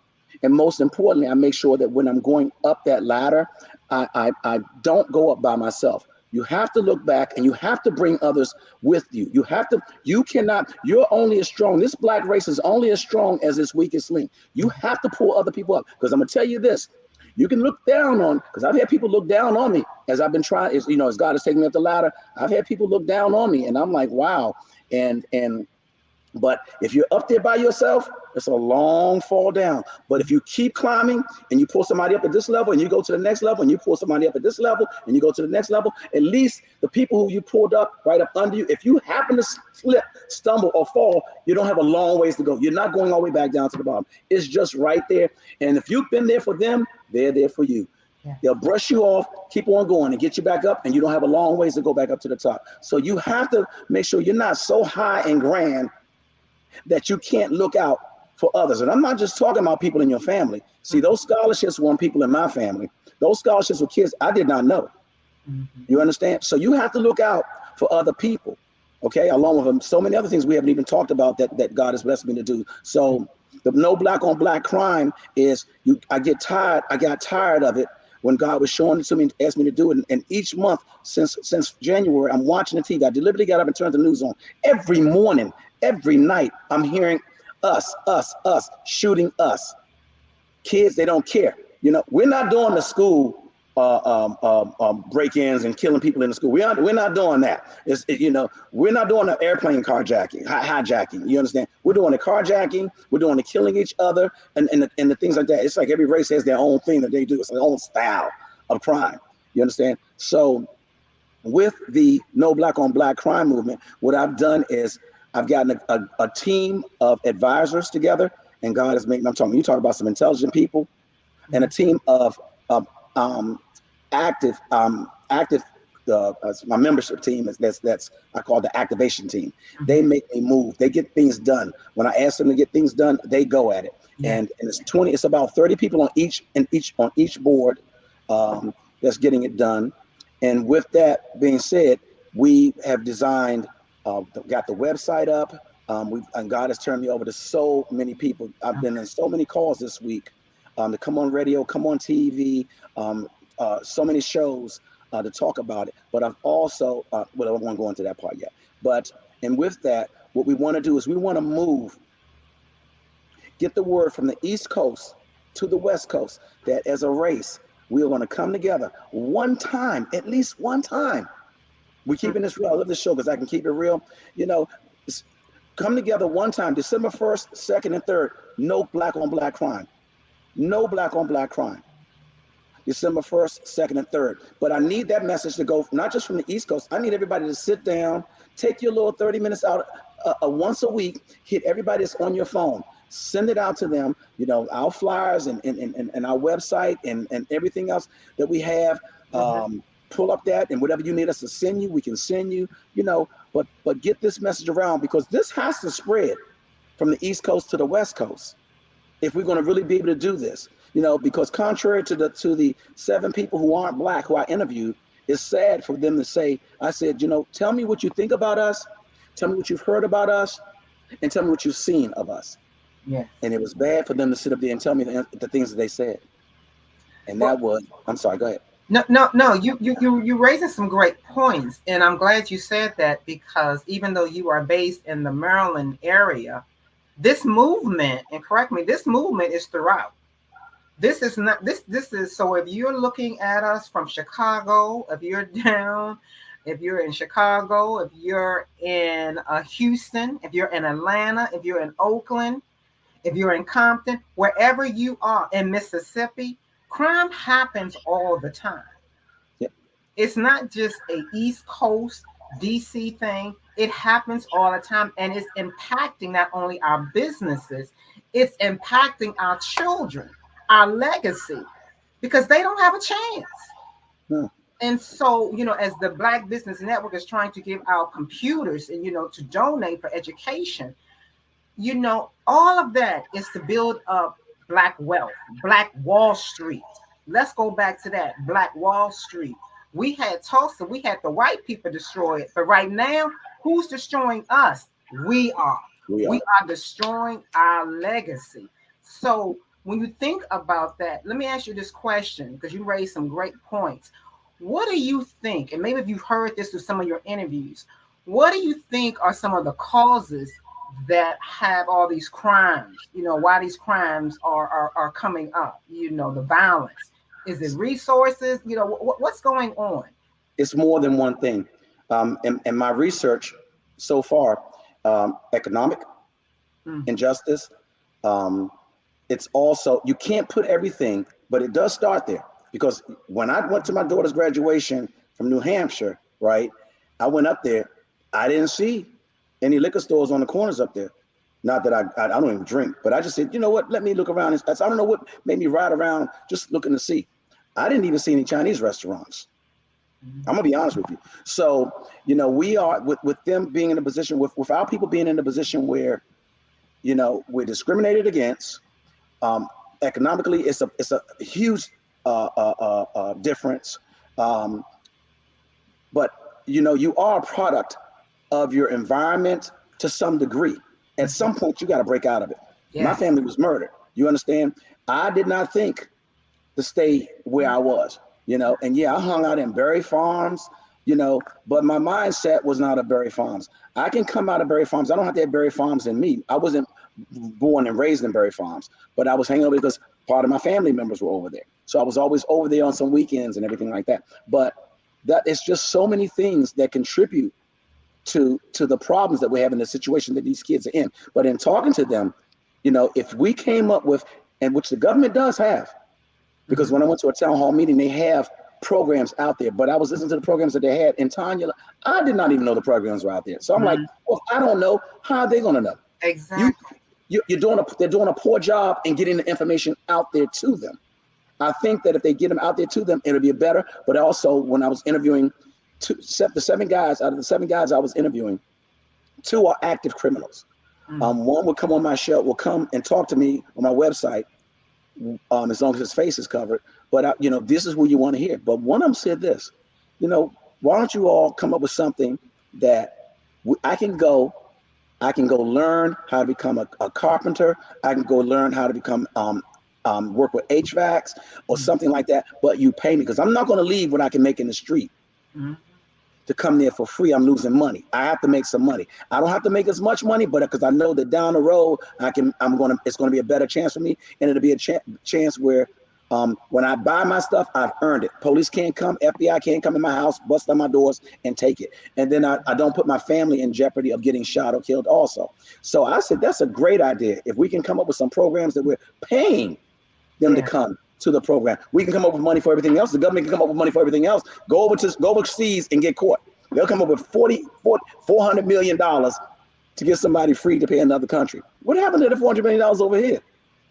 And most importantly, I make sure that when I'm going up that ladder, I don't go up by myself. You have to look back and you have to bring others with you. You're only as strong. This Black race is only as strong as its weakest link. You have to pull other people up, because I'm going to tell you this. You can look down on, because I've had people look down on me. as I've been trying, as God has taken me up the ladder, I've had people look down on me, and I'm like, wow. But if you're up there by yourself, it's a long fall down. But if you keep climbing and you pull somebody up at this level and you go to the next level and you pull somebody up at this level and you go to the next level, at least the people who you pulled up right up under you, if you happen to slip, stumble, or fall, you don't have a long ways to go. You're not going all the way back down to the bottom. It's just right there. And if you've been there for them, they're there for you. Yeah. They'll brush you off, keep on going, and get you back up, and you don't have a long ways to go back up to the top. So you have to make sure you're not so high and grand that you can't look out for others. And I'm not just talking about people in your family. See, those scholarships weren't people in my family. Those scholarships were kids I did not know. Mm-hmm. You understand? So you have to look out for other people, okay? Along with so many other things we haven't even talked about that God has blessed me to do. So the no black on black crime is, I got tired of it when God was showing it to me and asked me to do it. And each month since January, I'm watching the TV. I deliberately got up and turned the news on. Every morning, every night, I'm hearing us, shooting us. Kids, they don't care. We're not doing the school break-ins and killing people in the school. We're not doing that. We're not doing the airplane carjacking, hijacking. You understand? We're doing the carjacking. We're doing the killing each other and the things like that. It's like every race has their own thing that they do. It's their own style of crime. You understand? So with the No Black on Black crime movement, what I've done is I've gotten a team of advisors together, and God is making. You talk about some intelligent people, and a team of active. My membership team that's I call the activation team. They make me move. They get things done. When I ask them to get things done, they go at it. Yeah. And it's 20. It's about 30 people on each board that's getting it done. And with that being said, we have designed. Got the website up. And God has turned me over to so many people. I've been in so many calls this week to come on radio, come on TV, so many shows to talk about it. But I've also, I won't go into that part yet. And with that, what we want to do is we want to move, get the word from the East Coast to the West Coast that as a race, we are going to come together one time, at least one time. We're keeping this real. I love this show because I can keep it real. Come together one time, December 1st, 2nd, and 3rd. No black on black crime. No black on black crime. December 1st, 2nd, and 3rd. But I need that message to go not just from the East Coast. I need everybody to sit down, take your little 30 minutes out once a week, hit everybody that's on your phone. Send it out to them, our flyers and our website and everything else that we have. Pull up that, and whatever you need us to send you, we can send you, but get this message around, because this has to spread from the East Coast to the West Coast if we're going to really be able to do this, because contrary to the 7 people who aren't black who I interviewed, it's sad for them to say, I said, tell me what you think about us, tell me what you've heard about us, and tell me what you've seen of us. Yeah. And it was bad for them to sit up there and tell me the things that they said. And I'm sorry, go ahead. No. You raising some great points, and I'm glad you said that, because even though you are based in the Maryland area, this movement, and correct me, this movement is throughout. This is not this is so. If you're looking at us from Chicago, if you're in Chicago, if you're in Houston, if you're in Atlanta, if you're in Oakland, if you're in Compton, wherever you are in Mississippi. Crime happens all the time. Yep. It's not just a East Coast DC thing. It happens all the time, and it's impacting not only our businesses, it's impacting our children, our legacy, because they don't have a chance. No. And so, as the Black Business Network is trying to give out computers and, to donate for education, all of that is to build up Black wealth, Black Wall Street. Let's go back to that, Black Wall Street. We had Tulsa, we had the white people destroy it. But right now, who's destroying us? We are. We are destroying our legacy. So when you think about that, let me ask you this question, because you raised some great points. What do you think, and maybe if you've heard this through some of your interviews, what do you think are some of the causes that have all these crimes, why these crimes are coming up, the violence? Is it resources? You know, what's going on? It's more than one thing. In my research so far, economic injustice. It's also, you can't put everything, but it does start there. Because when I went to my daughter's graduation from New Hampshire, right, I went up there, I didn't see any liquor stores on the corners up there. Not that I don't even drink, but I just said, you know what, let me look around. I don't know what made me ride around just looking to see. I didn't even see any Chinese restaurants. I'm gonna be honest with you. So, you know, we are with them being in a position, with our people being in a position where, you know, we're discriminated against. Economically, it's a huge difference. But you know, you are a product of your environment to some degree. At some point, you got to break out of it. Yes. My family was murdered. You understand? I did not think to stay where I was, you know, and yeah, I hung out in Berry Farms, you know, but my mindset was not of Berry Farms. I can come out of Berry Farms. I don't have to have Berry Farms in me. I wasn't born and raised in Berry Farms, but I was hanging over because part of my family members were over there. So I was always over there on some weekends and everything like that. But that it's just so many things that contribute to the problems that we have in the situation that these kids are in. But in talking to them, you know, if we came up with, and which the government does have, because when I went to a town hall meeting, they have programs out there, but I was listening to the programs that they had in Tanya. I did not even know the programs were out there. So I'm like, well, I don't know. How are they going to know? Exactly. They're doing a poor job in getting the information out there to them. I think that if they get them out there to them, it'll be better. But also, when I was interviewing the 7 guys, out of the 7 guys I was interviewing, 2 are active criminals. One will come on my show, will come and talk to me on my website, as long as his face is covered. But you know, this is what you want to hear. But one of them said this, you know, why don't you all come up with something that I can go learn how to become a carpenter. I can go learn how to become work with HVACs or something like that. But you pay me, because I'm not going to leave what I can make in the street. To come there for free. I'm losing money. I have to make some money. I don't have to make as much money, but because I know that down the road it's going to be a better chance for me, and it'll be a chance where when I buy my stuff, I've earned it. Police can't come, FBI can't come in my house, bust down my doors and take it. And then I don't put my family in jeopardy of getting shot or killed also. So I said, that's a great idea. If we can come up with some programs that we're paying them to come to the program, we can come up with money for everything else. The government can come up with money for everything else. Go overseas and get caught. They'll come up with $400 million to get somebody free to pay another country. What happened to the $400 million over here?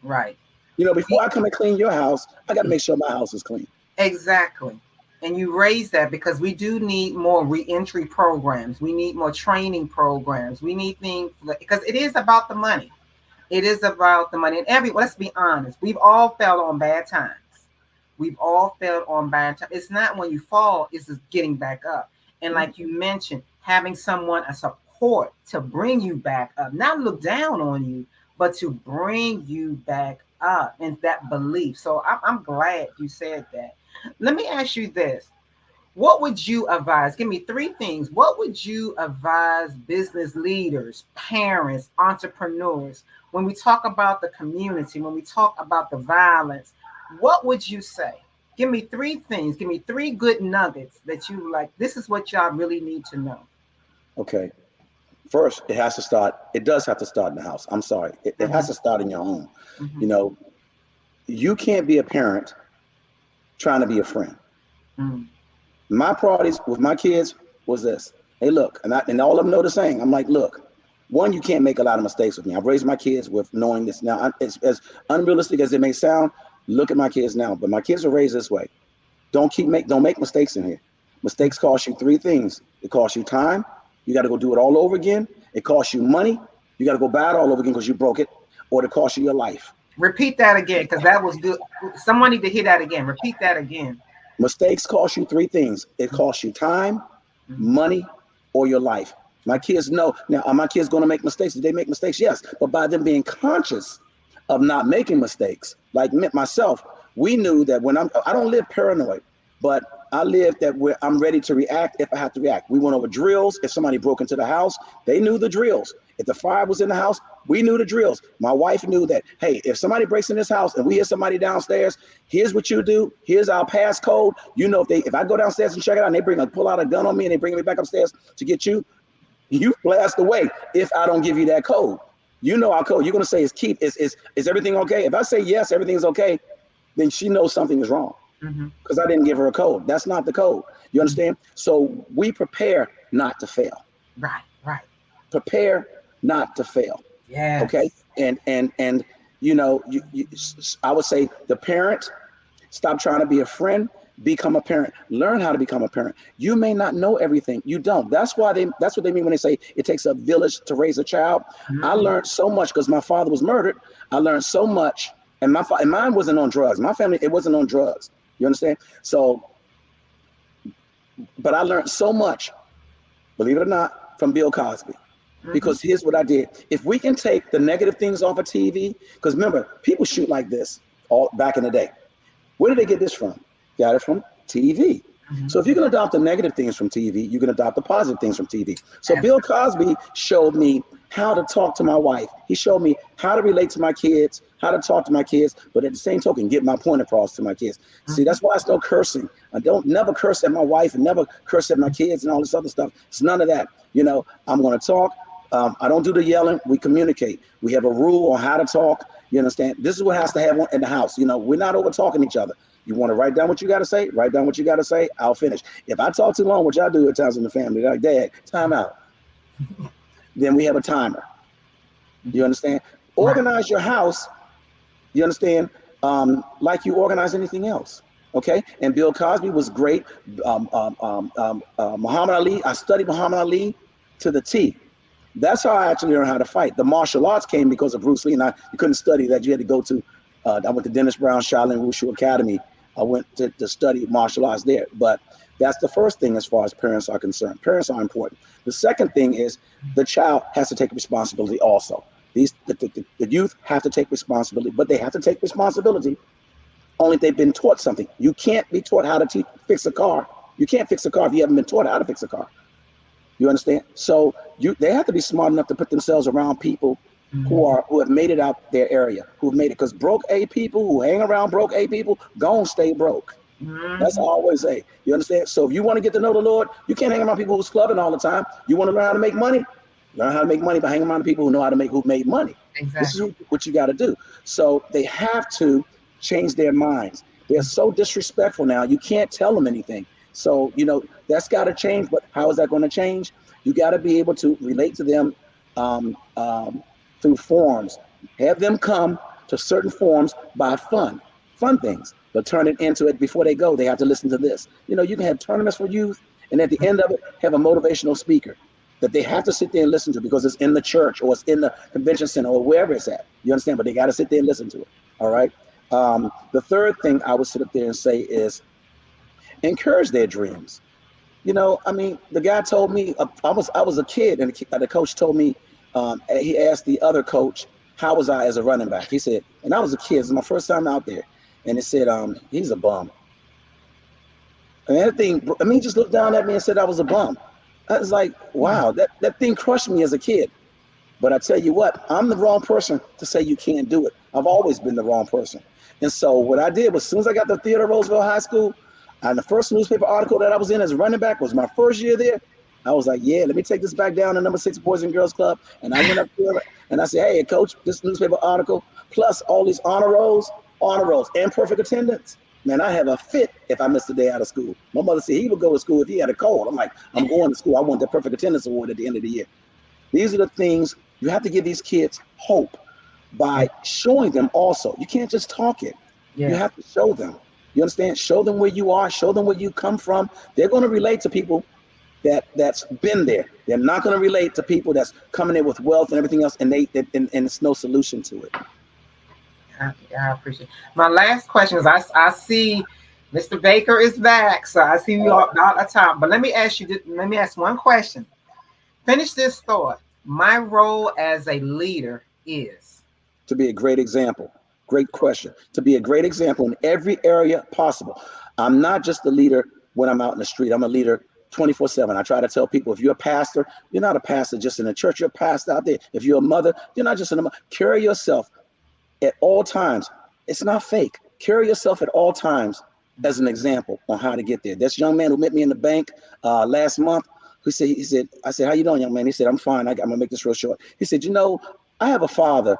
Right. You know, before I come and clean your house, I got to make sure my house is clean. Exactly. And you raise that because we do need more reentry programs. We need more training programs. We need things, because it is about the money. It is about the money. And let's be honest, we've all fell on bad times. We've all failed on bad times. It's not when you fall, it's just getting back up. And like you mentioned, having someone, a support to bring you back up, not look down on you, but to bring you back up, and that belief. So I'm glad you said that. Let me ask you this. What would you advise? Give me 3 things. What would you advise business leaders, parents, entrepreneurs, when we talk about the community, when we talk about the violence? What would you say? Give me 3 things. Give me 3 good nuggets that you like. This is what y'all really need to know. Okay. First, it does have to start in the house. I'm sorry. It has to start in your home. You know, you can't be a parent trying to be a friend. My priorities with my kids was this. Hey, look, and all of them know the saying. I'm like, look, one, you can't make a lot of mistakes with me. I've raised my kids with knowing this. Now, it's as unrealistic as it may sound, look at my kids now, but my kids are raised this way. Don't make mistakes in here. Mistakes cost you 3 things. It costs you time. You got to go do it all over again. It costs you money. You got to go buy it all over again because you broke it, or it costs you your life. Repeat that again, because that was good. Someone need to hear that again. Repeat that again. Mistakes cost you 3 things. It costs you time, money, or your life. My kids know. Now, are my kids going to make mistakes? Did they make mistakes? Yes. But by them being conscious of not making mistakes, like myself, we knew that when I don't live paranoid, but I live that where I'm ready to react if I have to react. We went over drills. If somebody broke into the house, they knew the drills. If the fire was in the house, We knew the drills. My wife knew that, hey, if somebody breaks in this house and we hear somebody downstairs, here's what you do. Here's our passcode. You know, if I go downstairs and check it out and they pull out a gun on me and they bring me back upstairs to get you, you blast away if I don't give you that code. You know our code. You're going to say, is everything okay? If I say yes, everything's okay, then she knows something is wrong because I didn't give her a code. That's not the code. You understand? So we prepare not to fail. Right. Prepare not to fail. Yeah. Okay. And you know, I would say the parent, stop trying to be a friend, become a parent. Learn how to become a parent. You may not know everything. You don't. That's what they mean when they say it takes a village to raise a child. I learned so much because my father was murdered. I learned so much, and mine wasn't on drugs. My family, it wasn't on drugs. You understand? So, but I learned so much, believe it or not, from Bill Cosby. Because here's what I did. If we can take the negative things off of TV, because remember, people shoot like this all back in the day. Where did they get this from? Got it from TV. So if you can adopt the negative things from TV, you can adopt the positive things from TV. So Bill Cosby showed me how to talk to my wife. He showed me how to relate to my kids, how to talk to my kids, but at the same token, get my point across to my kids. See, that's why it's no cursing. I don't never curse at my wife and never curse at my kids and all this other stuff. It's none of that. You know, I'm going to talk. I don't do the yelling. We communicate. We have a rule on how to talk. You understand? This is what has to happen in the house. You know, we're not over talking each other. You want to write down what you got to say? Write down what you got to say. I'll finish. If I talk too long, which I do at times in the family, like, Dad, time out. Then we have a timer. You understand? Organize your house. You understand? Like you organize anything else. Okay. And Bill Cosby was great. Muhammad Ali. I studied Muhammad Ali to the T. That's how I actually learned how to fight. The martial arts came because of Bruce Lee, and you couldn't study that. You had to go to, I went to Dennis Brown Shaolin Wushu Academy. I went to study martial arts there. But that's the first thing as far as parents are concerned. Parents are important. The second thing is the child has to take responsibility also. The youth have to take responsibility, but they have to take responsibility only if they've been taught something. You can't be taught how to fix a car. You can't fix a car if you haven't been taught how to fix a car. You understand? So they have to be smart enough to put themselves around people who have made it out their area, who have made it. Because broke A people who hang around broke A people, gonna stay broke. That's all I always say. You understand? So if you want to get to know the Lord, you can't hang around people who's clubbing all the time. You want to learn how to make money? Learn how to make money by hanging around people who know how to who made money. Exactly. This is what you got to do. So they have to change their minds. They're so disrespectful now. You can't tell them anything. So, you know, that's got to change. But how is that going to change? You got to be able to relate to them through forums. Have them come to certain forums by fun things, but turn it into it before they go. They have to listen to this. You know, you can have tournaments for youth, and at the end of it, have a motivational speaker that they have to sit there and listen to because it's in the church or it's in the convention center or wherever it's at. You understand? But they got to sit there and listen to it. All right. The third thing I would sit up there and say is encourage their dreams. You know, I mean, the guy told me I was a kid, and the coach told me, he asked the other coach, how was I as a running back? He said, and I was a kid, it was my first time out there, and he said, he's a bum. And that thing, I mean, he just looked down at me and said I was a bum. I was like, wow, that thing crushed me as a kid. But I tell you what, I'm the wrong person to say you can't do it. I've always been the wrong person. And so what I did was, as soon as I got to Theodore Roosevelt High School, and the first newspaper article that I was in as a running back was my first year there. I was like, yeah, let me take this back down to number 6 Boys and Girls Club. And I went up there and I said, hey, coach, this newspaper article, plus all these honor rolls, and perfect attendance. Man, I have a fit if I missed a day out of school. My mother said he would go to school if he had a cold. I'm like, I'm going to school. I want the perfect attendance award at the end of the year. These are the things you have to give these kids hope by showing them also. You can't just talk it. Yeah. You have to show them. You understand? Show them where you are. Show them where you come from. They're going to relate to people that's been there. They're not going to relate to people that's coming in with wealth and everything else, and it's no solution to it. I appreciate it. My last question is, I see Mr. Baker is back, so I see you all the time. But let me ask one question. Finish this thought. My role as a leader is to be a great example. Great question. To be a great example in every area possible. I'm not just a leader when I'm out in the street. I'm a leader 24/7. I try to tell people, if you're a pastor, you're not a pastor just in the church, you're a pastor out there. If you're a mother, you're not just a mother. Carry yourself at all times. It's not fake. Carry yourself at all times as an example on how to get there. This young man who met me in the bank last month, I said, how you doing, young man? He said, I'm fine. I'm gonna make this real short. He said, I have a father,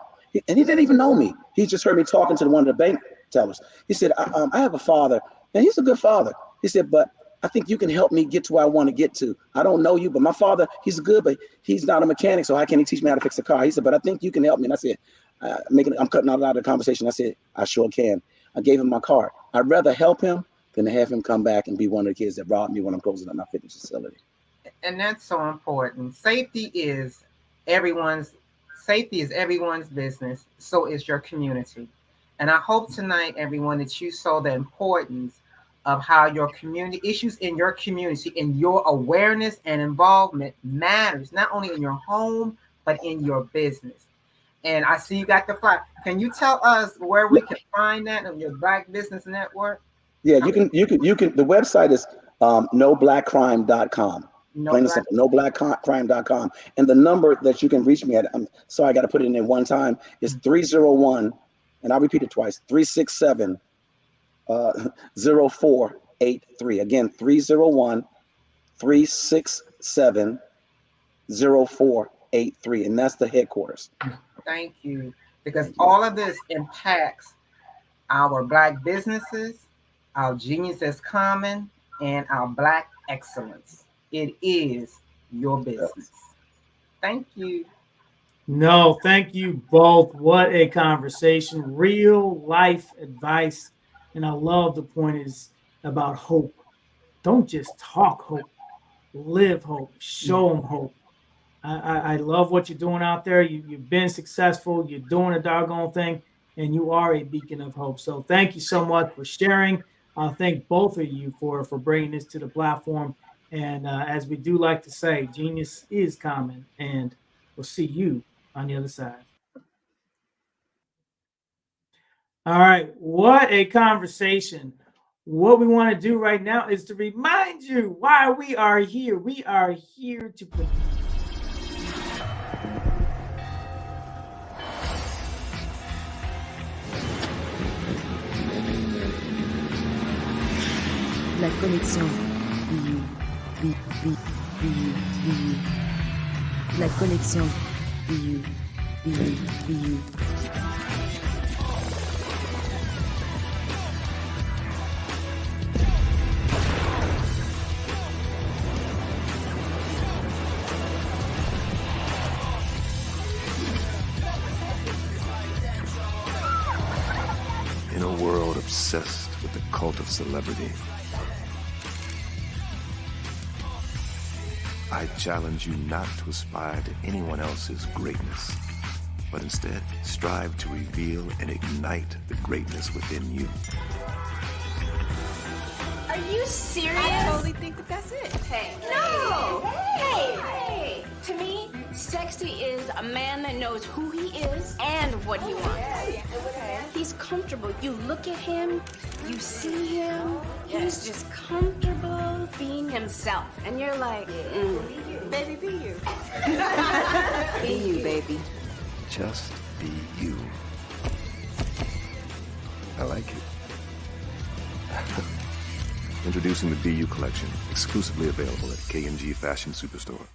and he didn't even know me. He just heard me talking to one of the bank tellers. He said, I have a father, and he's a good father. He said, but I think you can help me get to where I want to get to. I don't know you, but my father, he's good, but he's not a mechanic, so how can he teach me how to fix a car? He said, but I think you can help me. And I said, I'm cutting out of the conversation. I said, I sure can. I gave him my card. I'd rather help him than to have him come back and be one of the kids that robbed me when I'm closing up my fitness facility. And that's so important. Safety is everyone's business. So is your community. And I hope tonight, everyone, that you saw the importance of how your community issues in your community and your awareness and involvement matters, not only in your home, but in your business. And I see you got the flyer. Can you tell us where we can find that on your Black Business Network? Yeah, you can. The website is noblackcrime.com. Plain and simple, noblackcrime.com. And the number that you can reach me at, I'm sorry, I got to put it in there one time, is 301, and I'll repeat it twice, 367 0483. Again, 301 367 0483. And that's the headquarters. Thank you. Because all of this impacts our Black businesses, our Genius is Common, and our Black excellence. It is your business. Thank you. No, thank you both. What a conversation. Real life advice. And I love the point is about hope. Don't just talk hope. Live hope. Show them hope. I love what you're doing out there. You've been successful. You're doing a doggone thing. And you are a beacon of hope. So thank you so much for sharing. I thank both of you for bringing this to the platform. And as we do like to say, genius is common. And we'll see you on the other side. All right. What a conversation. What we want to do right now is to remind you why we are here. We are here to put La connexion. La connexion. In a world obsessed with the cult of celebrity, I challenge you not to aspire to anyone else's greatness, but instead strive to reveal and ignite the greatness within you. Are you serious? I totally think that's it. Hey. No! Hey! To me, sexy is a man that knows who he is and what he wants. Okay. He's comfortable. You look at him, you see him, he's just comfortable being himself. And you're like, Baby, be you. be you, baby. Just be you. I like it. Introducing the Be You collection, exclusively available at KMG Fashion Superstore.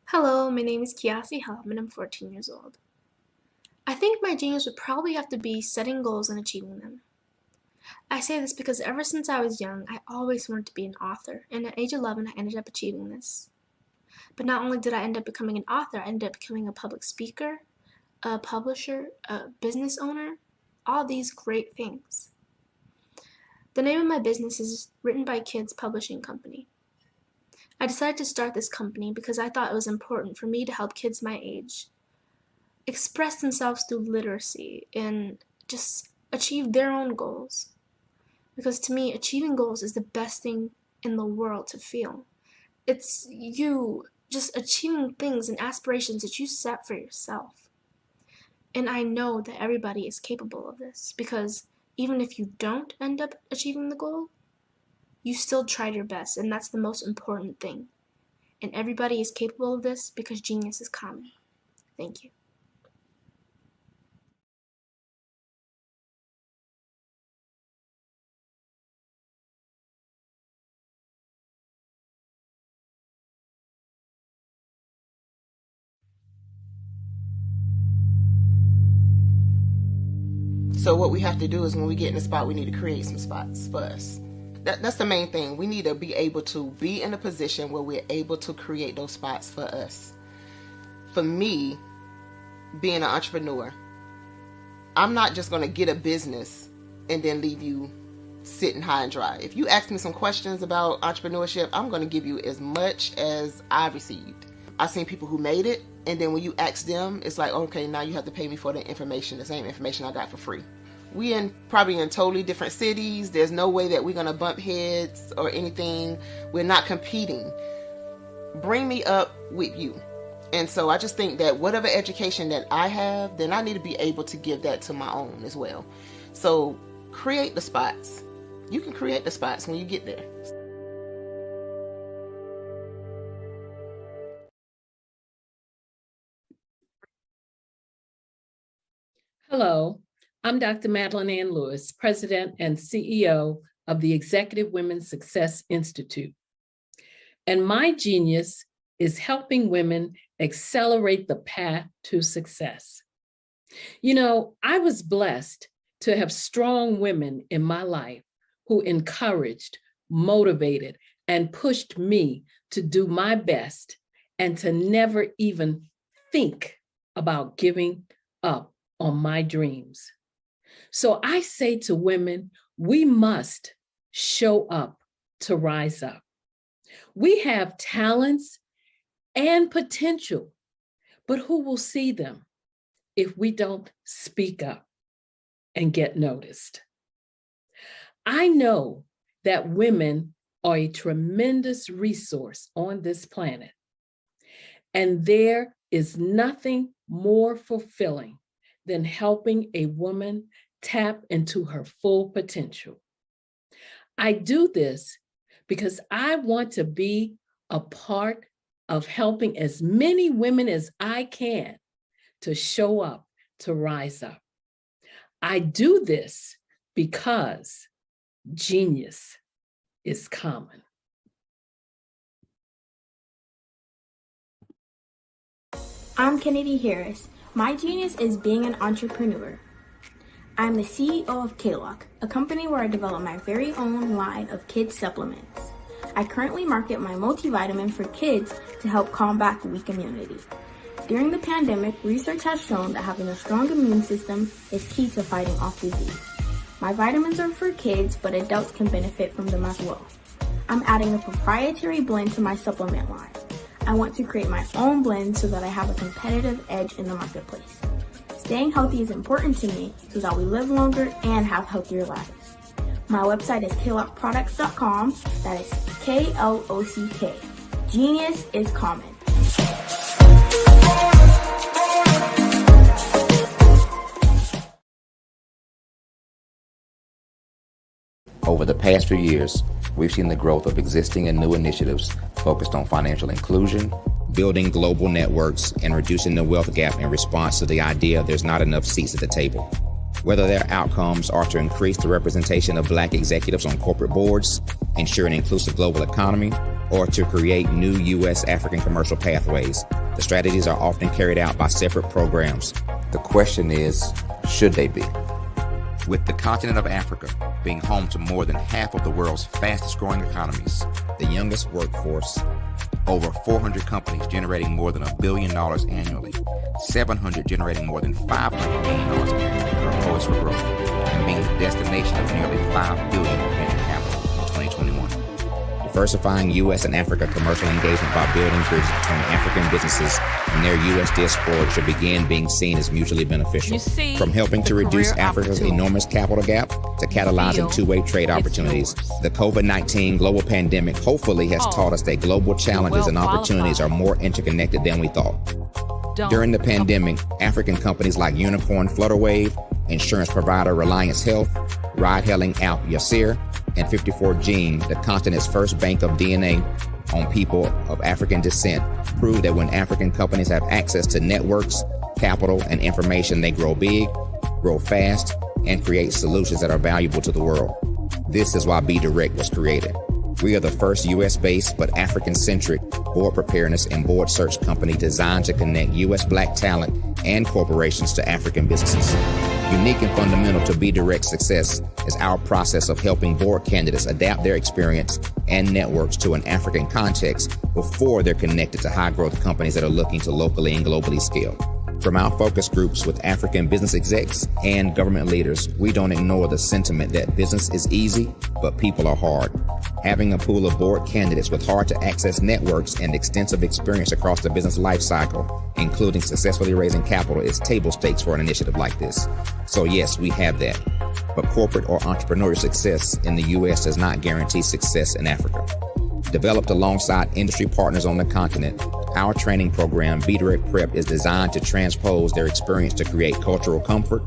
Hello, my name is Kiasi Helm and I'm 14 years old. I think my genius would probably have to be setting goals and achieving them. I say this because ever since I was young, I always wanted to be an author, and at age 11, I ended up achieving this. But not only did I end up becoming an author, I ended up becoming a public speaker, a publisher, a business owner, all these great things. The name of my business is Written by Kids Publishing Company. I decided to start this company because I thought it was important for me to help kids my age express themselves through literacy and just achieve their own goals. Because to me, achieving goals is the best thing in the world to feel. It's you just achieving things and aspirations that you set for yourself. And I know that everybody is capable of this because Even if you don't end up achieving the goal, you still tried your best, and that's the most important thing. And everybody is capable of this because genius is common. Thank you. So what we have to do is when we get in the spot, we need to create some spots for us. That's the main thing. We need to be able to be in a position where we're able to create those spots for us. For me, being an entrepreneur, I'm not just going to get a business and then leave you sitting high and dry. If you ask me some questions about entrepreneurship, I'm going to give you as much as I received. I've seen people who made it, and then when you ask them, it's like, okay, now you have to pay me for the information, the same information I got for free. We probably in totally different cities. There's no way that we're going to bump heads or anything. We're not competing. Bring me up with you. And so I just think that whatever education that I have, then I need to be able to give that to my own as well. So create the spots. You can create the spots when you get there. Hello, I'm Dr. Madeline Ann Lewis, President and CEO of the Executive Women's Success Institute. And my genius is helping women accelerate the path to success. You know, I was blessed to have strong women in my life who encouraged, motivated, and pushed me to do my best and to never even think about giving up on my dreams. So I say to women, we must show up to rise up. We have talents and potential, but who will see them if we don't speak up and get noticed? I know that women are a tremendous resource on this planet, and there is nothing more fulfilling than helping a woman tap into her full potential. I do this because I want to be a part of helping as many women as I can to show up, to rise up. I do this because genius is common. I'm Kennedy Harris. My genius is being an entrepreneur. I'm the CEO of K-Lock, a company where I develop my very own line of kids supplements. I currently market my multivitamin for kids to help combat weak immunity. During the pandemic, research has shown that having a strong immune system is key to fighting off disease. My vitamins are for kids, but adults can benefit from them as well. I'm adding a proprietary blend to my supplement line. I want to create my own blend so that I have a competitive edge in the marketplace. Staying healthy is important to me so that we live longer and have healthier lives. My website is klockproducts.com. That is K-L-O-C-K. Genius is common. Over the past few years, we've seen the growth of existing and new initiatives focused on financial inclusion, building global networks, and reducing the wealth gap in response to the idea there's not enough seats at the table. Whether their outcomes are to increase the representation of Black executives on corporate boards, ensure an inclusive global economy, or to create new U.S. African commercial pathways, the strategies are often carried out by separate programs. The question is, should they be? With the continent of Africa being home to more than half of the world's fastest growing economies, the youngest workforce, over 400 companies generating more than $1 billion annually, 700 generating more than $500 million annually are poised for growth, and being the destination of nearly $5 billion in venture capital in 2021. Diversifying U.S. and Africa commercial engagement by building bridges between African businesses and their U.S. diaspora should begin being seen as mutually beneficial. From helping to reduce Africa's enormous capital gap to catalyzing two-way trade opportunities, the COVID-19 global pandemic hopefully has taught us that global challenges and opportunities are more interconnected than we thought. During the pandemic, African companies like Unicorn Flutterwave, insurance provider Reliance Health, ride-hailing app Yasir, and 54 Gene, the continent's first bank of DNA on people of African descent, prove that when African companies have access to networks, capital, and information, they grow big, grow fast, and create solutions that are valuable to the world. This is why Be Direct was created. We are the first U.S.-based but African-centric board preparedness and board search company designed to connect U.S. Black talent and corporations to African businesses. Unique and fundamental to Be Direct's success is our process of helping board candidates adapt their experience and networks to an African context before they're connected to high-growth companies that are looking to locally and globally scale. From our focus groups with African business execs and government leaders, we don't ignore the sentiment that business is easy, but people are hard. Having a pool of board candidates with hard-to-access networks and extensive experience across the business life cycle, including successfully raising capital, is table stakes for an initiative like this. So yes, we have that. But corporate or entrepreneurial success in the U.S. does not guarantee success in Africa. Developed alongside industry partners on the continent, our training program, Be Direct Prep, is designed to transpose their experience to create cultural comfort,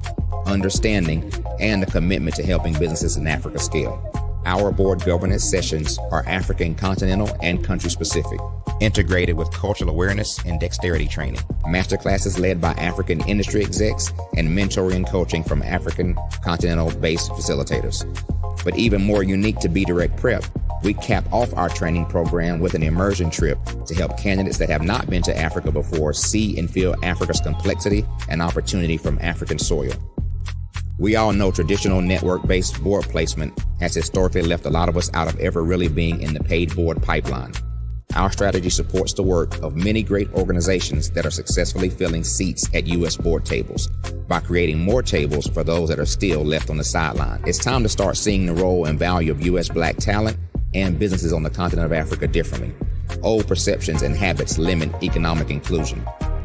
understanding, and a commitment to helping businesses in Africa scale. Our board governance sessions are African, continental, and country-specific, integrated with cultural awareness and dexterity training, masterclasses led by African industry execs, and mentoring and coaching from African continental-based facilitators. But even more unique to Be Direct Prep, we cap off our training program with an immersion trip to help candidates that have not been to Africa before see and feel Africa's complexity and opportunity from African soil. We all know traditional network-based board placement has historically left a lot of us out of ever really being in the paid board pipeline. Our strategy supports the work of many great organizations that are successfully filling seats at U.S. board tables by creating more tables for those that are still left on the sideline. It's time to start seeing the role and value of U.S. Black talent and businesses on the continent of Africa differently. Old perceptions and habits limit economic inclusion.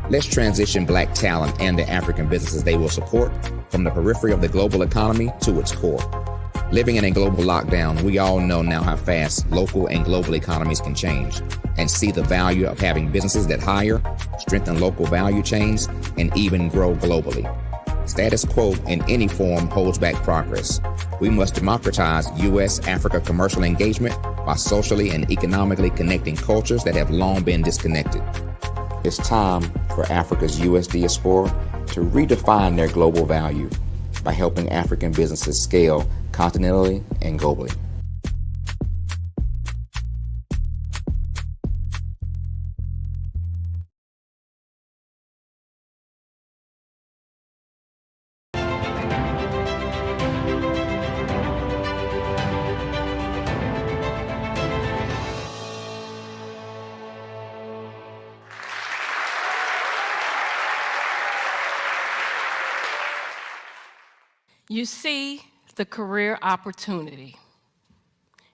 Let's transition Black talent and the African businesses they will support from the periphery of the global economy to its core. Living in a global lockdown, we all know now how fast local and global economies can change, and see the value of having businesses that hire, strengthen local value chains, and even grow globally. Status quo in any form holds back progress. We must democratize U.S.-Africa commercial engagement by socially and economically connecting cultures that have long been disconnected. It's time for Africa's U.S. diaspora to redefine their global value by helping African businesses scale continentally and globally. You see the career opportunity.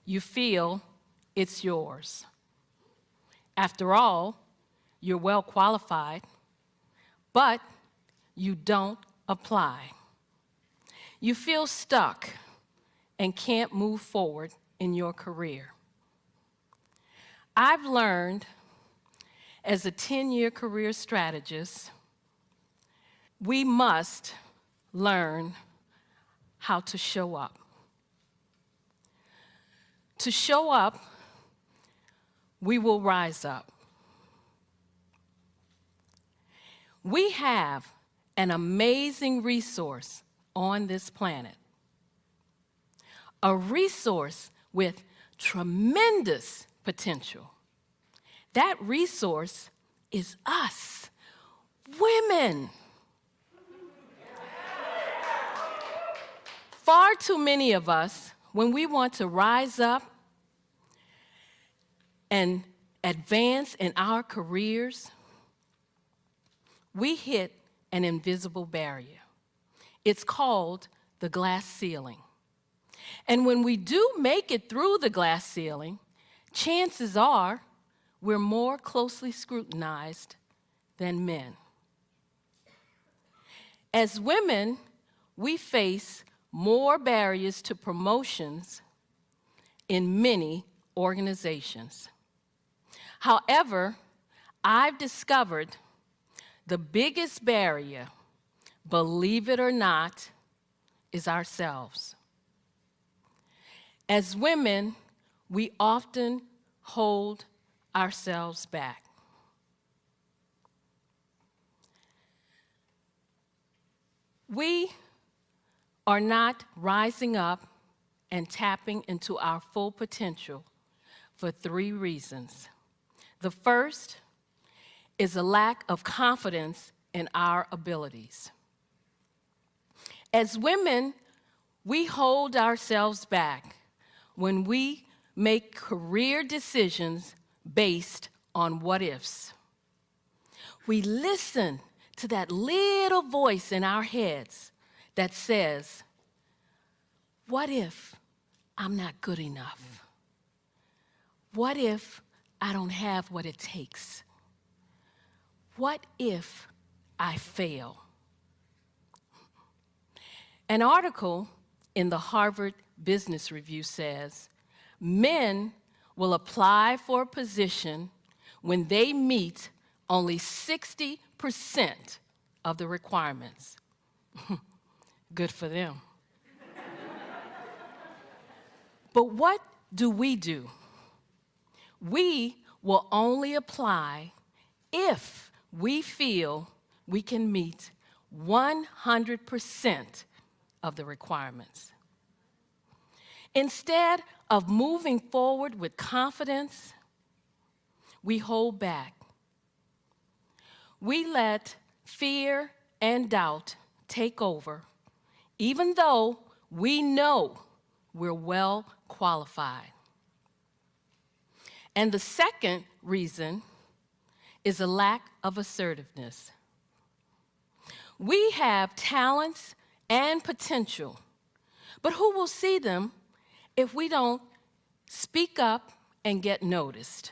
You feel it's yours. After all, you're well qualified, but you don't apply. You feel stuck and can't move forward in your career. I've learned as a 10-year career strategist, we must learn how to show up. To show up, we will rise up. We have an amazing resource on this planet, a resource with tremendous potential. That resource is us, women. Far too many of us, when we want to rise up and advance in our careers, we hit an invisible barrier. It's called the glass ceiling. And when we do make it through the glass ceiling, chances are we're more closely scrutinized than men. As women, we face more barriers to promotions in many organizations. However, I've discovered the biggest barrier, believe it or not, is ourselves. As women, we often hold ourselves back. We are not rising up and tapping into our full potential for 3 reasons. The first is a lack of confidence in our abilities. As women, we hold ourselves back when we make career decisions based on what ifs. We listen to that little voice in our heads that says, what if I'm not good enough? What if I don't have what it takes? What if I fail? An article in the Harvard Business Review says, men will apply for a position when they meet only 60% of the requirements. Good for them. But what do? We will only apply if we feel we can meet 100% of the requirements. Instead of moving forward with confidence, we hold back. We let fear and doubt take over, even though we know we're well qualified. And the second reason is a lack of assertiveness. We have talents and potential, but who will see them if we don't speak up and get noticed?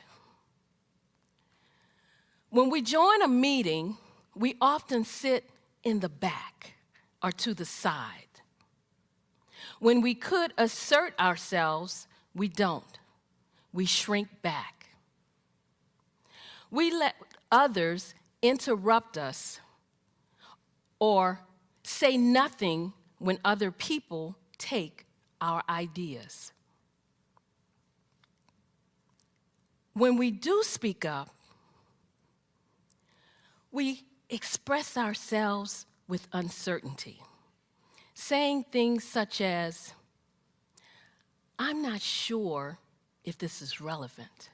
When we join a meeting, we often sit in the back or to the side. When we could assert ourselves, we don't. We shrink back. We let others interrupt us or say nothing when other people take our ideas. When we do speak up, we express ourselves with uncertainty, saying things such as, I'm not sure if this is relevant.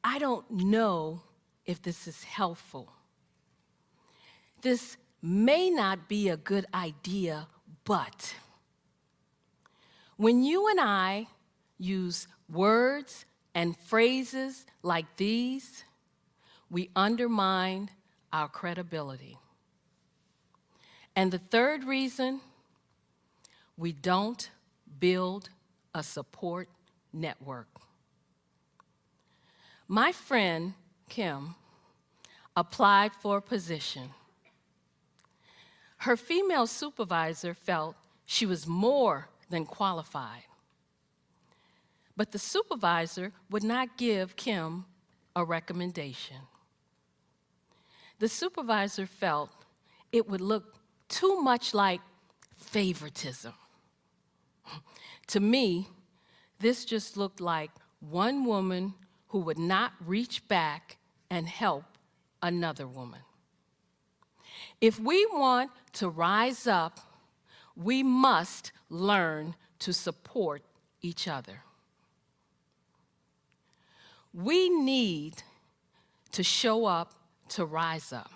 I don't know if this is helpful. This may not be a good idea, but when you and I use words and phrases like these, we undermine our credibility. And the third reason, we don't build a support network. My friend, Kim, applied for a position. Her female supervisor felt she was more than qualified. But the supervisor would not give Kim a recommendation. The supervisor felt it would look too much like favoritism. To me, this just looked like one woman who would not reach back and help another woman. If we want to rise up, we must learn to support each other. We need to show up to rise up.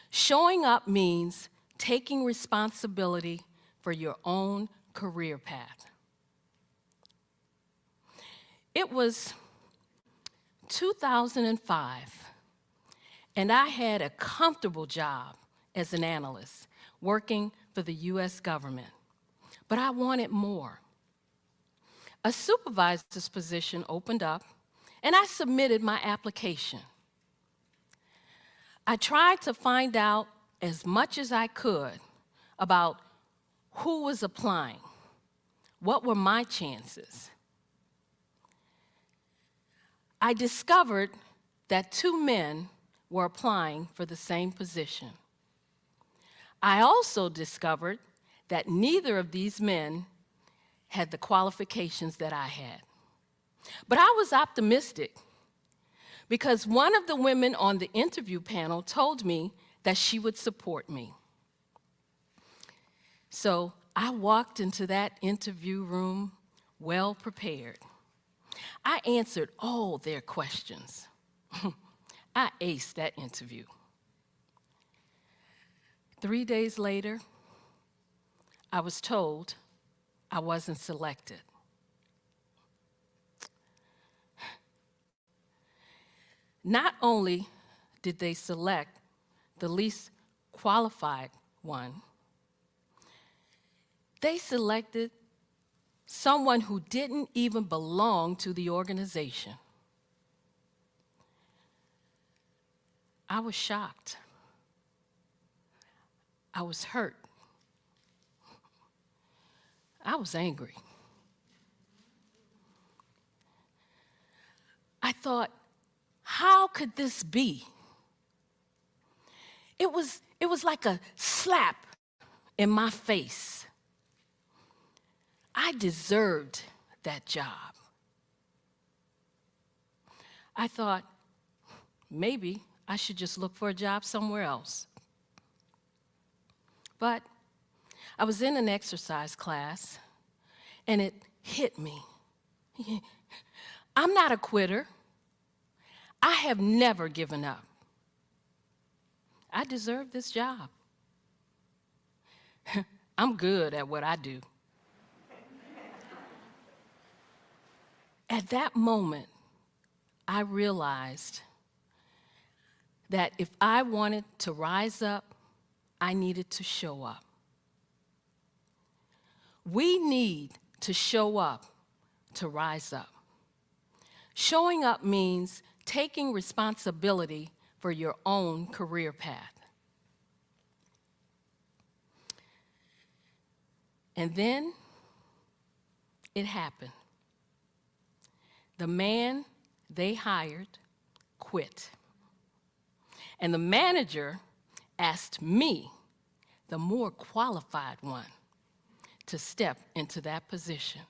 Showing up means taking responsibility for your own career path. It was 2005, and I had a comfortable job as an analyst working for the U.S. government, but I wanted more. A supervisor's position opened up, and I submitted my application. I tried to find out as much as I could about who was applying, what were my chances. I discovered that 2 men were applying for the same position. I also discovered that neither of these men had the qualifications that I had. But I was optimistic because one of the women on the interview panel told me that she would support me. So I walked into that interview room well prepared. I answered all their questions. I aced that interview. 3 days later, I was told I wasn't selected. Not only did they select the least qualified one, they selected someone who didn't even belong to the organization. I was shocked. I was hurt. I was angry. I thought, how could this be? It was like a slap in my face. I deserved that job. I thought, maybe I should just look for a job somewhere else. But I was in an exercise class, and it hit me. I'm not a quitter. I have never given up. I deserve this job. I'm good at what I do. At that moment, I realized that if I wanted to rise up, I needed to show up. We need to show up to rise up. Showing up means taking responsibility for your own career path. And then it happened. The man they hired quit. And the manager asked me, the more qualified one, to step into that position.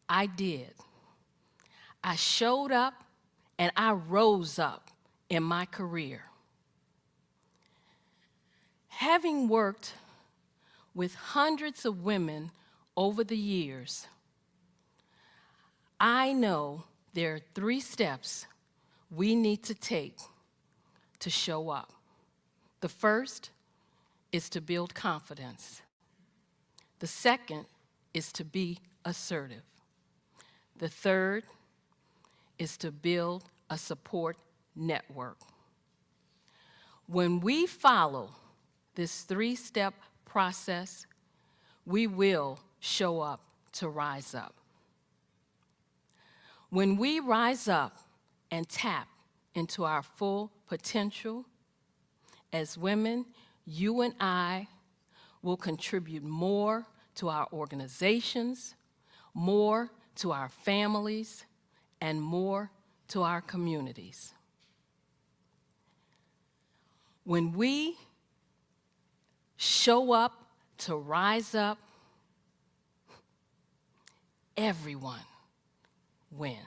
I did. I showed up and I rose up in my career. Having worked with hundreds of women over the years, I know there are 3 steps we need to take to show up. The first is to build confidence. The second is to be assertive. The third is to build a support network. When we follow this 3-step process, we will show up to rise up. When we rise up and tap into our full potential, as women, you and I will contribute more to our organizations, more to our families, and more to our communities. When we show up to rise up, everyone wins.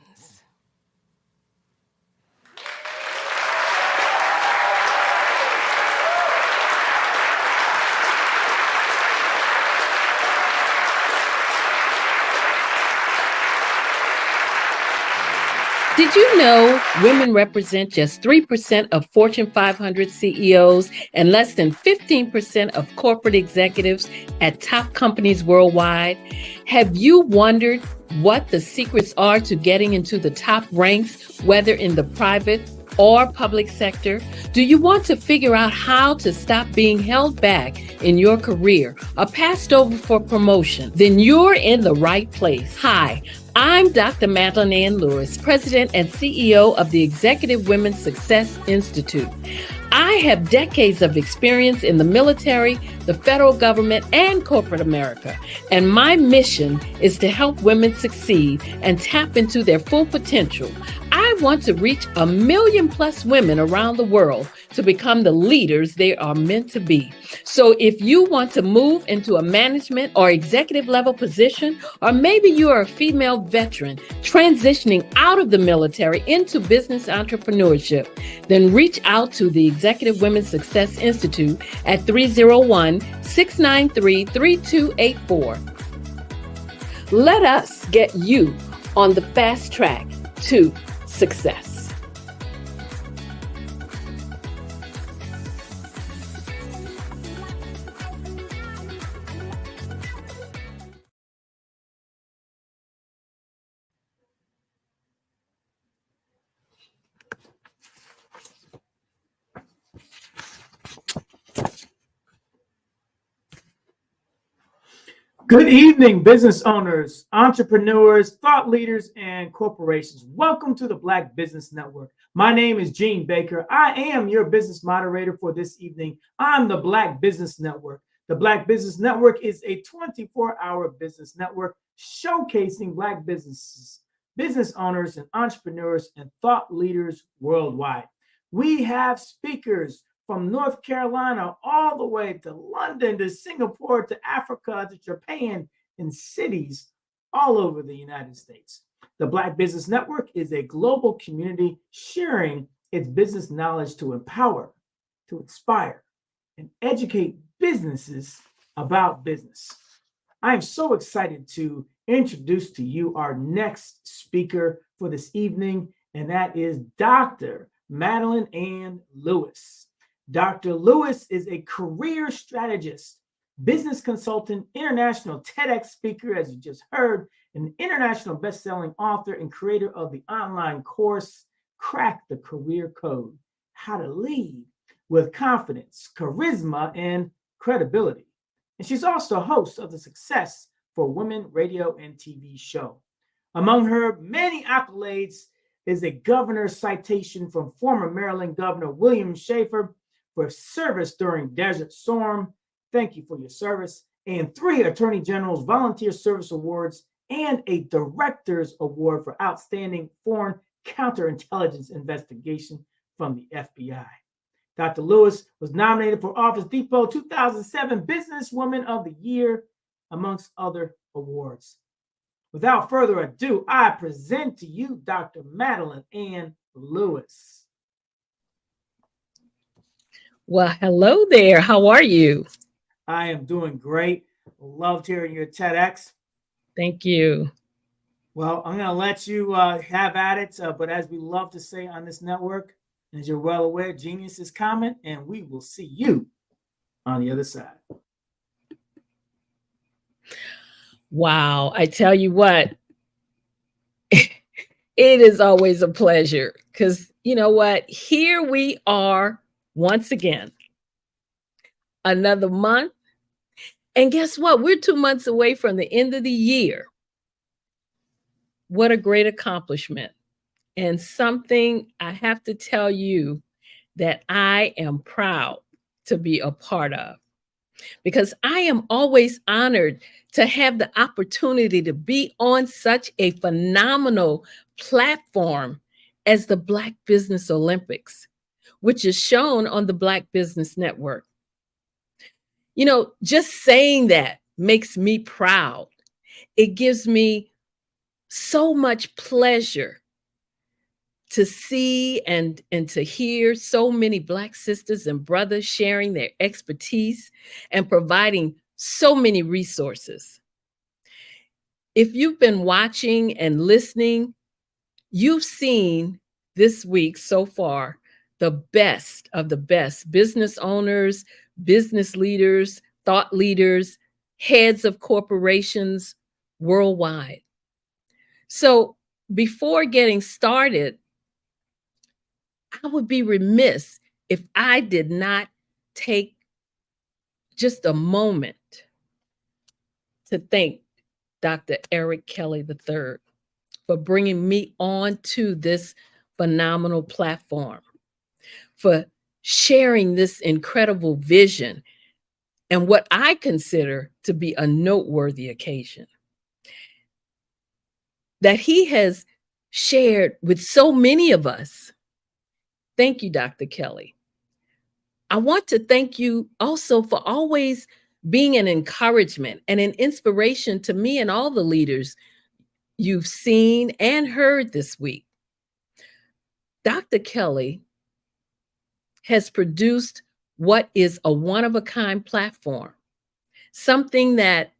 Did you know women represent just 3% of Fortune 500 CEOs and less than 15% of corporate executives at top companies worldwide? Have you wondered what the secrets are to getting into the top ranks, whether in the private or public sector? Do you want to figure out how to stop being held back in your career or passed over for promotion? Then you're in the right place. Hi, I'm Dr. Madeline Ann Lewis, President and CEO of the Executive Women's Success Institute. I have decades of experience in the military, the federal government, and corporate America, and my mission is to help women succeed and tap into their full potential. I want to reach 1 million plus women around the world to become the leaders they are meant to be. So if you want to move into a management or executive level position, or maybe you are a female veteran transitioning out of the military into business entrepreneurship, then reach out to the Executive Women's Success Institute at 301-693-3284. Let us get you on the fast track to success. Good evening, business owners, entrepreneurs, thought leaders, and corporations. Welcome to the Black Business Network. My name is Gene Baker. I am your business moderator for this evening on the Black Business Network. The Black Business Network is a 24-hour business network showcasing Black businesses, business owners, and entrepreneurs and thought leaders worldwide. We have speakers from North Carolina all the way to London, to Singapore, to Africa, to Japan, and cities all over the United States. The Black Business Network is a global community sharing its business knowledge to empower, to inspire, and educate businesses about business. I am so excited to introduce to you our next speaker for this evening, and that is Dr. Madeline Ann Lewis. Dr. Lewis is a career strategist, business consultant, international TEDx speaker, as you just heard, an international best-selling author and creator of the online course, Crack the Career Code, How to Lead with Confidence, Charisma, and Credibility. And she's also host of the Success for Women radio and TV show. Among her many accolades is a governor's citation from former Maryland Governor William Schaefer for service during Desert Storm. Thank you for your service. And 3 Attorney General's Volunteer Service Awards and a Director's Award for Outstanding Foreign Counterintelligence Investigation from the FBI. Dr. Lewis was nominated for Office Depot 2007 Businesswoman of the Year, amongst other awards. Without further ado, I present to you Dr. Madeline Ann Lewis. Well, hello there. How are you? I am doing great. Loved hearing your TEDx. Thank you. Well, I'm going to let you have at it. But as we love to say on this network, as you're well aware, genius is common, and we will see you on the other side. Wow. I tell you what, it is always a pleasure because you know what? Here we are once again, another month. And guess what? We're 2 months away from the end of the year. What a great accomplishment. And something I have to tell you that I am proud to be a part of, because I am always honored to have the opportunity to be on such a phenomenal platform as the Black Business Olympics, which is shown on the Black Business Network. You know, just saying that makes me proud. It gives me so much pleasure to see and to hear so many Black sisters and brothers sharing their expertise and providing so many resources. If you've been watching and listening, you've seen this week so far the best of the best business owners, business leaders, thought leaders, heads of corporations worldwide. So before getting started, I would be remiss if I did not take just a moment to thank Dr. Eric Kelly III for bringing me on to this phenomenal platform, for sharing this incredible vision and what I consider to be a noteworthy occasion. That he has shared with so many of us. Thank you, Dr. Kelly. I want to thank you also for always being an encouragement and an inspiration to me and all the leaders you've seen and heard this week. Dr. Kelly has produced what is a one-of-a-kind platform, something that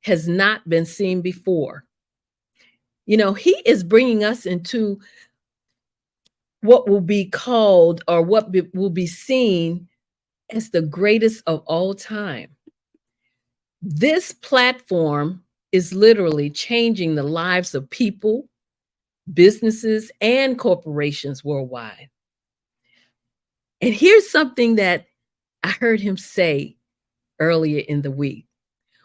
has not been seen before. You know, he is bringing us into what will be called, or what will be seen as, the greatest of all time. This platform is literally changing the lives of people, businesses, and corporations worldwide. And here's something that I heard him say earlier in the week.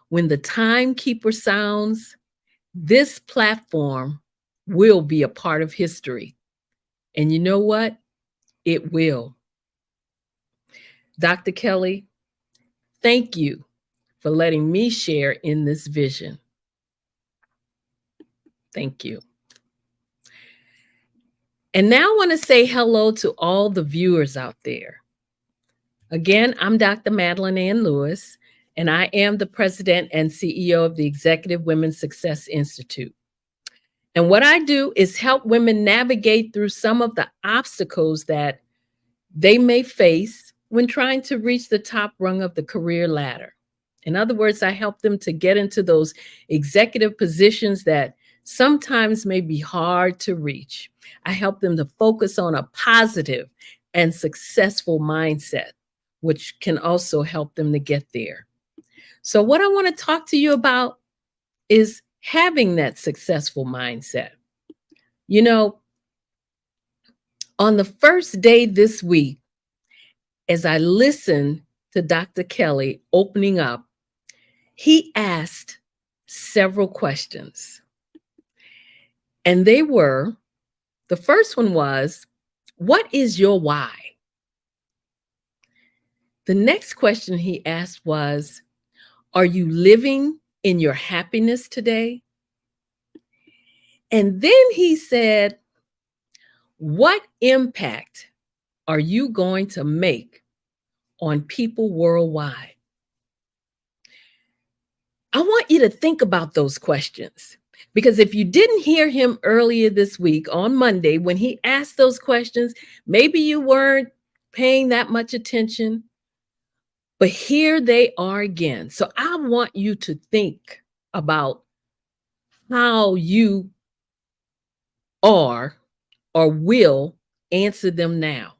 When the timekeeper sounds, this platform will be a part of history. And you know what? It will. Dr. Kelly, thank you for letting me share in this vision. Thank you. And now I want to say hello to all the viewers out there. Again, I'm Dr. Madeline Ann Lewis, and I am the president and CEO of the Executive Women's Success Institute. And what I do is help women navigate through some of the obstacles that they may face when trying to reach the top rung of the career ladder. In other words, I help them to get into those executive positions that sometimes may be hard to reach. I help them to focus on a positive and successful mindset, which can also help them to get there. So what I want to talk to you about is having that successful mindset. You know, on the first day this week, as I listened to Dr. Kelly opening up, he asked several questions. And they were, the first one was, what is your why? The next question he asked was, are you living in your happiness today? And then he said, what impact are you going to make on people worldwide? I want you to think about those questions, because if you didn't hear him earlier this week on Monday, when he asked those questions, maybe you weren't paying that much attention, but here they are again. So I want you to think about how you are or will answer them now,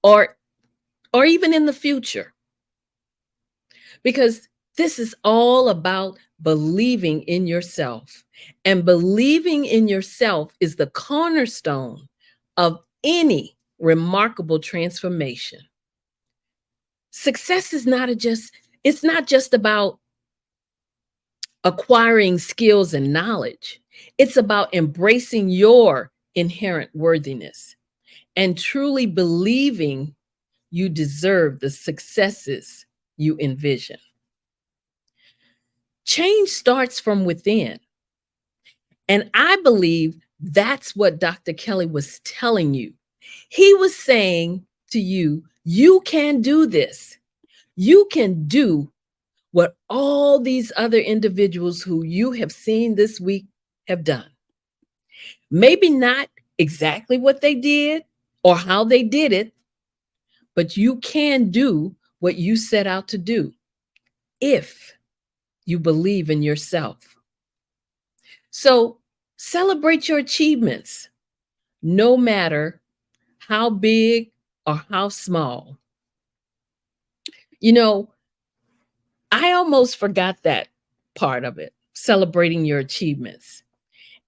or even in the future. Because this is all about believing in yourself. And believing in yourself is the cornerstone of any remarkable transformation. Success is not just about acquiring skills and knowledge. It's about embracing your inherent worthiness and truly believing you deserve the successes you envision. Change starts from within. And I believe that's what Dr. Kelly was telling you. He was saying to you, you can do this. You can do what all these other individuals who you have seen this week have done. Maybe not exactly what they did or how they did it, but you can do what you set out to do if you believe in yourself. So celebrate your achievements, no matter how big or how small. You know, I almost forgot that part of it, celebrating your achievements.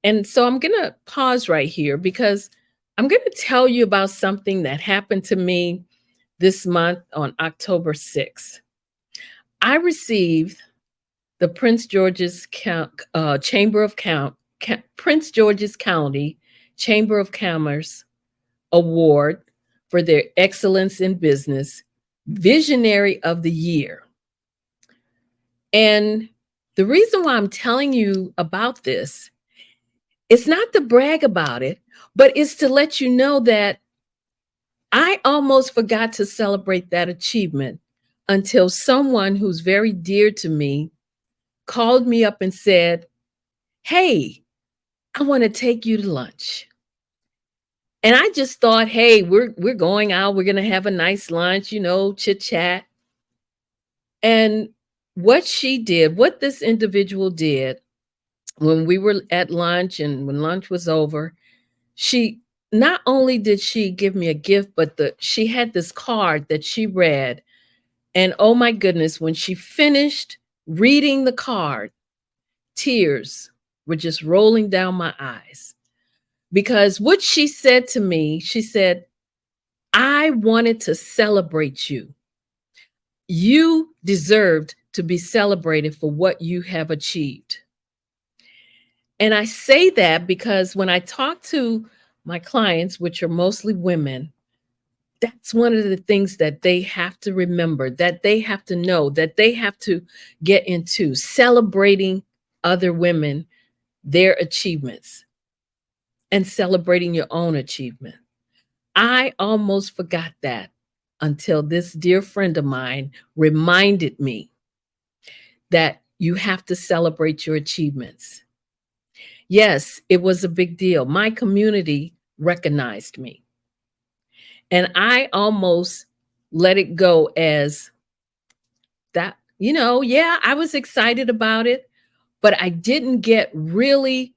And so I'm going to pause right here because I'm going to tell you about something that happened to me this month on October 6th. I received the Prince George's Prince George's County Chamber of Commerce Award for their Excellence in Business Visionary of the Year. And the reason why I'm telling you about this It's not to brag about it, but it's to let you know that I almost forgot to celebrate that achievement until someone who's very dear to me called me up and said, "Hey, I want to take you to lunch." And I just thought, hey, we're going out, we're going to have a nice lunch, chit chat. And what this individual did when we were at lunch and when lunch was over, she not only did she give me a gift, but she had this card that she read. And oh my goodness, when she finished reading the card, tears were just rolling down my eyes. Because what she said to me, she said, "I wanted to celebrate you. You deserved to be celebrated for what you have achieved." And I say that because when I talk to my clients, which are mostly women, that's one of the things that they have to remember, that they have to know, that they have to get into, celebrating other women, their achievements, and celebrating your own achievement. I almost forgot that until this dear friend of mine reminded me that you have to celebrate your achievements. Yes, it was a big deal. My community recognized me. And I almost let it go as that, yeah, I was excited about it, but I didn't get really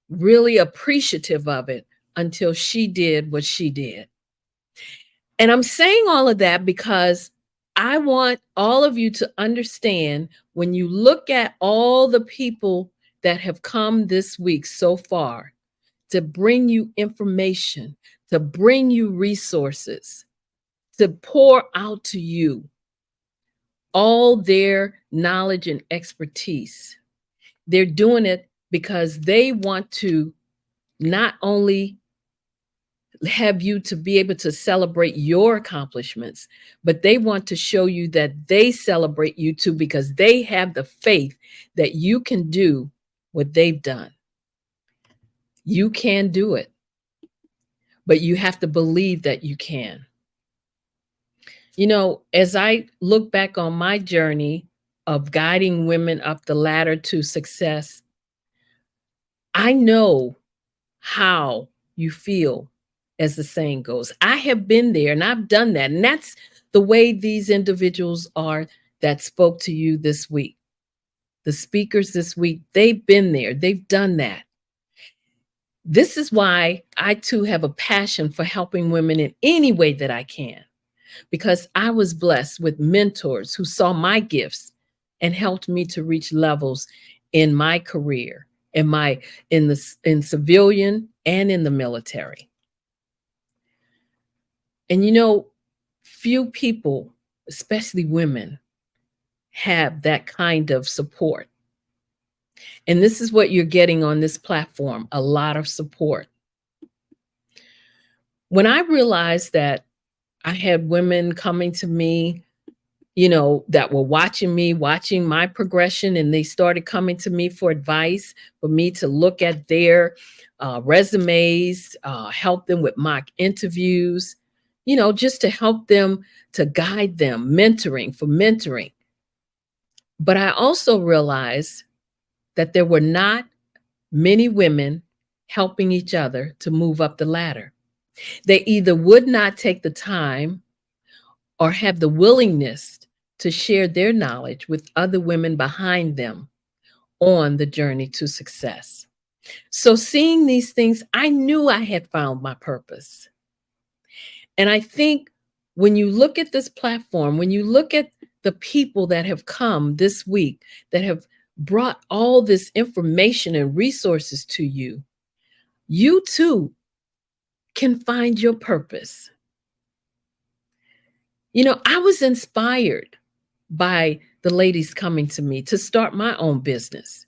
appreciative of it until she did what she did. And I'm saying all of that because I want all of you to understand, when you look at all the people that have come this week so far to bring you information, to bring you resources, to pour out to you all their knowledge and expertise. They're doing it because they want to not only have you to be able to celebrate your accomplishments, but they want to show you that they celebrate you too, because they have the faith that you can do what they've done. You can do it, but you have to believe that you can. As I look back on my journey of guiding women up the ladder to success, I know how you feel, as the saying goes. I have been there and I've done that. And that's the way these individuals are that spoke to you this week. The speakers this week, they've been there. They've done that. This is why I too have a passion for helping women in any way that I can, because I was blessed with mentors who saw my gifts and helped me to reach levels in my career, in civilian and in the military. And few people, especially women, have that kind of support. And this is what you're getting on this platform, a lot of support. When I realized that I had women coming to me, that were watching my progression, and they started coming to me for advice, for me to look at their resumes, help them with mock interviews, just to help them, to guide them, mentoring. But I also realized that there were not many women helping each other to move up the ladder. They either would not take the time or have the willingness to share their knowledge with other women behind them on the journey to success. So seeing these things, I knew I had found my purpose. And I think when you look at this platform, when you look at the people that have come this week, that have brought all this information and resources to you, you too can find your purpose. I was inspired by the ladies coming to me to start my own business,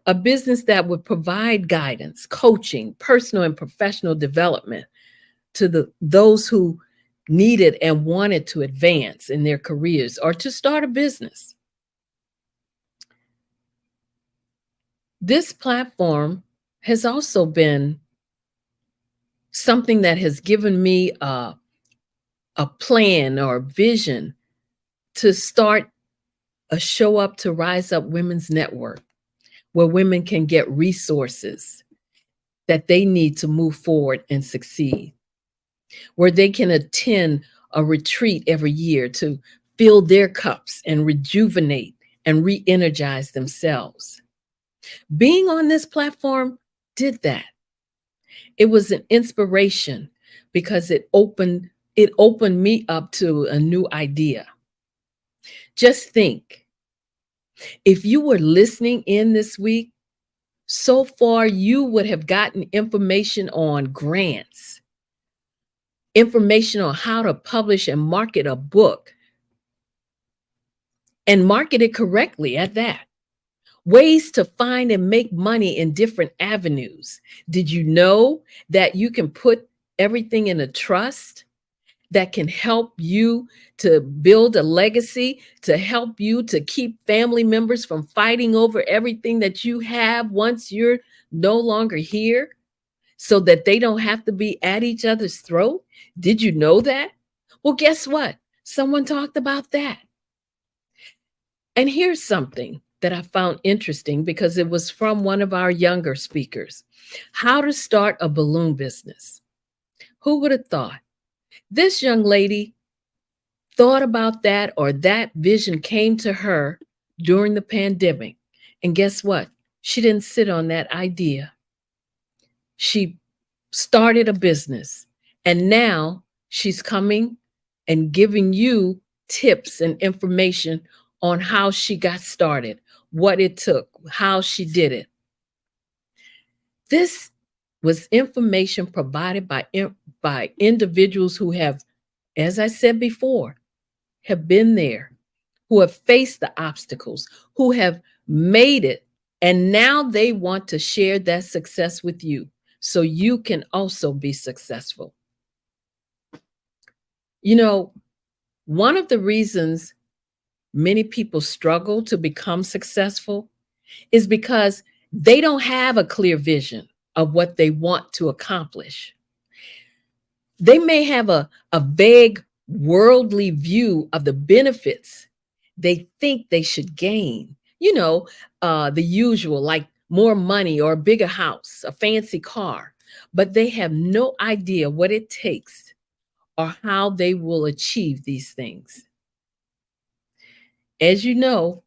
a business that would provide guidance, coaching, personal and professional development to those who needed and wanted to advance in their careers or to start a business. This platform has also been something that has given me a plan or vision to start a Show Up to Rise Up Women's Network, where women can get resources that they need to move forward and succeed, where they can attend a retreat every year to fill their cups and rejuvenate and re-energize themselves. Being on this platform did that. It was an inspiration because it opened me up to a new idea. Just think, if you were listening in this week, so far you would have gotten information on grants, information on how to publish and market a book, and market it correctly at that. Ways to find and make money in different avenues. Did you know that you can put everything in a trust that can help you to build a legacy, to help you to keep family members from fighting over everything that you have once you're no longer here, so that they don't have to be at each other's throat? Did you know that? Well, guess what? Someone talked about that. And here's something that I found interesting because it was from one of our younger speakers. How to start a balloon business. Who would have thought? This young lady thought about that, or that vision came to her during the pandemic. And guess what? She didn't sit on that idea. She started a business, and now she's coming and giving you tips and information on how she got started, what it took, how she did it. This was information provided by individuals who have, as I said before, have been there, who have faced the obstacles, who have made it, and now they want to share that success with you so you can also be successful. You know, one of the reasons many people struggle to become successful is because they don't have a clear vision of what they want to accomplish. They may have a vague worldly view of the benefits they think they should gain. You know, the usual, like more money or a bigger house, a fancy car, but they have no idea what it takes or how they will achieve these things. As you know,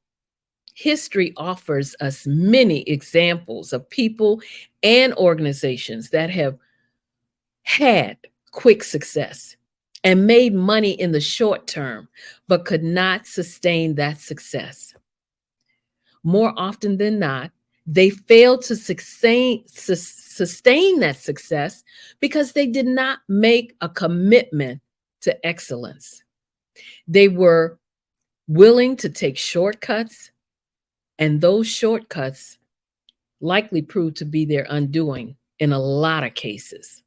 history offers us many examples of people and organizations that have had quick success and made money in the short term, but could not sustain that success. More often than not, they failed to sustain that success because they did not make a commitment to excellence. They were willing to take shortcuts, and those shortcuts likely proved to be their undoing in a lot of cases.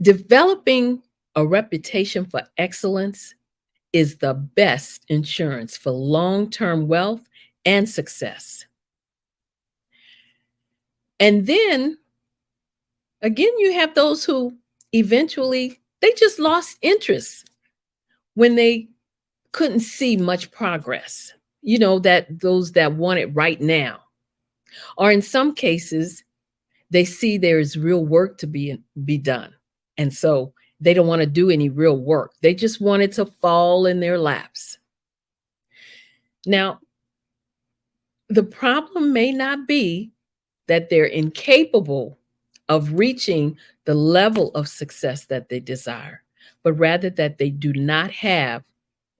Developing a reputation for excellence is the best insurance for long-term wealth and success. And then, again, you have those who eventually, they just lost interest when they couldn't see much progress, you know, that those that want it right now. Or in some cases, they see there is real work to be done. And so they don't want to do any real work. They just want it to fall in their laps. Now, the problem may not be that they're incapable of reaching the level of success that they desire, but rather that they do not have,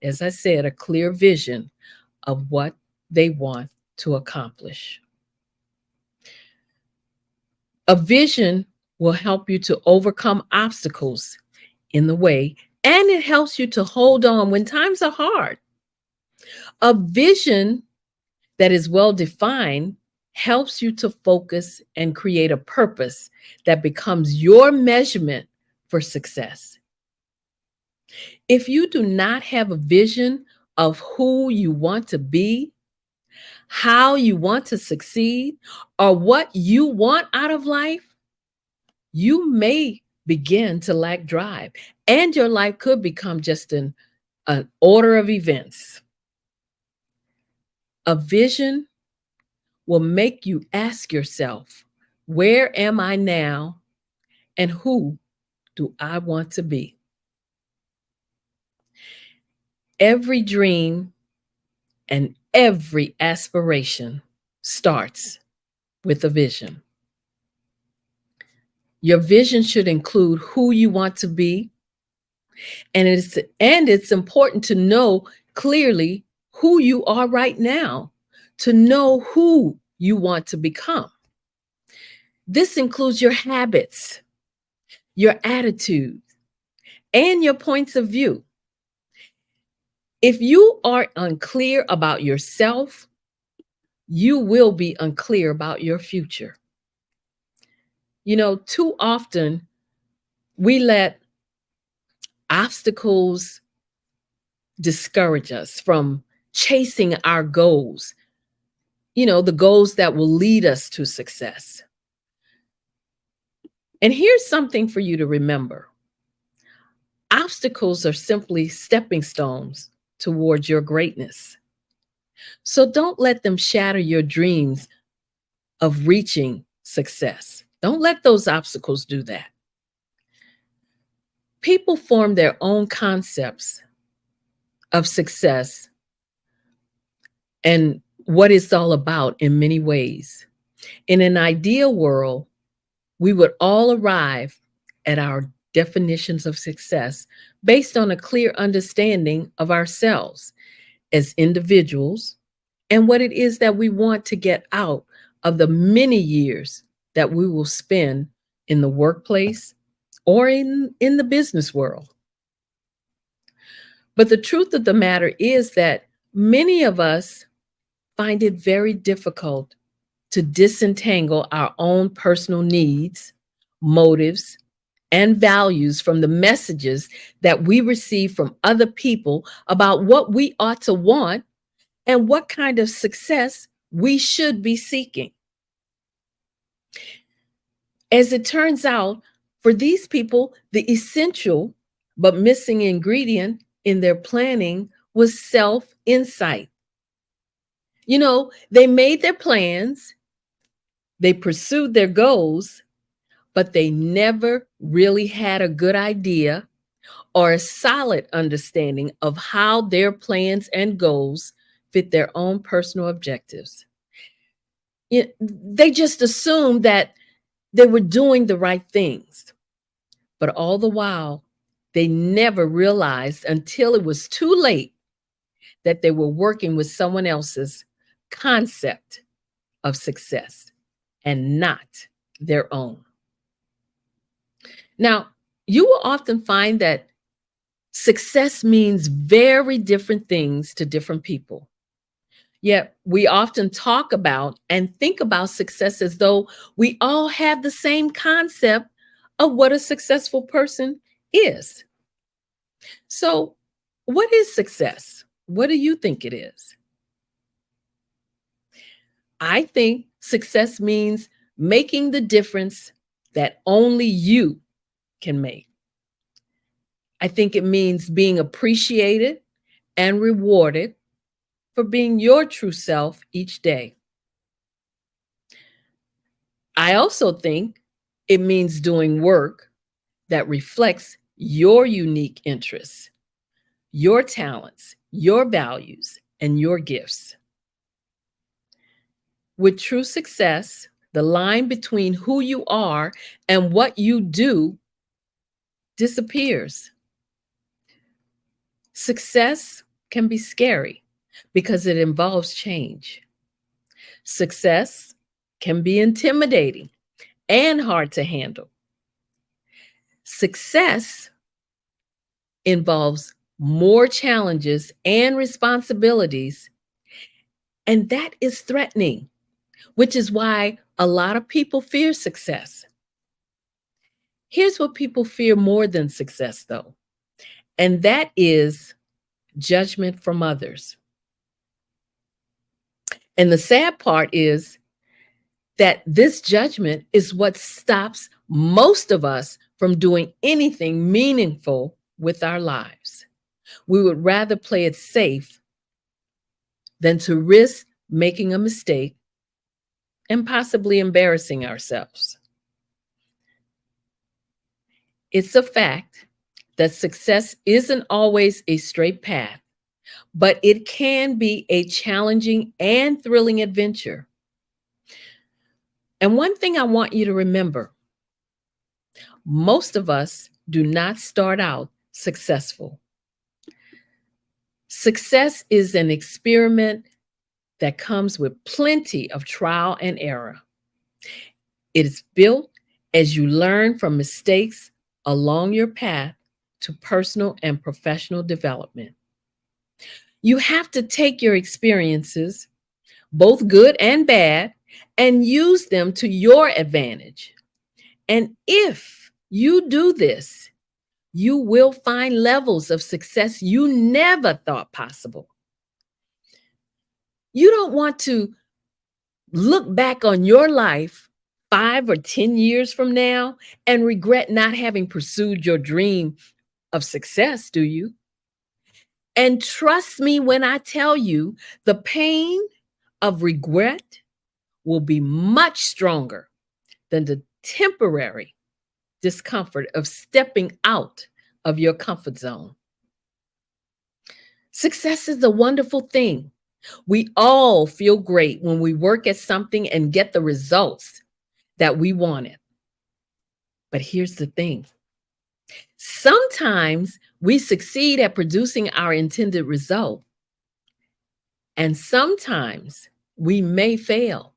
as I said, a clear vision of what they want to accomplish. A vision will help you to overcome obstacles in the way, and it helps you to hold on when times are hard. A vision that is well defined helps you to focus and create a purpose that becomes your measurement for success. If you do not have a vision of who you want to be, how you want to succeed, or what you want out of life, you may begin to lack drive, and your life could become just an order of events. A vision will make you ask yourself, where am I now, and who do I want to be? Every dream and every aspiration starts with a vision. Your vision should include who you want to be, and it's important to know clearly who you are right now, to know who you want to become. This includes your habits, your attitudes, and your points of view. If you are unclear about yourself, you will be unclear about your future. You know, too often we let obstacles discourage us from chasing our goals, you know, the goals that will lead us to success. And here's something for you to remember. Obstacles are simply stepping stones towards your greatness. So don't let them shatter your dreams of reaching success. Don't let those obstacles do that. People form their own concepts of success and what it's all about in many ways. In an ideal world, we would all arrive at our definitions of success based on a clear understanding of ourselves as individuals and what it is that we want to get out of the many years that we will spend in the workplace or in the business world. But the truth of the matter is that many of us find it very difficult to disentangle our own personal needs, motives, and values from the messages that we receive from other people about what we ought to want and what kind of success we should be seeking. As it turns out, for these people, the essential but missing ingredient in their planning was self-insight. You know, they made their plans, they pursued their goals, but they never really had a good idea or a solid understanding of how their plans and goals fit their own personal objectives. They just assumed that they were doing the right things, but all the while, they never realized until it was too late that they were working with someone else's concept of success and not their own. Now, you will often find that success means very different things to different people. Yet we often talk about and think about success as though we all have the same concept of what a successful person is. So, what is success? What do you think it is? I think success means making the difference that only you can make. I think it means being appreciated and rewarded for being your true self each day. I also think it means doing work that reflects your unique interests, your talents, your values, and your gifts. With true success, the line between who you are and what you do disappears. Success can be scary because it involves change. Success can be intimidating and hard to handle. Success involves more challenges and responsibilities, and that is threatening, which is why a lot of people fear success. Here's what people fear more than success, though, and that is judgment from others. And the sad part is that this judgment is what stops most of us from doing anything meaningful with our lives. We would rather play it safe than to risk making a mistake and possibly embarrassing ourselves. It's a fact that success isn't always a straight path, but it can be a challenging and thrilling adventure. And one thing I want you to remember, most of us do not start out successful. Success is an experiment that comes with plenty of trial and error. It is built as you learn from mistakes along your path to personal and professional development. You have to take your experiences, both good and bad, and use them to your advantage. And if you do this, you will find levels of success you never thought possible. You don't want to look back on your life 5 or 10 years from now and regret not having pursued your dream of success, do you? And trust me when I tell you, the pain of regret will be much stronger than the temporary discomfort of stepping out of your comfort zone. Success is a wonderful thing. We all feel great when we work at something and get the results that we wanted. But here's the thing. Sometimes we succeed at producing our intended result, and sometimes we may fail.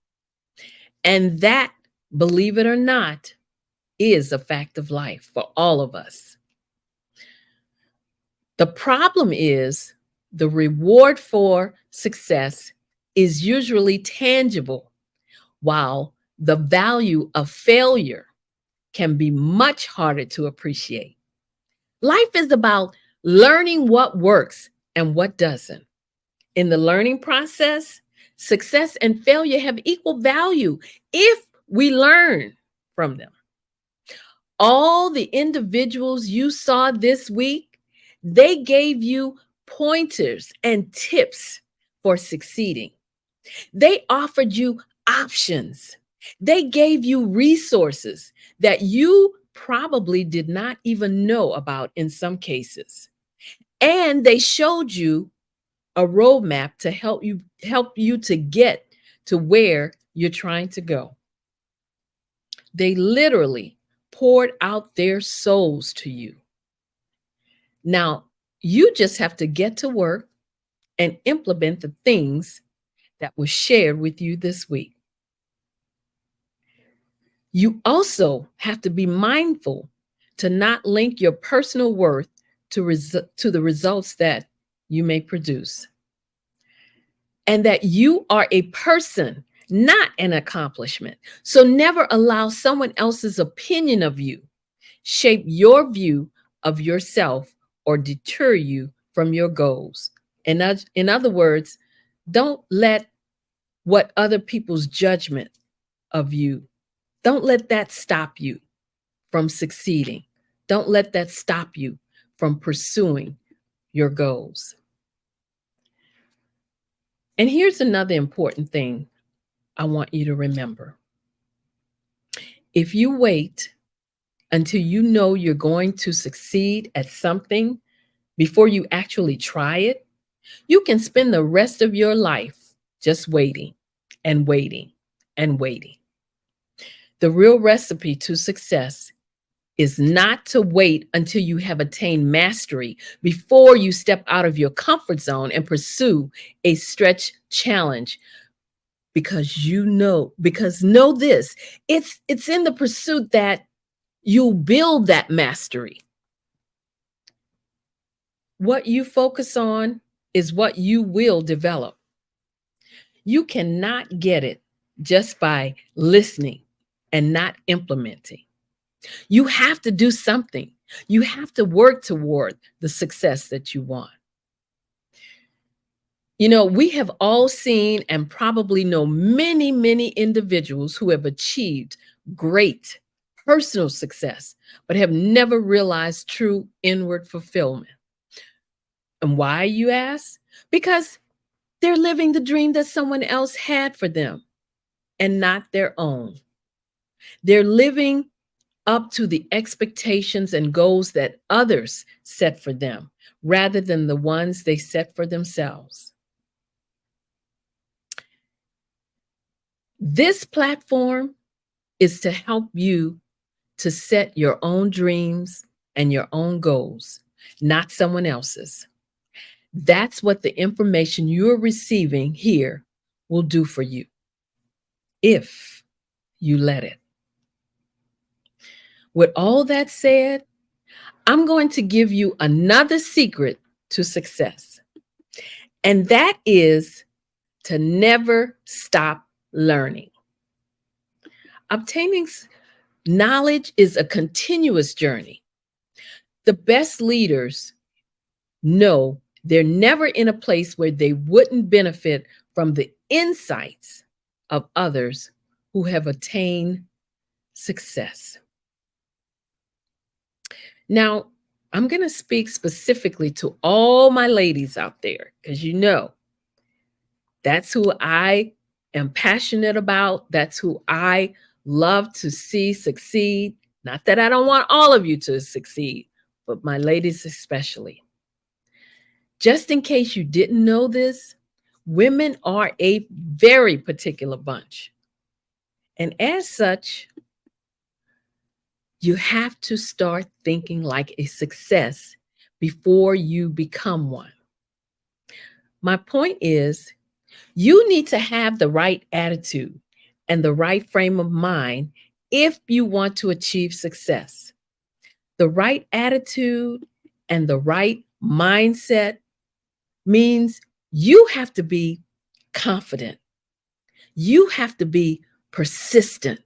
And that, believe it or not, is a fact of life for all of us. The problem is the reward for success is usually tangible, while the value of failure can be much harder to appreciate. Life is about learning what works and what doesn't. In the learning process, success and failure have equal value if we learn from them. All the individuals you saw this week, they gave you pointers and tips for succeeding. They offered you options. They gave you resources that you probably did not even know about in some cases. And they showed you a roadmap to help you to get to where you're trying to go. They literally poured out their souls to you. Now, you just have to get to work and implement the things that were shared with you this week. You also have to be mindful to not link your personal worth to the results that you may produce. And that you are a person, not an accomplishment. So never allow someone else's opinion of you shape your view of yourself or deter you from your goals. In other words, don't let what other people's judgment of you, don't let that stop you from succeeding. Don't let that stop you from pursuing your goals. And here's another important thing I want you to remember. If you wait until you know you're going to succeed at something before you actually try it, you can spend the rest of your life just waiting and waiting and waiting. The real recipe to success is not to wait until you have attained mastery before you step out of your comfort zone and pursue a stretch challenge. Because know this, it's in the pursuit that you build that mastery. What you focus on is what you will develop. You cannot get it just by listening and not implementing. You have to do something. You have to work toward the success that you want. You know, we have all seen and probably know many, many individuals who have achieved great personal success, but have never realized true inward fulfillment. And why, you ask? Because they're living the dream that someone else had for them and not their own. They're living up to the expectations and goals that others set for them rather than the ones they set for themselves. This platform is to help you to set your own dreams and your own goals, not someone else's. That's what the information you're receiving here will do for you, if you let it. With all that said, I'm going to give you another secret to success, and that is to never stop learning. Obtaining knowledge is a continuous journey. The best leaders know they're never in a place where they wouldn't benefit from the insights of others who have attained success. Now, I'm going to speak specifically to all my ladies out there, because you know, that's who I am passionate about. That's who I love to see succeed. Not that I don't want all of you to succeed, but my ladies especially. Just in case you didn't know this, women are a very particular bunch. And as such, you have to start thinking like a success before you become one. My point is, you need to have the right attitude and the right frame of mind if you want to achieve success. The right attitude and the right mindset means you have to be confident. You have to be persistent.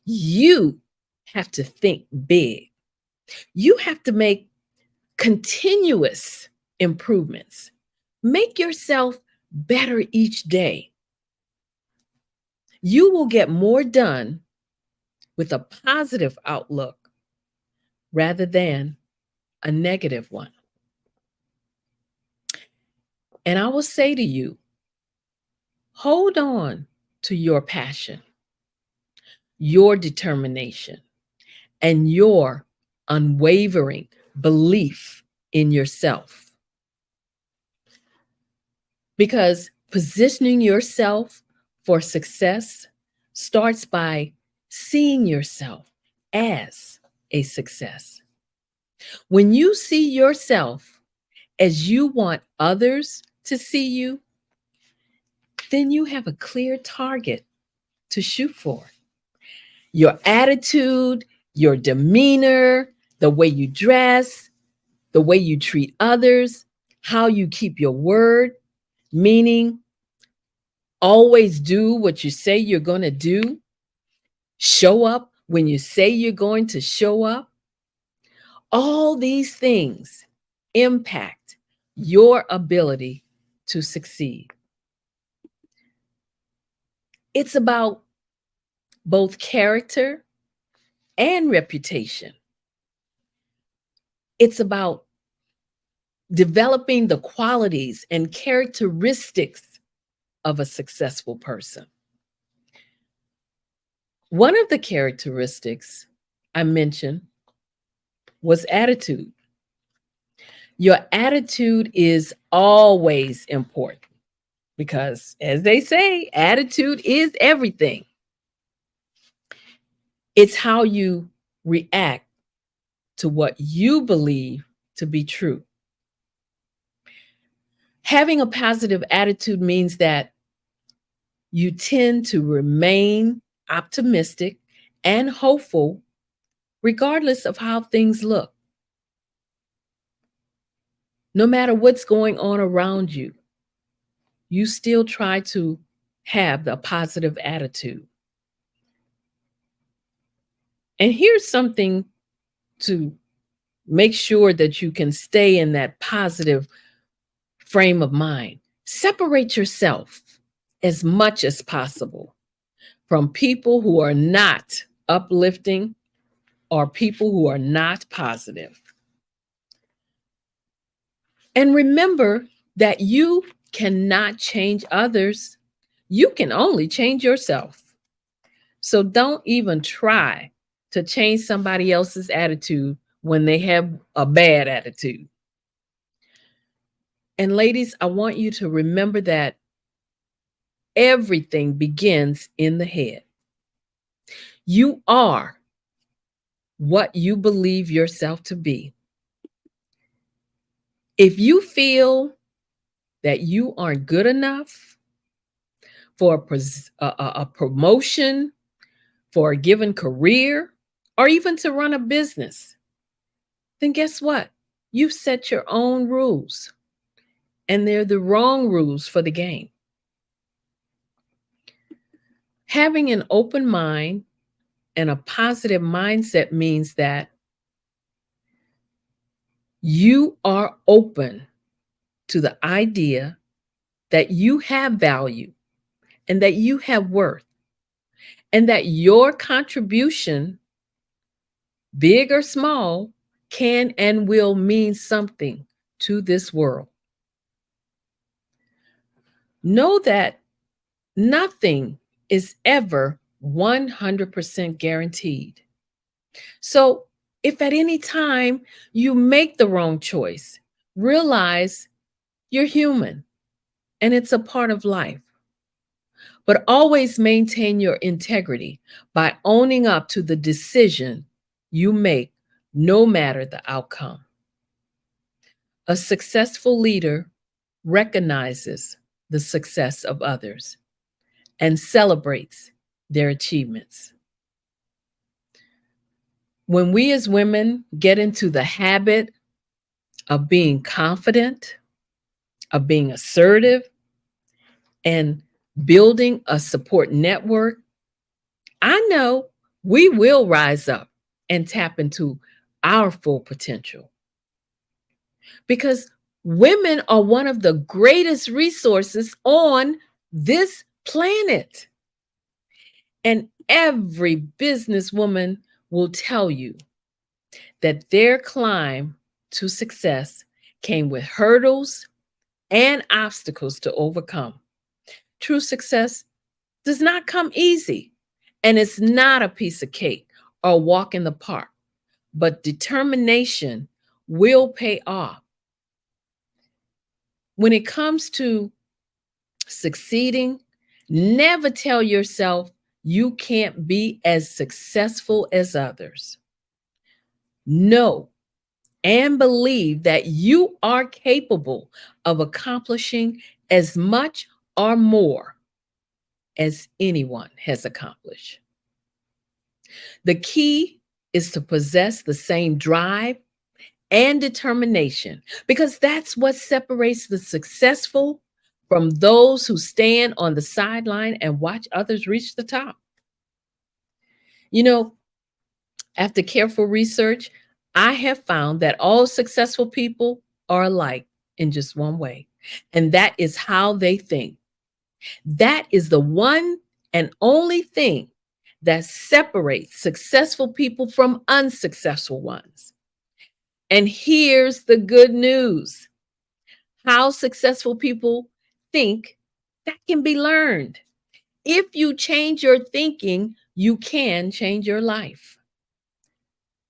You have to think big. You have to make continuous improvements. Make yourself better each day. You will get more done with a positive outlook rather than a negative one. And I will say to you, hold on to your passion, your determination, and your unwavering belief in yourself. Because positioning yourself for success starts by seeing yourself as a success. When you see yourself as you want others to see you, then you have a clear target to shoot for. Your attitude, your demeanor, the way you dress, the way you treat others, how you keep your word, meaning always do what you say you're going to do, show up when you say you're going to show up. All these things impact your ability to succeed. It's about both character and reputation. It's about developing the qualities and characteristics of a successful person. One of the characteristics I mentioned was attitude. Your attitude is always important because, as they say, attitude is everything. It's how you react to what you believe to be true. Having a positive attitude means that you tend to remain optimistic and hopeful regardless of how things look. No matter what's going on around you, you still try to have the positive attitude. And here's something to make sure that you can stay in that positive frame of mind. Separate yourself as much as possible from people who are not uplifting or people who are not positive. And remember that you cannot change others. You can only change yourself. So don't even try to change somebody else's attitude when they have a bad attitude. And ladies, I want you to remember that everything begins in the head. You are what you believe yourself to be. If you feel that you aren't good enough for a promotion, for a given career, or even to run a business, then guess what? You've set your own rules, and they're the wrong rules for the game. Having an open mind and a positive mindset means that you are open to the idea that you have value and that you have worth, and that your contribution, big or small, can and will mean something to this world. Know that nothing is ever 100% guaranteed. So if at any time you make the wrong choice, realize you're human and it's a part of life. But always maintain your integrity by owning up to the decision you make, no matter the outcome. A successful leader recognizes the success of others and celebrates their achievements. When we as women get into the habit of being confident, of being assertive, and building a support network, I know we will rise up and tap into our full potential. Because women are one of the greatest resources on this planet. And every businesswoman will tell you that their climb to success came with hurdles and obstacles to overcome. True success does not come easy, and it's not a piece of cake or a walk in the park, but determination will pay off. When it comes to succeeding, never tell yourself you can't be as successful as others. Know and believe that you are capable of accomplishing as much or more as anyone has accomplished. The key is to possess the same drive and determination, because that's what separates the successful from those who stand on the sideline and watch others reach the top. You know, after careful research, I have found that all successful people are alike in just one way, and that is how they think. That is the one and only thing that separates successful people from unsuccessful ones. And here's the good news. How successful people think, that can be learned. If you change your thinking, you can change your life.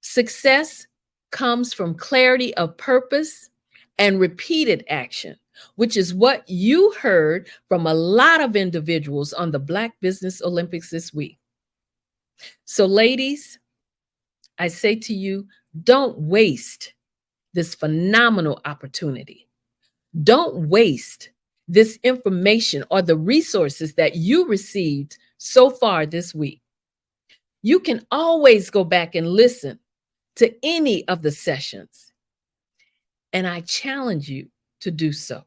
Success comes from clarity of purpose and repeated action, which is what you heard from a lot of individuals on the Black Business Olympics this week. So ladies, I say to you, don't waste this phenomenal opportunity. Don't waste this information or the resources that you received so far this week. You can always go back and listen to any of the sessions, and I challenge you to do so.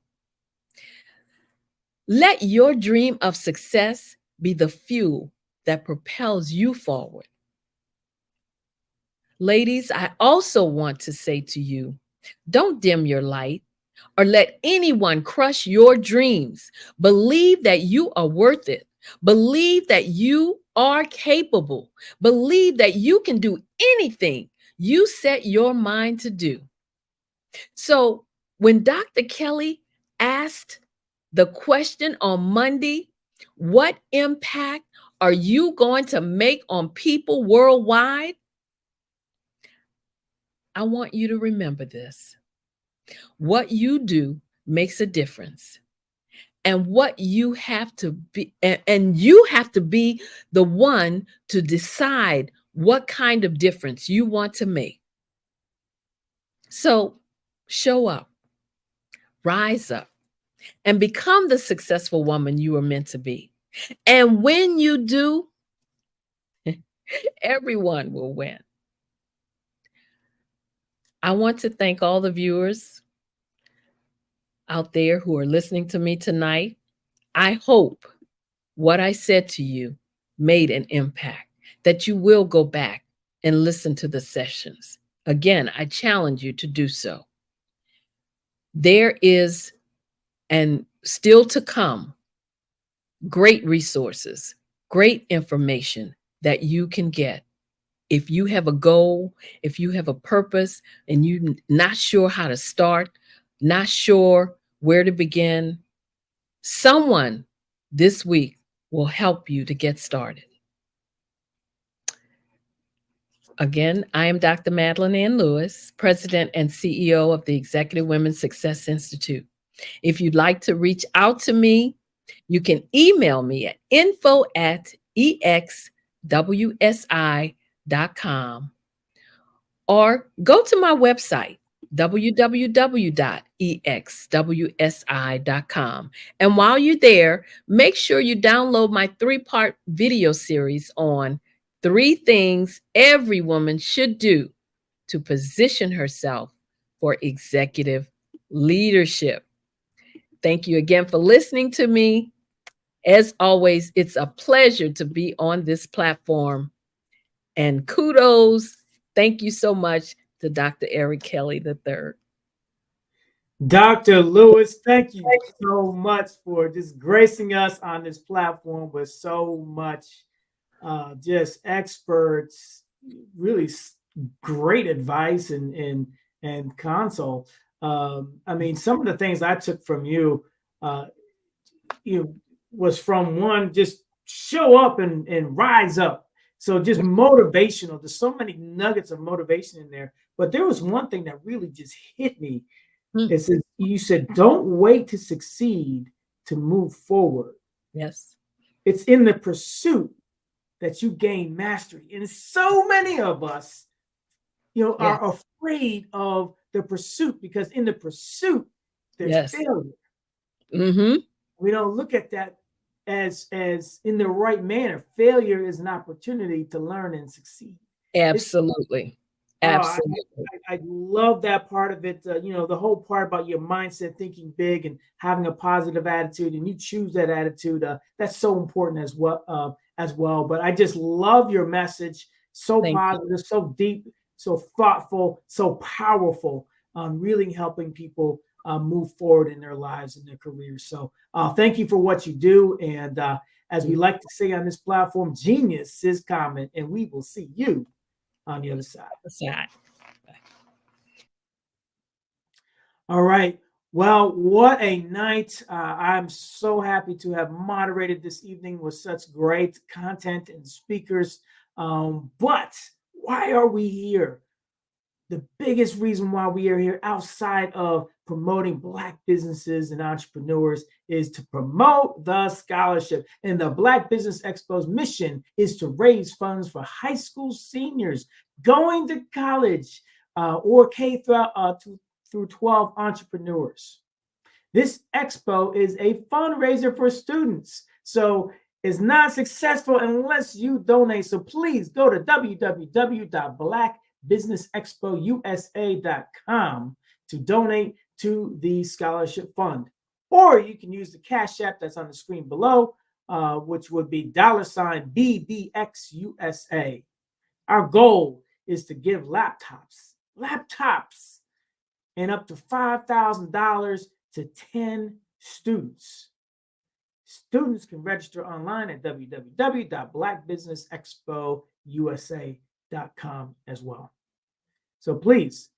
Let your dream of success be the fuel that propels you forward. Ladies, I also want to say to you, don't dim your light or let anyone crush your dreams. Believe that you are worth it. Believe that you are capable. Believe that you can do anything you set your mind to do. So when Dr. Kelly asked the question on Monday, what impact are you going to make on people worldwide? I want you to remember this. What you do makes a difference. And what you have to be, and you have to be the one to decide what kind of difference you want to make. So show up, rise up, and become the successful woman you are meant to be. And when you do, everyone will win. I want to thank all the viewers out there who are listening to me tonight. I hope what I said to you made an impact, that you will go back and listen to the sessions. Again, I challenge you to do so. There is, and still to come, great resources, great information that you can get. If you have a goal, if you have a purpose, and you're not sure how to start, not sure where to begin, someone this week will help you to get started. Again, I am Dr. Madeline Ann Lewis, President and CEO of the Executive Women's Success Institute. If you'd like to reach out to me, you can email me at info@exwsi.com or go to my website, www.exwsi.com. And while you're there, make sure you download my 3-part video series on 3 things every woman should do to position herself for executive leadership. Thank you again for listening to me. As always, it's a pleasure to be on this platform. And kudos, thank you so much to Dr. Eric Kelly III. Dr. Lewis, thank you so much for just gracing us on this platform with so much just experts, really great advice and consult. I mean, some of the things I took from you, was from one, just show up and rise up. So just motivational. There's so many nuggets of motivation in there. But there was one thing that really just hit me. It says, you said, don't wait to succeed to move forward. Yes. It's in the pursuit that you gain mastery. And so many of us, are afraid of the pursuit, because in the pursuit, there's failure. Mm-hmm. We don't look at that as in the right manner. Failure is an opportunity to learn and succeed. Absolutely. Absolutely. I love that part of it. The whole part about your mindset, thinking big and having a positive attitude, and you choose that attitude. That's so important as well. But I just love your message. So positive, so deep, so thoughtful, so powerful. Really helping people move forward in their lives and their careers. So thank you for what you do. And as we like to say on this platform, genius is common, and we will see you on the other side. All right. Well, what a night. I'm so happy to have moderated this evening with such great content and speakers. But why are we here? The biggest reason why we are here, outside of promoting Black businesses and entrepreneurs, is to promote the scholarship. And the Black Business Expo's mission is to raise funds for high school seniors going to college or K through 12 entrepreneurs. This expo is a fundraiser for students. So it's not successful unless you donate. So please go to www.blackbusinessexpousa.com to donate to the scholarship fund. Or you can use the Cash App that's on the screen below, which would be $BBXUSA. Our goal is to give laptops and up to $5,000 to 10 students. Students can register online at www.blackbusinessexpousa.com as well. So please,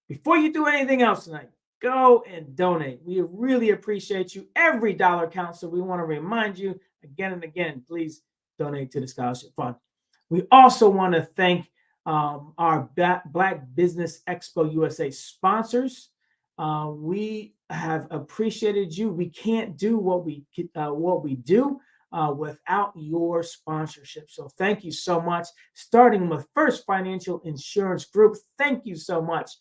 before you do anything else tonight, go and donate. We really appreciate you. Every dollar counts, so we want to remind you again and again, please donate to the Scholarship Fund. We also want to thank our Black Business Expo USA sponsors. We have appreciated you. We can't do what we do without your sponsorship. So thank you so much. Starting with First Financial Insurance Group, thank you so much.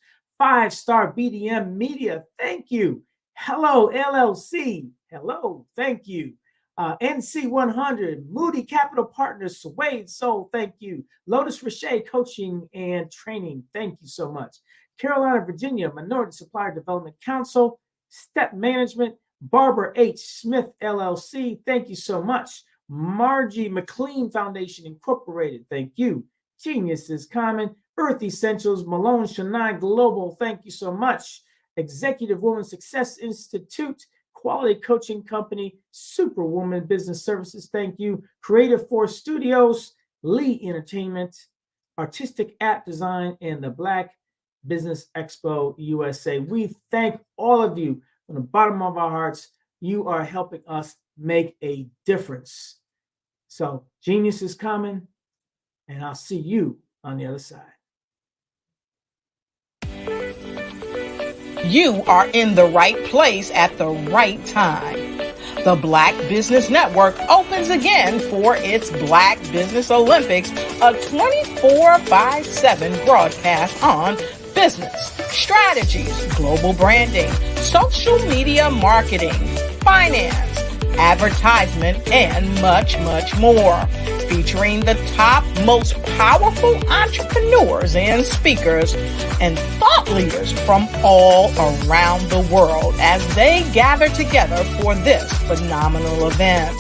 5-Star BDM Media, thank you. Hello LLC, hello, thank you. NC100, Moody Capital Partners, Suede Soul, thank you. Lotus Rocher Coaching and Training, thank you so much. Carolina, Virginia, Minority Supplier Development Council, Step Management, Barbara H. Smith, LLC, thank you so much. Margie McLean Foundation Incorporated, thank you. Genius is Common, Earth Essentials, Malone Shania Global, thank you so much. Executive Woman Success Institute, Quality Coaching Company, Superwoman Business Services, thank you. Creative Force Studios, Lee Entertainment, Artistic App Design, and the Black Business Expo USA. We thank all of you from the bottom of our hearts. You are helping us make a difference. So genius is coming, and I'll see you on the other side. You are in the right place at the right time. The Black Business Network opens again for its Black Business Olympics, a 24/7 broadcast on business, strategies, global branding, social media marketing, finance, advertisement, and much, much more. Featuring the top, most powerful entrepreneurs and speakers and thought leaders from all around the world as they gather together for this phenomenal event.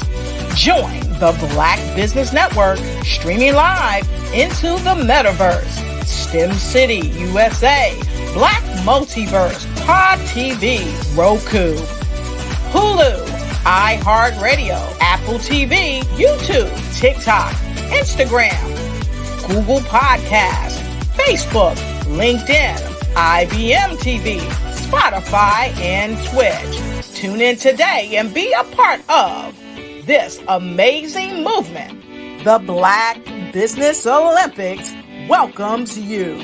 Join the Black Business Network streaming live into the metaverse, STEM City USA, Black Multiverse, Pod TV, Roku, Hulu, iHeartRadio, Apple TV, YouTube, TikTok, Instagram, Google Podcasts, Facebook, LinkedIn, IBM TV, Spotify, and Twitch. Tune in today and be a part of this amazing movement. The Black Business Olympics welcomes you.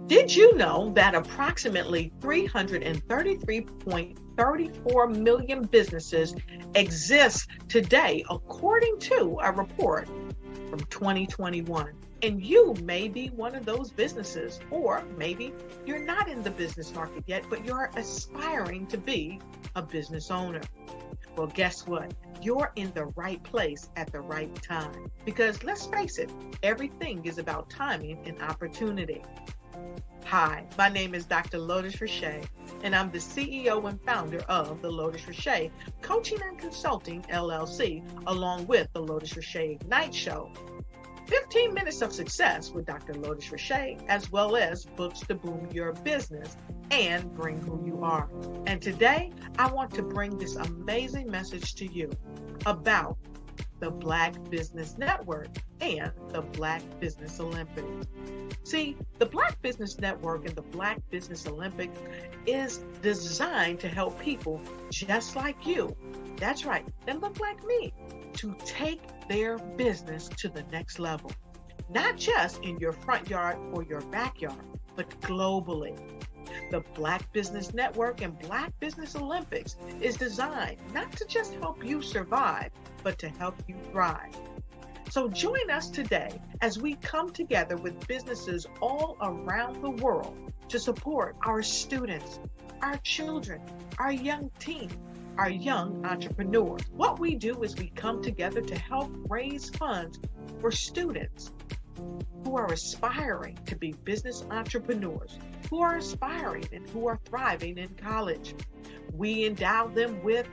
Did you know that approximately 333.34 million businesses exist today, according to a report from 2021? And you may be one of those businesses, or maybe you're not in the business market yet, but you're aspiring to be a business owner. Well, guess what? You're in the right place at the right time. Because let's face it, everything is about timing and opportunity. Hi, my name is Dr. Lotus Rocher, and I'm the CEO and founder of the Lotus Rocher Coaching and Consulting LLC, along with the Lotus Rocher Ignite Show. 15 minutes of success with Dr. Lotus Rocher, as well as books to boom your business and bring who you are. And today, I want to bring this amazing message to you about the Black Business Network and the Black Business Olympics. See, the Black Business Network and the Black Business Olympics is designed to help people just like you, that's right, that look like me, to take their business to the next level. Not just in your front yard or your backyard, but globally. The Black Business Network and Black Business Olympics is designed not to just help you survive, but to help you thrive. So join us today as we come together with businesses all around the world to support our students, our children, our young teens, our young entrepreneurs. What we do is we come together to help raise funds for students who are aspiring to be business entrepreneurs, who are aspiring and who are thriving in college. we endow them with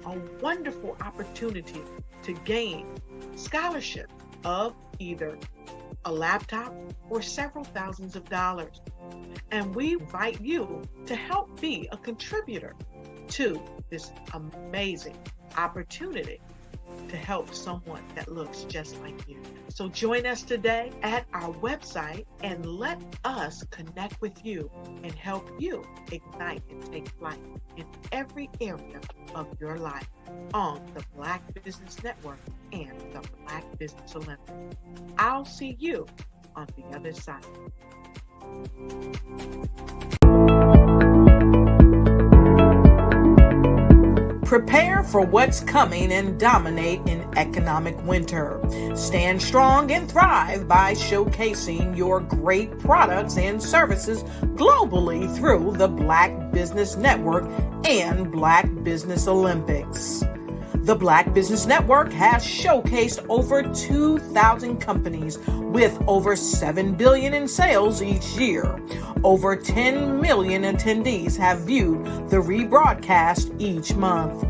a wonderful opportunity to gain scholarship of either a laptop or several thousands of dollars. And we invite you to help be a contributor to this amazing opportunity to help someone that looks just like you. So join us today at our website and let us connect with you and help you ignite and take flight in every area of your life on the Black Business Network and the Black Business Olympics. I'll see you on the other side. Prepare for what's coming and dominate in economic winter. Stand strong and thrive by showcasing your great products and services globally through the Black Business Network and Black Business Olympics. The Black Business Network has showcased over 2,000 companies with over $7 billion in sales each year. Over 10 million attendees have viewed the rebroadcast each month.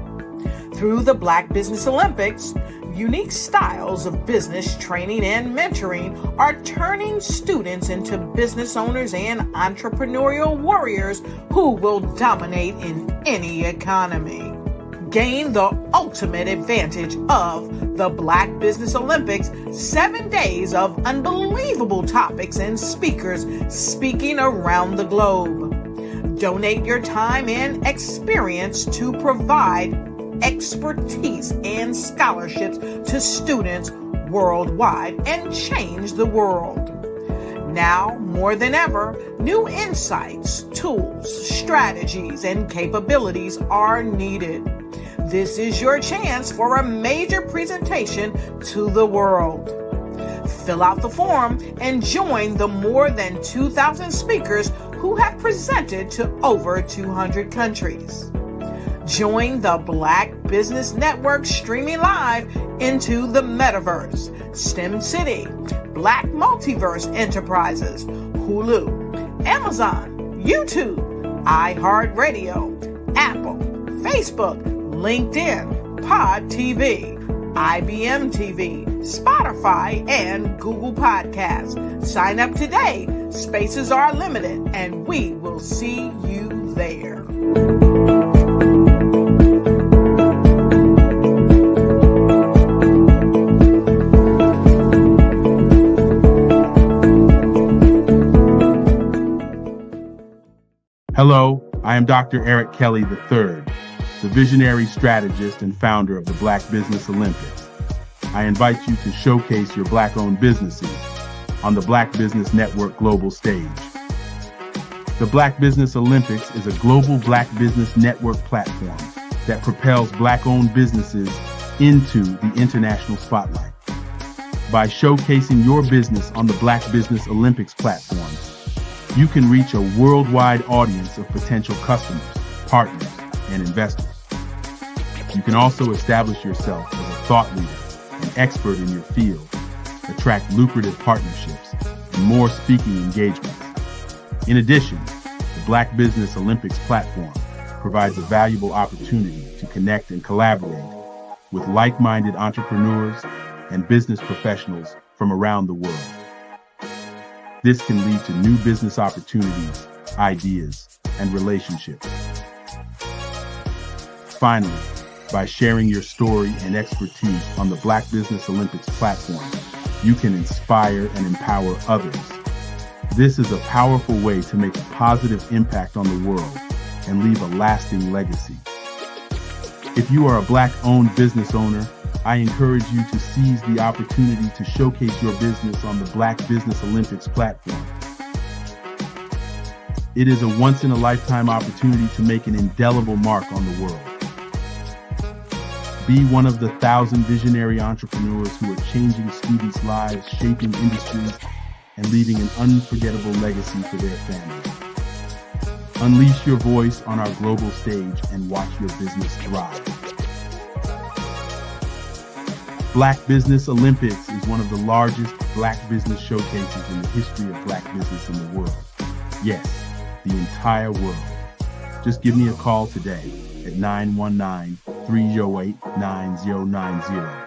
Through the Black Business Olympics, unique styles of business training and mentoring are turning students into business owners and entrepreneurial warriors who will dominate in any economy. Gain the ultimate advantage of the Black Business Olympics, 7 days of unbelievable topics and speakers speaking around the globe. Donate your time and experience to provide expertise and scholarships to students worldwide and change the world. Now, more than ever, new insights, tools, strategies, and capabilities are needed. This is your chance for a major presentation to the world. Fill out the form and join the more than 2,000 speakers who have presented to over 200 countries. Join the Black Business Network streaming live into the Metaverse, STEM City, Black Multiverse Enterprises, Hulu, Amazon, YouTube, iHeartRadio, Apple, Facebook, LinkedIn, Pod TV, IBM TV, Spotify, and Google Podcasts. Sign up today. Spaces are limited, and we will see you there. Hello, I am Dr. Eric Kelly III, the visionary strategist and founder of the Black Business Olympics. I invite you to showcase your Black-owned businesses on the Black Business Network global stage. The Black Business Olympics is a global Black Business Network platform that propels Black-owned businesses into the international spotlight. By showcasing your business on the Black Business Olympics platform, you can reach a worldwide audience of potential customers, partners, and investors. You can also establish yourself as a thought leader and expert in your field, attract lucrative partnerships, and more speaking engagements. In addition, the Black Business Olympics platform provides a valuable opportunity to connect and collaborate with like-minded entrepreneurs and business professionals from around the world. This can lead to new business opportunities, ideas, and relationships. Finally, by sharing your story and expertise on the Black Business Olympics platform, you can inspire and empower others. This is a powerful way to make a positive impact on the world and leave a lasting legacy. If you are a Black-owned business owner, I encourage you to seize the opportunity to showcase your business on the Black Business Olympics platform. It is a once-in-a-lifetime opportunity to make an indelible mark on the world. Be one of the 1,000 visionary entrepreneurs who are changing students' lives, shaping industries, and leaving an unforgettable legacy for their families. Unleash your voice on our global stage and watch your business thrive. Black Business Olympics is one of the largest Black business showcases in the history of Black business in the world. Yes, the entire world. Just give me a call today at 919-308-9090.